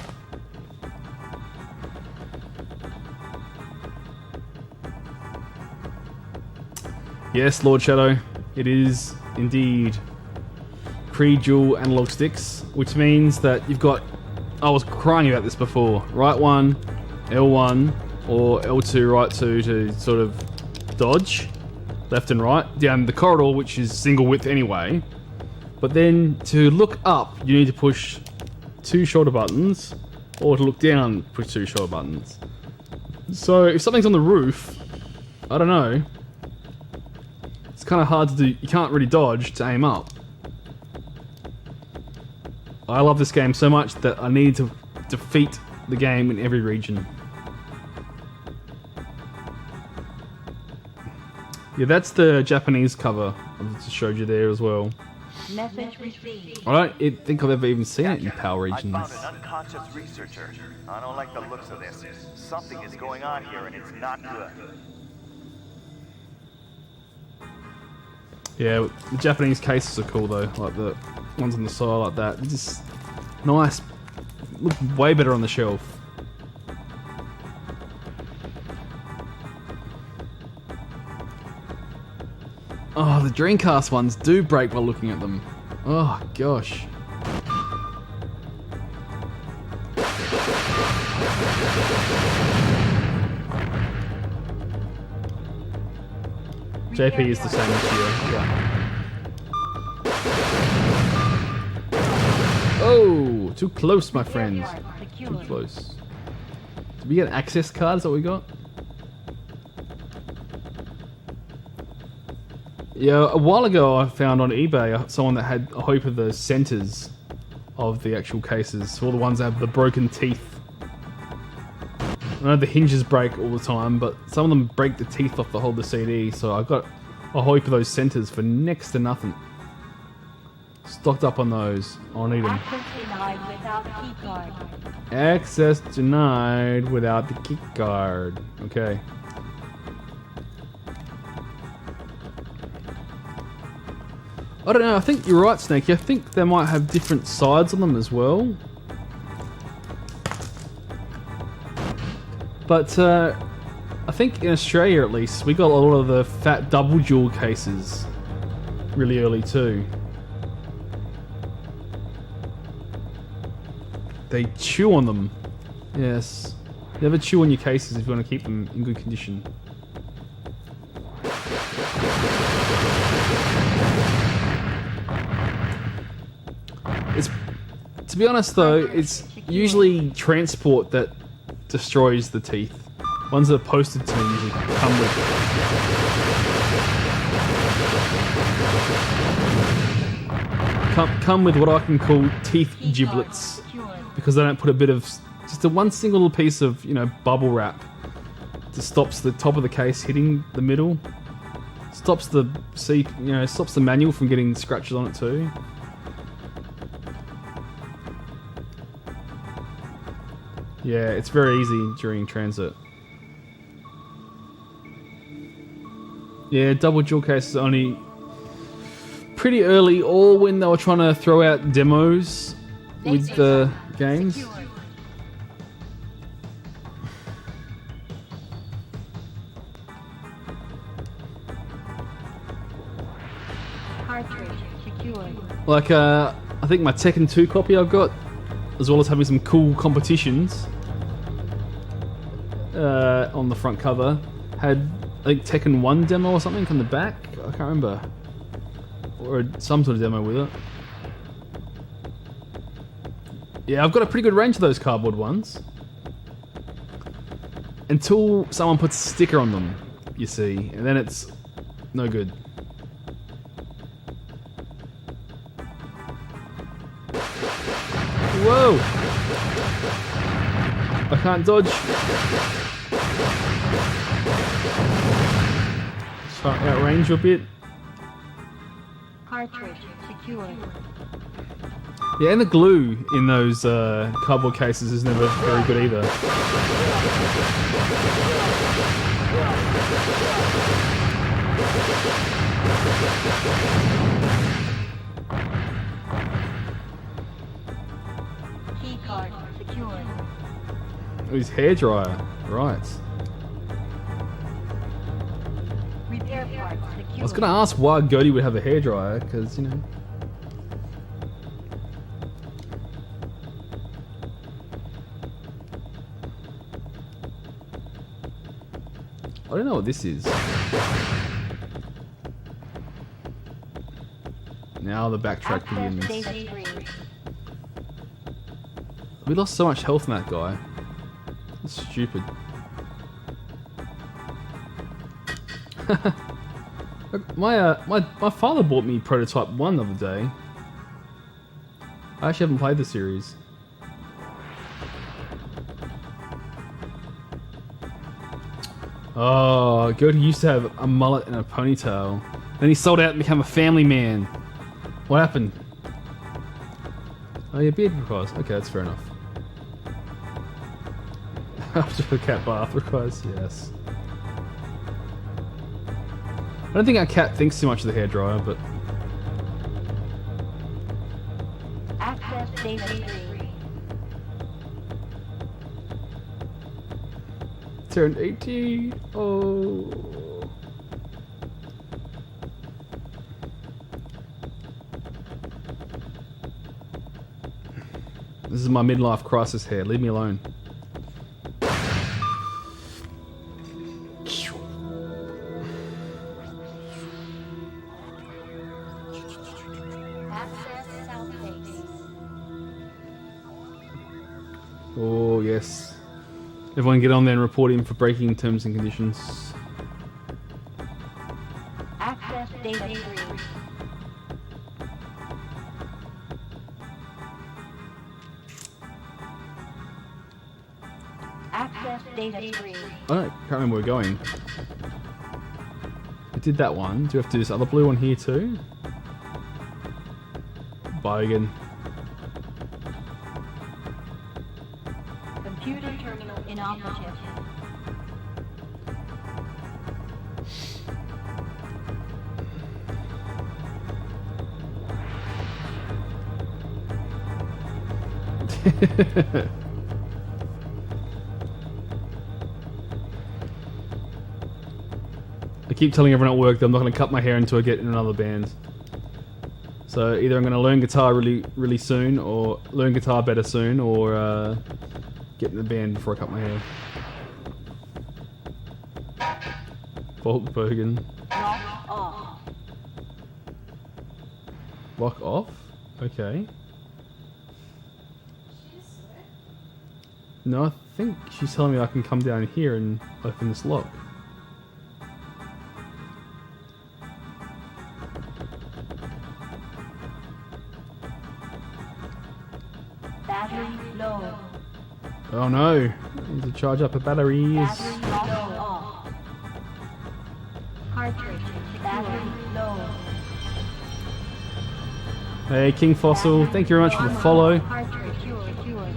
Yes, Lord Shadow, it is indeed pre-dual analog sticks, which means that you've got, I was crying about this before, right 1, L1, or L2, right 2 to sort of dodge left and right down the corridor, which is single width anyway. But then to look up, you need to push 2 shoulder buttons, or to look down, push 2 shoulder buttons. So if something's on the roof, I don't know, it's kind of hard to do. You can't really dodge to aim up. I love this game so much that I need to defeat the game in every region. Yeah, that's the Japanese cover I just showed you there as well. Message received. I don't think I've ever even seen it in PAL regions. I found an unconscious researcher. I don't like the looks of this. Something is going on here and it's not good. Yeah, the Japanese cases are cool though, like the ones on the side like that. They're just nice, look way better on the shelf. Oh, the Dreamcast ones do break by looking at them. Oh gosh. JP is the same as you. Yeah. Oh, too close, my friends. Too close. Did we get access cards that we got? Yeah, a while ago I found on eBay someone that had a hope of the centers of the actual cases, all the ones that have the broken teeth. I know the hinges break all the time, but some of them break the teeth off to hold the CD, so I got a hope of those centers for next to nothing. Stocked up on those. I'll need them. Access denied without keycard. Access denied without the key card. Okay. I don't know, I think you're right, Snakey. I think they might have different sides on them as well. But I think in Australia at least, we got a lot of the fat double dual cases really early too. They chew on them. Yes. Never chew on your cases if you want to keep them in good condition. To be honest though, it's usually transport that destroys the teeth. Ones that are posted to me usually come with what I can call teeth giblets, because they don't put a bit of just one single little piece of, you know, bubble wrap that stops the top of the case hitting the middle, stops the stops the manual from getting scratches on it too. Yeah, it's very easy during transit. Yeah, double dual cases only pretty early, or when they were trying to throw out demos with the games. Cartridge secured. Like, I think my Tekken 2 copy I've got, as well as having some cool competitions on the front cover, had I think Tekken 1 demo or something on the back. I can't remember, or some sort of demo with it. Yeah, I've got a pretty good range of those cardboard ones, until someone puts a sticker on them, you see, and then it's no good. Whoa! I can't dodge. Just try to outrange you a bit. Cartridge secured. Yeah, and the glue in those cardboard cases is never very good either. Keycard secured. Oh, his hairdryer, right. Repair parts I was gonna ask why Gertie would have a hairdryer, because, you know. I don't know what this is. Now the backtrack begins. We lost so much health in that guy. That's stupid. My father bought me Prototype 1 the other day. I actually haven't played the series. Oh, Gertie used to have a mullet and a ponytail. Then he sold out and became a family man. What happened? Oh, your beard requires. Okay, that's fair enough. After a cat bath requires, yes. I don't think our cat thinks too much of the hairdryer, but... Access data tree. Turned 18. Oh. This is my midlife crisis hair. Leave me alone. Access south base. Oh, yes. Everyone get on there and report him for breaking terms and conditions. Access data tree. Access data tree. I can't remember where we're going. I did that one. Do we have to do this other blue one here too? Bogan. Computer terminal inoperative. I keep telling everyone at work that I'm not going to cut my hair until I get in another band. So either I'm going to learn guitar really soon, or learn guitar better soon, or get in the band before I cut my hair. Volkswagen. Lock off. Lock off? Okay. No, I think she's telling me I can come down here and open this lock. Battery low. Oh no! I need to charge up the batteries. Battery low off. Cartridge. Battery low. Hey King Fossil, thank you very much for the follow. Cartridge.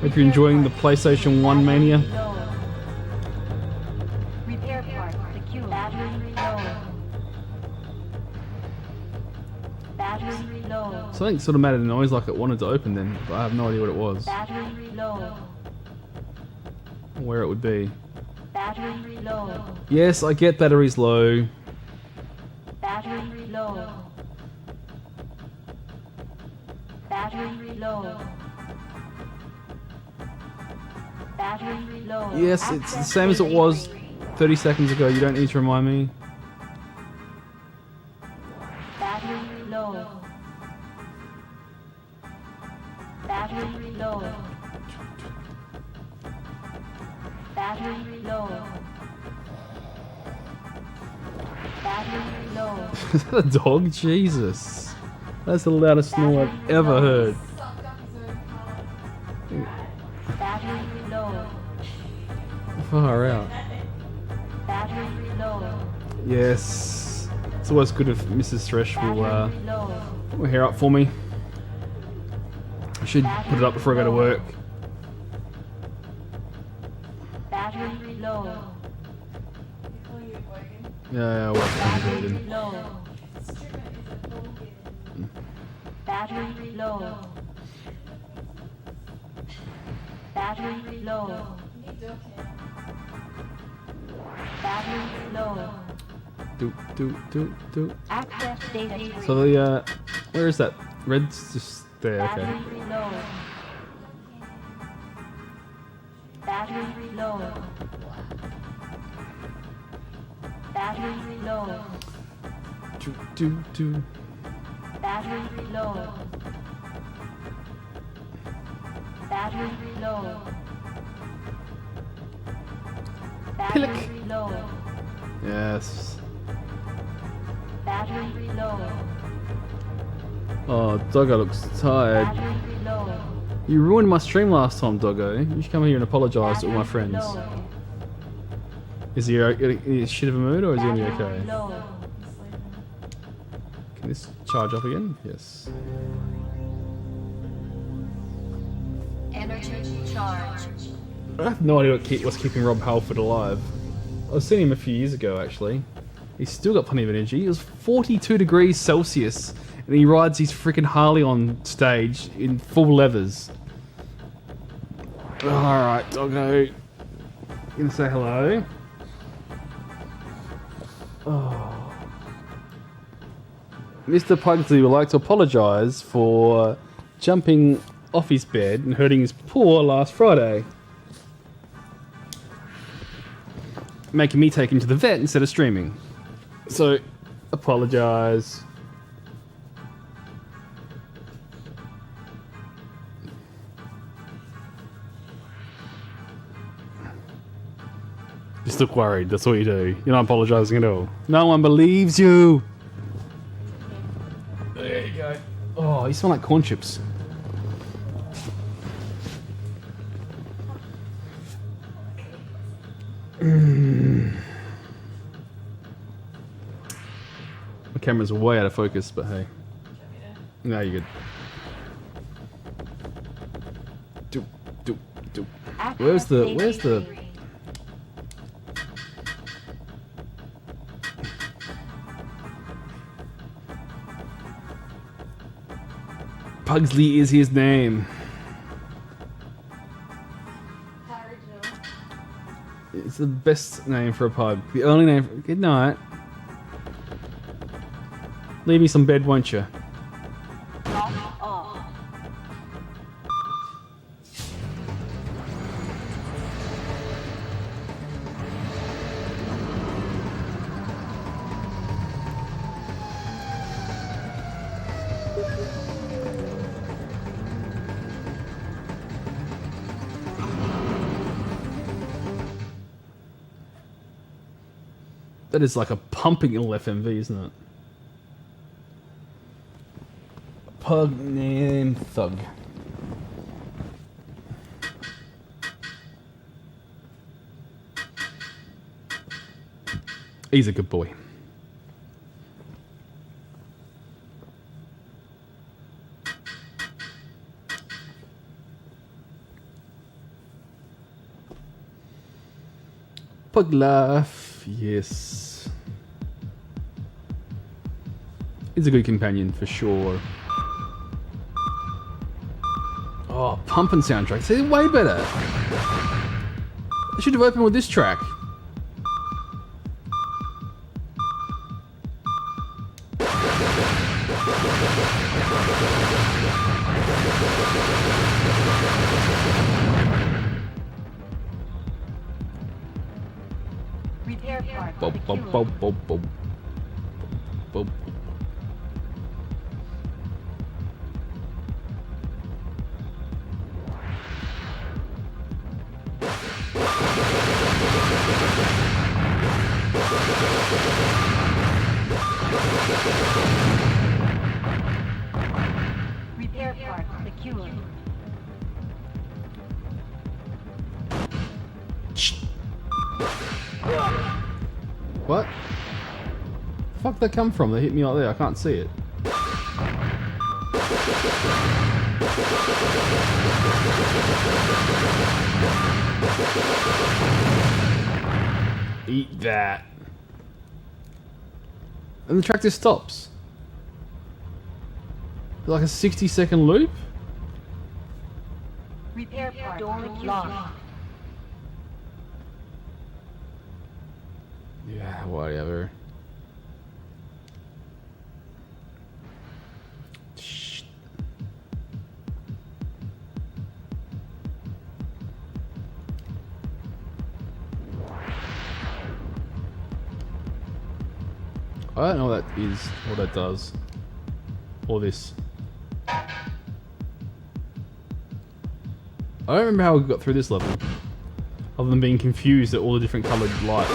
Hope you're enjoying the PlayStation 1 mania. Low. Repair part secure. Battery low. Battery low. Something sort of made a noise like it wanted to open then, but I have no idea what it was. Battery low. Where it would be. Battery low. Yes, I get batteries low. Battery low. Battery low. Battery low. Yes, it's the same as it was 30 seconds ago. You don't need to remind me. Battery low. Battery low. Battery low. Battery low. Is that a dog? Jesus. That's the loudest snore I've ever heard. Battery low. Far out. Battery low. Yes. It's always good if Mrs. Thresh will Battery low. put my hair up for me. I should put it up before I go to work. Battery low. Yeah, I was Battery going to low. Battery low. Battery low. Battery low. do. Access data. So the where is that? Red's just there. Okay. Battery low. Battery low. Battery low. Do. Battery low. Battery low. Battery Kileak. low. Yes. Battery low. Oh, Doggo looks tired. Battery low. You ruined my stream last time, Doggo. You should come here and apologise to all my friends. Low. Is he in a shit of a mood or is he gonna be okay? Battery low. Can this charge up again? Yes. Energy charge. I have no idea what's keeping Rob Halford alive. I was seeing him a few years ago, actually. He's still got plenty of energy. It was 42 degrees Celsius, and he rides his freaking Harley on stage in full leathers. Alright, Doggo. Gonna say hello. Oh. Mr. Pugsley would like to apologise for jumping off his bed and hurting his paw last Friday, making me take him to the vet instead of streaming. So, apologise. Just look worried, that's all you do. You're not apologising at all. No one believes you! There you go. Oh, you smell like corn chips. My camera's way out of focus, but hey. No, you're good. Do. Where's the... Pugsley is his name. It's the best name for a pug. The only name for... Good night. Leave me some bed, won't you? That is like a pumping LFMV, isn't it? Pug named Thug. He's a good boy. Pug laugh, yes. He's a good companion for sure. Oh, pumping soundtrack. See, way better. They should have opened with this track. Repair part. Bob, bob, bob, bob, bob. Bob. Repair part secured. What? Fuck they come from? They hit me like there. I can't see it. Eat that. And the track just stops. Like a 60-second loop? Repair part door locked. Yeah, whatever. I don't know what that is, what that does. Or this. I don't remember how we got through this level. Other than being confused at all the different coloured lights.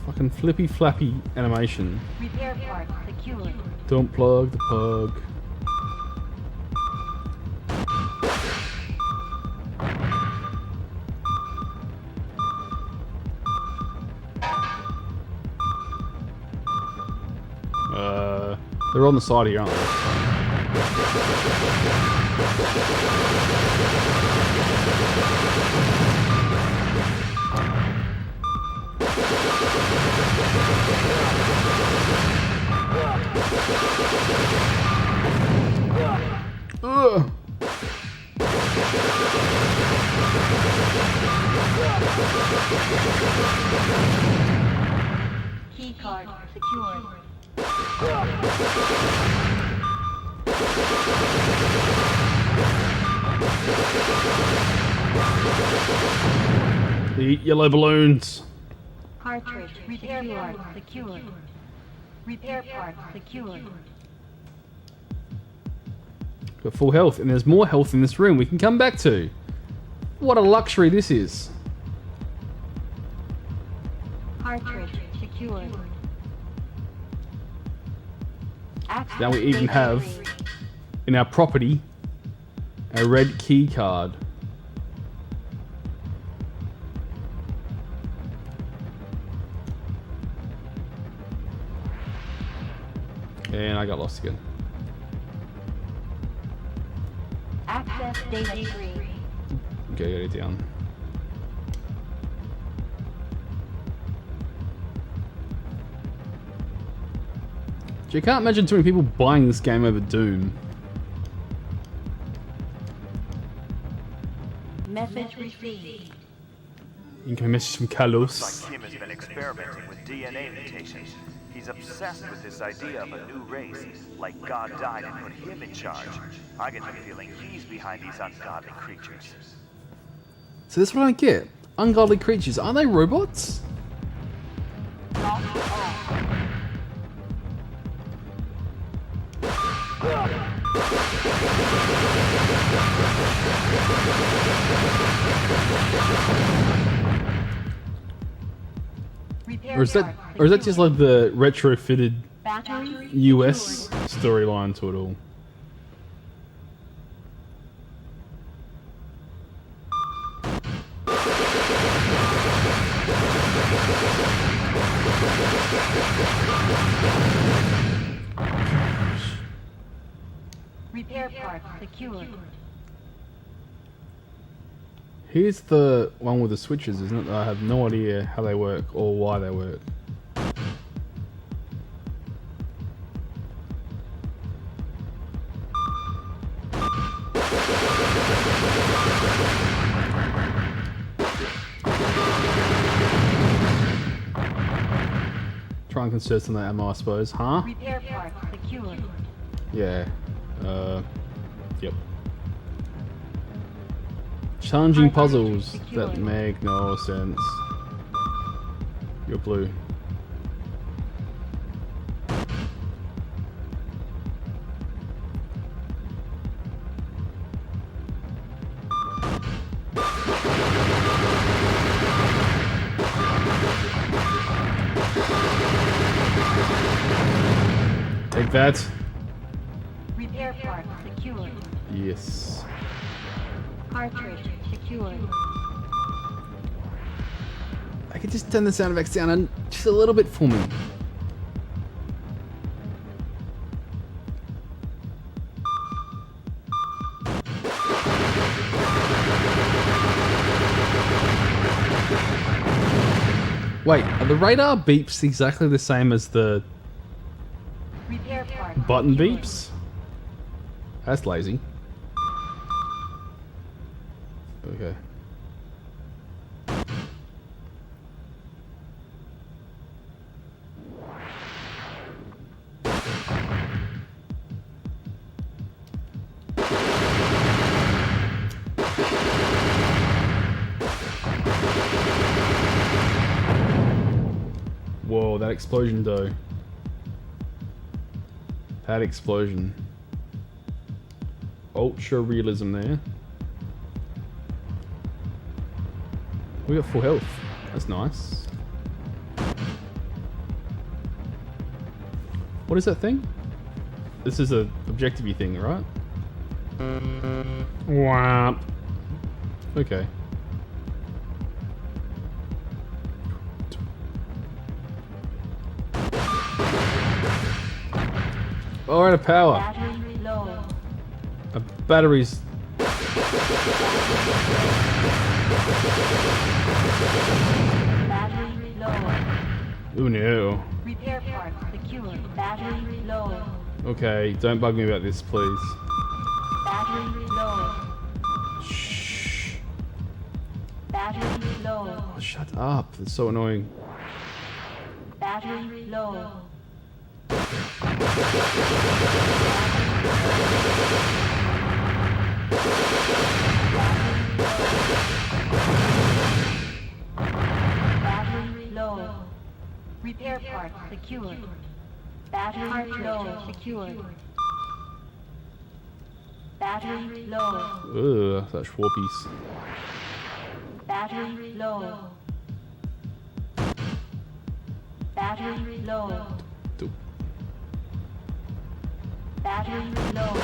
Fucking flippy flappy animation. Repair part secured. Don't plug the plug. They're on the side here, aren't they? Ugh. Key card secured. Eat yellow balloons. Cartridge repair part secured. Repair part secured. Got full health, and there's more health in this room we can come back to. What a luxury this is. Cartridge secured. Now we even have, in our property, a red key card. And I got lost again. Access data tree. Okay, get it down. You can't imagine too many people buying this game over Doom. Message received. Incoming message from Looks Carlos. like Kim has been experimenting with DNA mutations. He's obsessed with this idea of a new race, like God died and put him in charge. I get the feeling he's behind these ungodly creatures. So this is what I don't get. Ungodly creatures, aren't they robots? Repair Or is that just like the retrofitted US storyline to it all? Repair part secured. Here's the one with the switches, isn't it? I have no idea how they work or why they work. Try and conserve some of that ammo, I suppose, huh? Repair part secured. Yeah. Yep. Challenging puzzles that make no sense. You're blue. Take that. Repair part secured. Yes. Cartridge secured. I could just turn the sound effects down and just a little bit for me. Wait, are the radar beeps exactly the same as the Repair part button secured. beeps? That's lazy. Okay. Whoa, that explosion though. That explosion. Ultra realism there. We got full health. That's nice. What is that thing? This is a objective-y thing, right? Wow. Okay. Oh, we're out of power. Battery low. A battery's... Battery low. Ooh, no. Repair part secured. Battery low. Okay, don't bug me about this, please. Battery low. Shh. Battery low. Oh, shut up. It's so annoying. Battery low. Battery low. Repair part secured. Battery low. Secured. Battery low. Ugh, such warpies. Battery low. Battery low. Do- Battery low.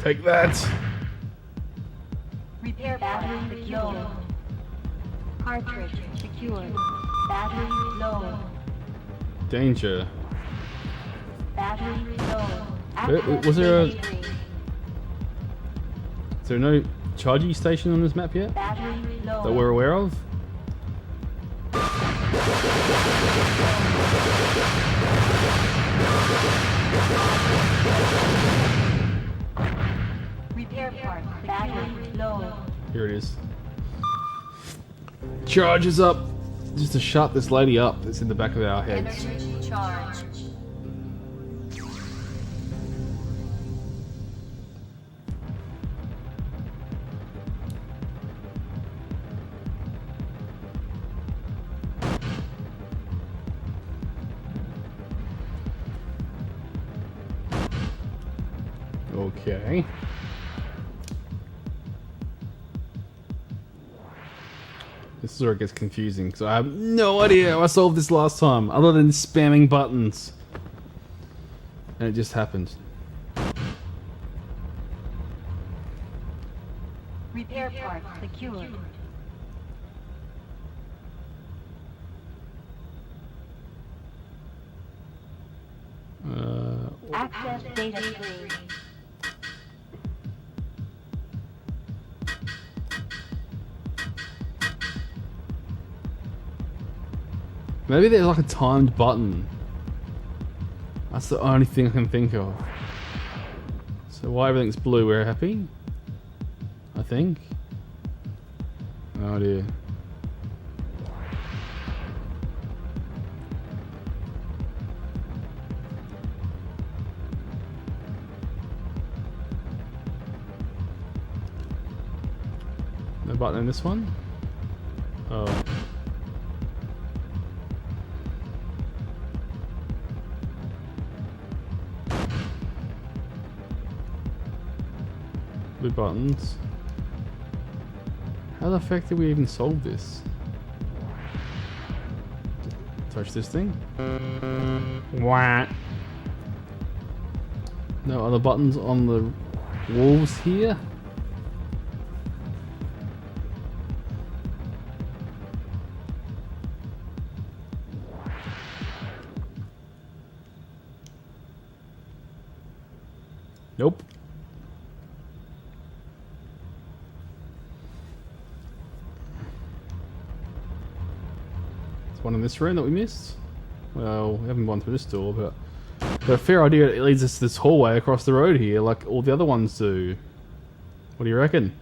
Take that! Repair battery low. Cartridge secured. Battery low. Danger. Battery low. Was there a- Access data tree. Is there no charging station on this map yet? Battery low. That we're aware of? Repair part. Battery low. Here it is. Charges up! Just to shut this lady up that's in the back of our heads. Energy charge. Okay. This is where it gets confusing because I have no idea how I solved this last time other than spamming buttons. And it just happened. Repair part secured. Access data tree. Maybe there's like a timed button. That's the only thing I can think of. So why everything's blue, we're happy? I think. No idea. No button in this one? Oh. Blue buttons. How the fuck did we even solve this? Touch this thing. Wah. No other buttons on the walls here. Nope. One in this room that we missed? Well, we haven't gone through this door, but got a fair idea it leads us to this hallway across the road here, like all the other ones do. What do you reckon?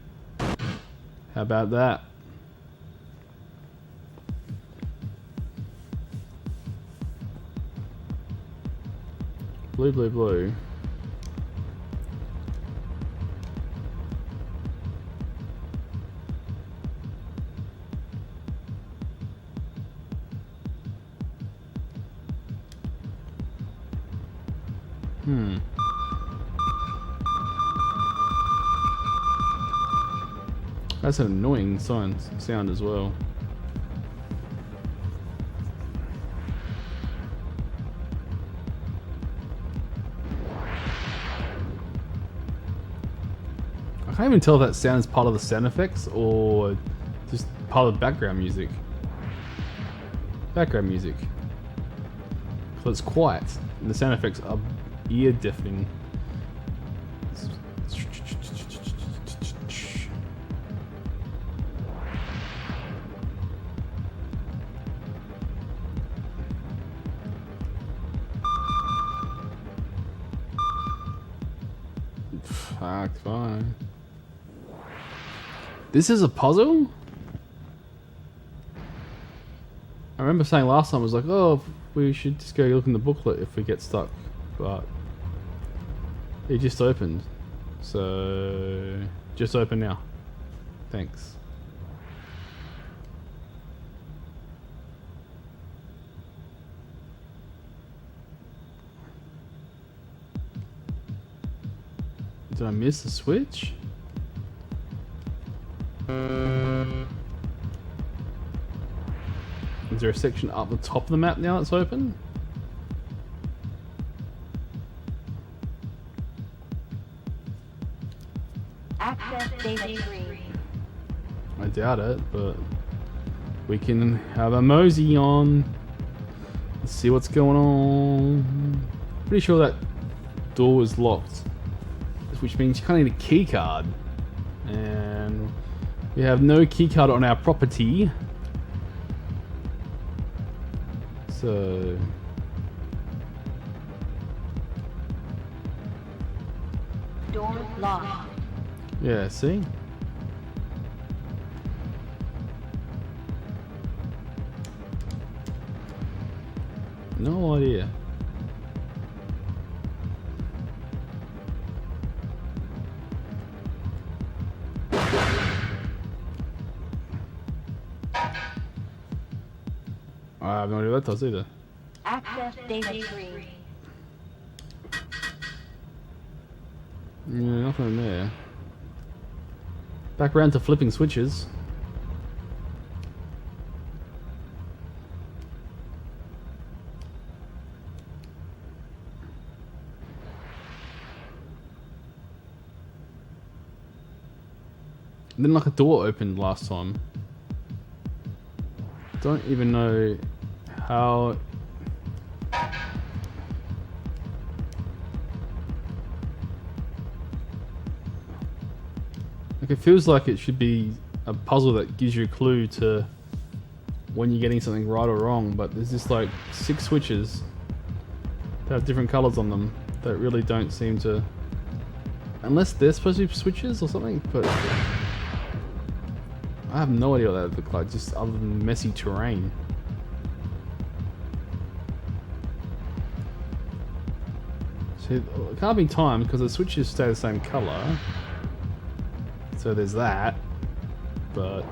How about that? Blue, blue, blue. That's an annoying sound as well. I can't even tell if that sound is part of the sound effects or just part of the background music. Background music. So it's quiet, and the sound effects are ear deafening. Fuck, fine. This is a puzzle? I remember saying last time, I was like, oh, we should just go look in the booklet if we get stuck. But it just opened. So, just open now. Thanks. Did I miss the switch? Is there a section up the top of the map now that's open? Access data tree. I doubt it, but we can have a mosey on. Let's see what's going on. Pretty sure that door is locked, which means you kind of need a key card. And we have no key card on our property. So Door locked. yeah, see? No idea. I have no idea what that does either. Access data tree. Yeah, nothing in there. Back around to flipping switches. And then like a door opened last time. Don't even know how. Like it feels like it should be a puzzle that gives you a clue to when you're getting something right or wrong, but there's just like 6 switches that have different colors on them that really don't seem to, unless they're supposed to be switches or something, but I have no idea what that would look like, just other than messy terrain. So it can't be timed because the switches stay the same color. So there's that, but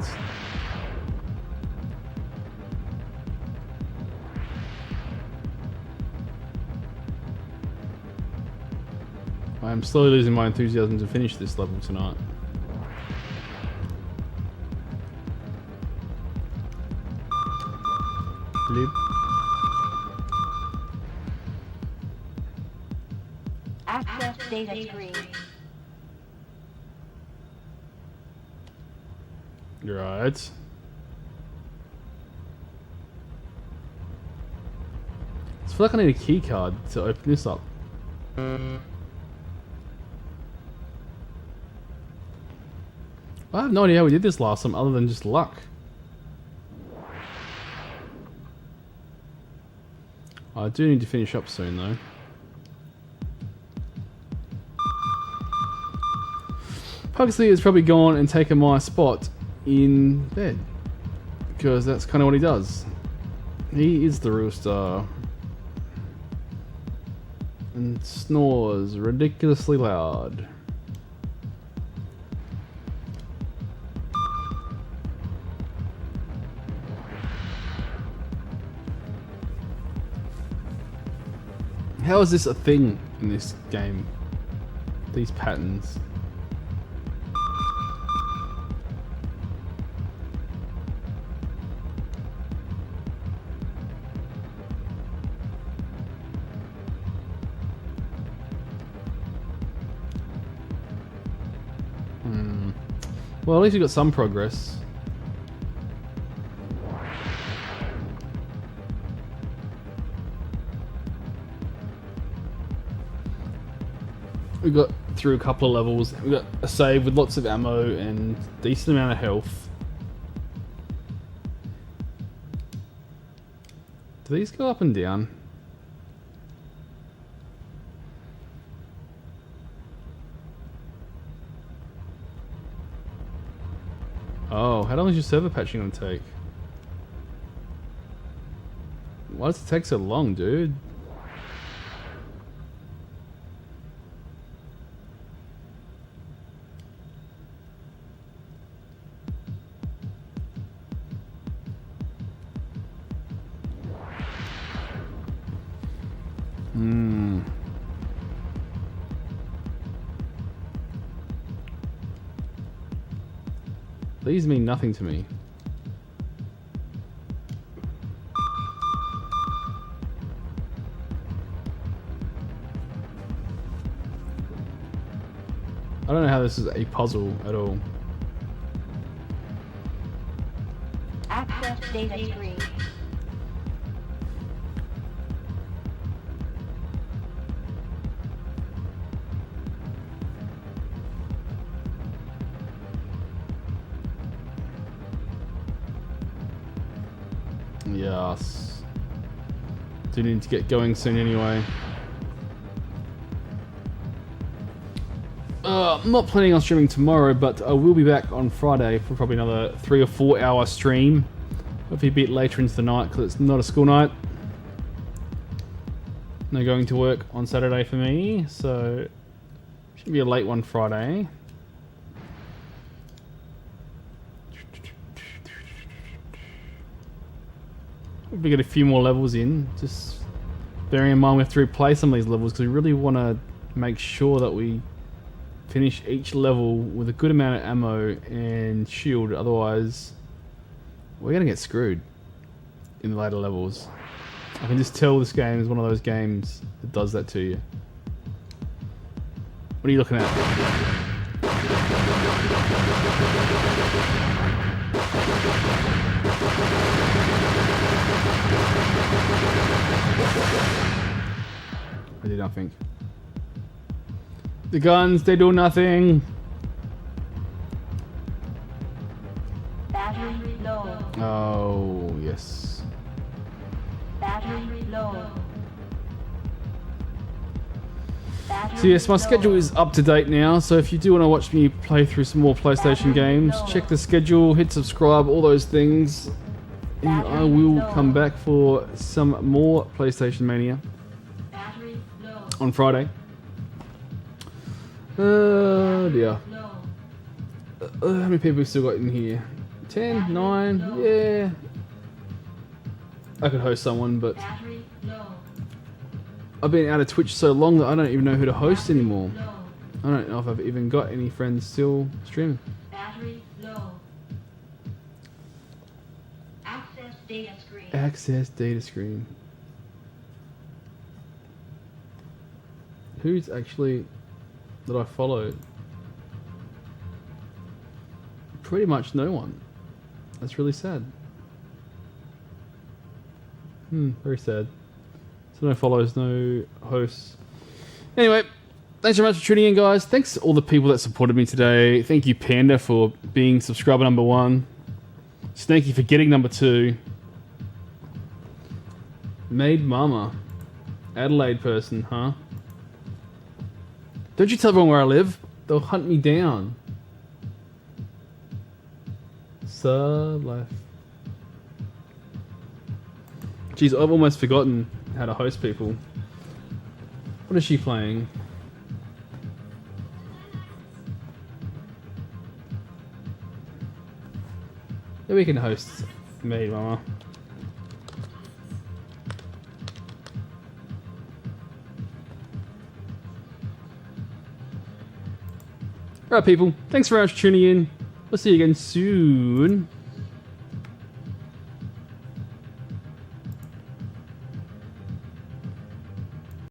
I'm slowly losing my enthusiasm to finish this level tonight. Bloop. Access data tree. Right. I feel like I need a key card to open this up. I have no idea how we did this last time other than just luck. I do need to finish up soon though. Pugsley has probably gone and taken my spot in bed, because that's kind of what he does. He is the real star and snores ridiculously loud. How is this a thing in this game. These patterns. Well, at least we got some progress. We got through a couple of levels. We got a save with lots of ammo and decent amount of health. Do these go up and down? Oh, how long is your server patching gonna take? Why does it take so long, dude? These mean nothing to me. I don't know how this is a puzzle at all. Access data screen. Yes. Do need to get going soon anyway. I'm not planning on streaming tomorrow, but I will be back on Friday for probably another 3 or 4 hour stream. Hopefully a bit later into the night because it's not a school night. No going to work on Saturday for me, so should be a late one Friday. We get a few more levels in, just bearing in mind we have to replay some of these levels because we really want to make sure that we finish each level with a good amount of ammo and shield, otherwise we're going to get screwed in the later levels. I can just tell this game is one of those games that does that to you. What are you looking at? I did nothing. The guns, they do nothing. Battery low. Oh, yes. Battery low. Battery So yes, my low. schedule is up to date now, so if you do want to watch me play through some more PlayStation games, check the schedule, hit subscribe, all those things. And I will come back for some more PlayStation Mania Battery low. on Friday. Oh dear. How many people we still got in here? 10? 9? Yeah. I could host someone, but Battery low. I've been out of Twitch so long that I don't even know who to host anymore. I don't know if I've even got any friends still streaming. Battery low. Access data screen. Access data screen. Who's actually that I follow? Pretty much no one. That's really sad. Very sad. So no follows, no hosts. Anyway, thanks very much for tuning in, guys. Thanks to all the people that supported me today. Thank you, Panda, for being subscriber number 1. Snaky for getting number 2. Maid Mama. Adelaide person, huh? Don't you tell everyone where I live. They'll hunt me down. Sub life. Jeez, I've almost forgotten how to host people. What is she playing? Yeah, we can host Maid Mama. Alright, people. Thanks very much for tuning in. We'll see you again soon.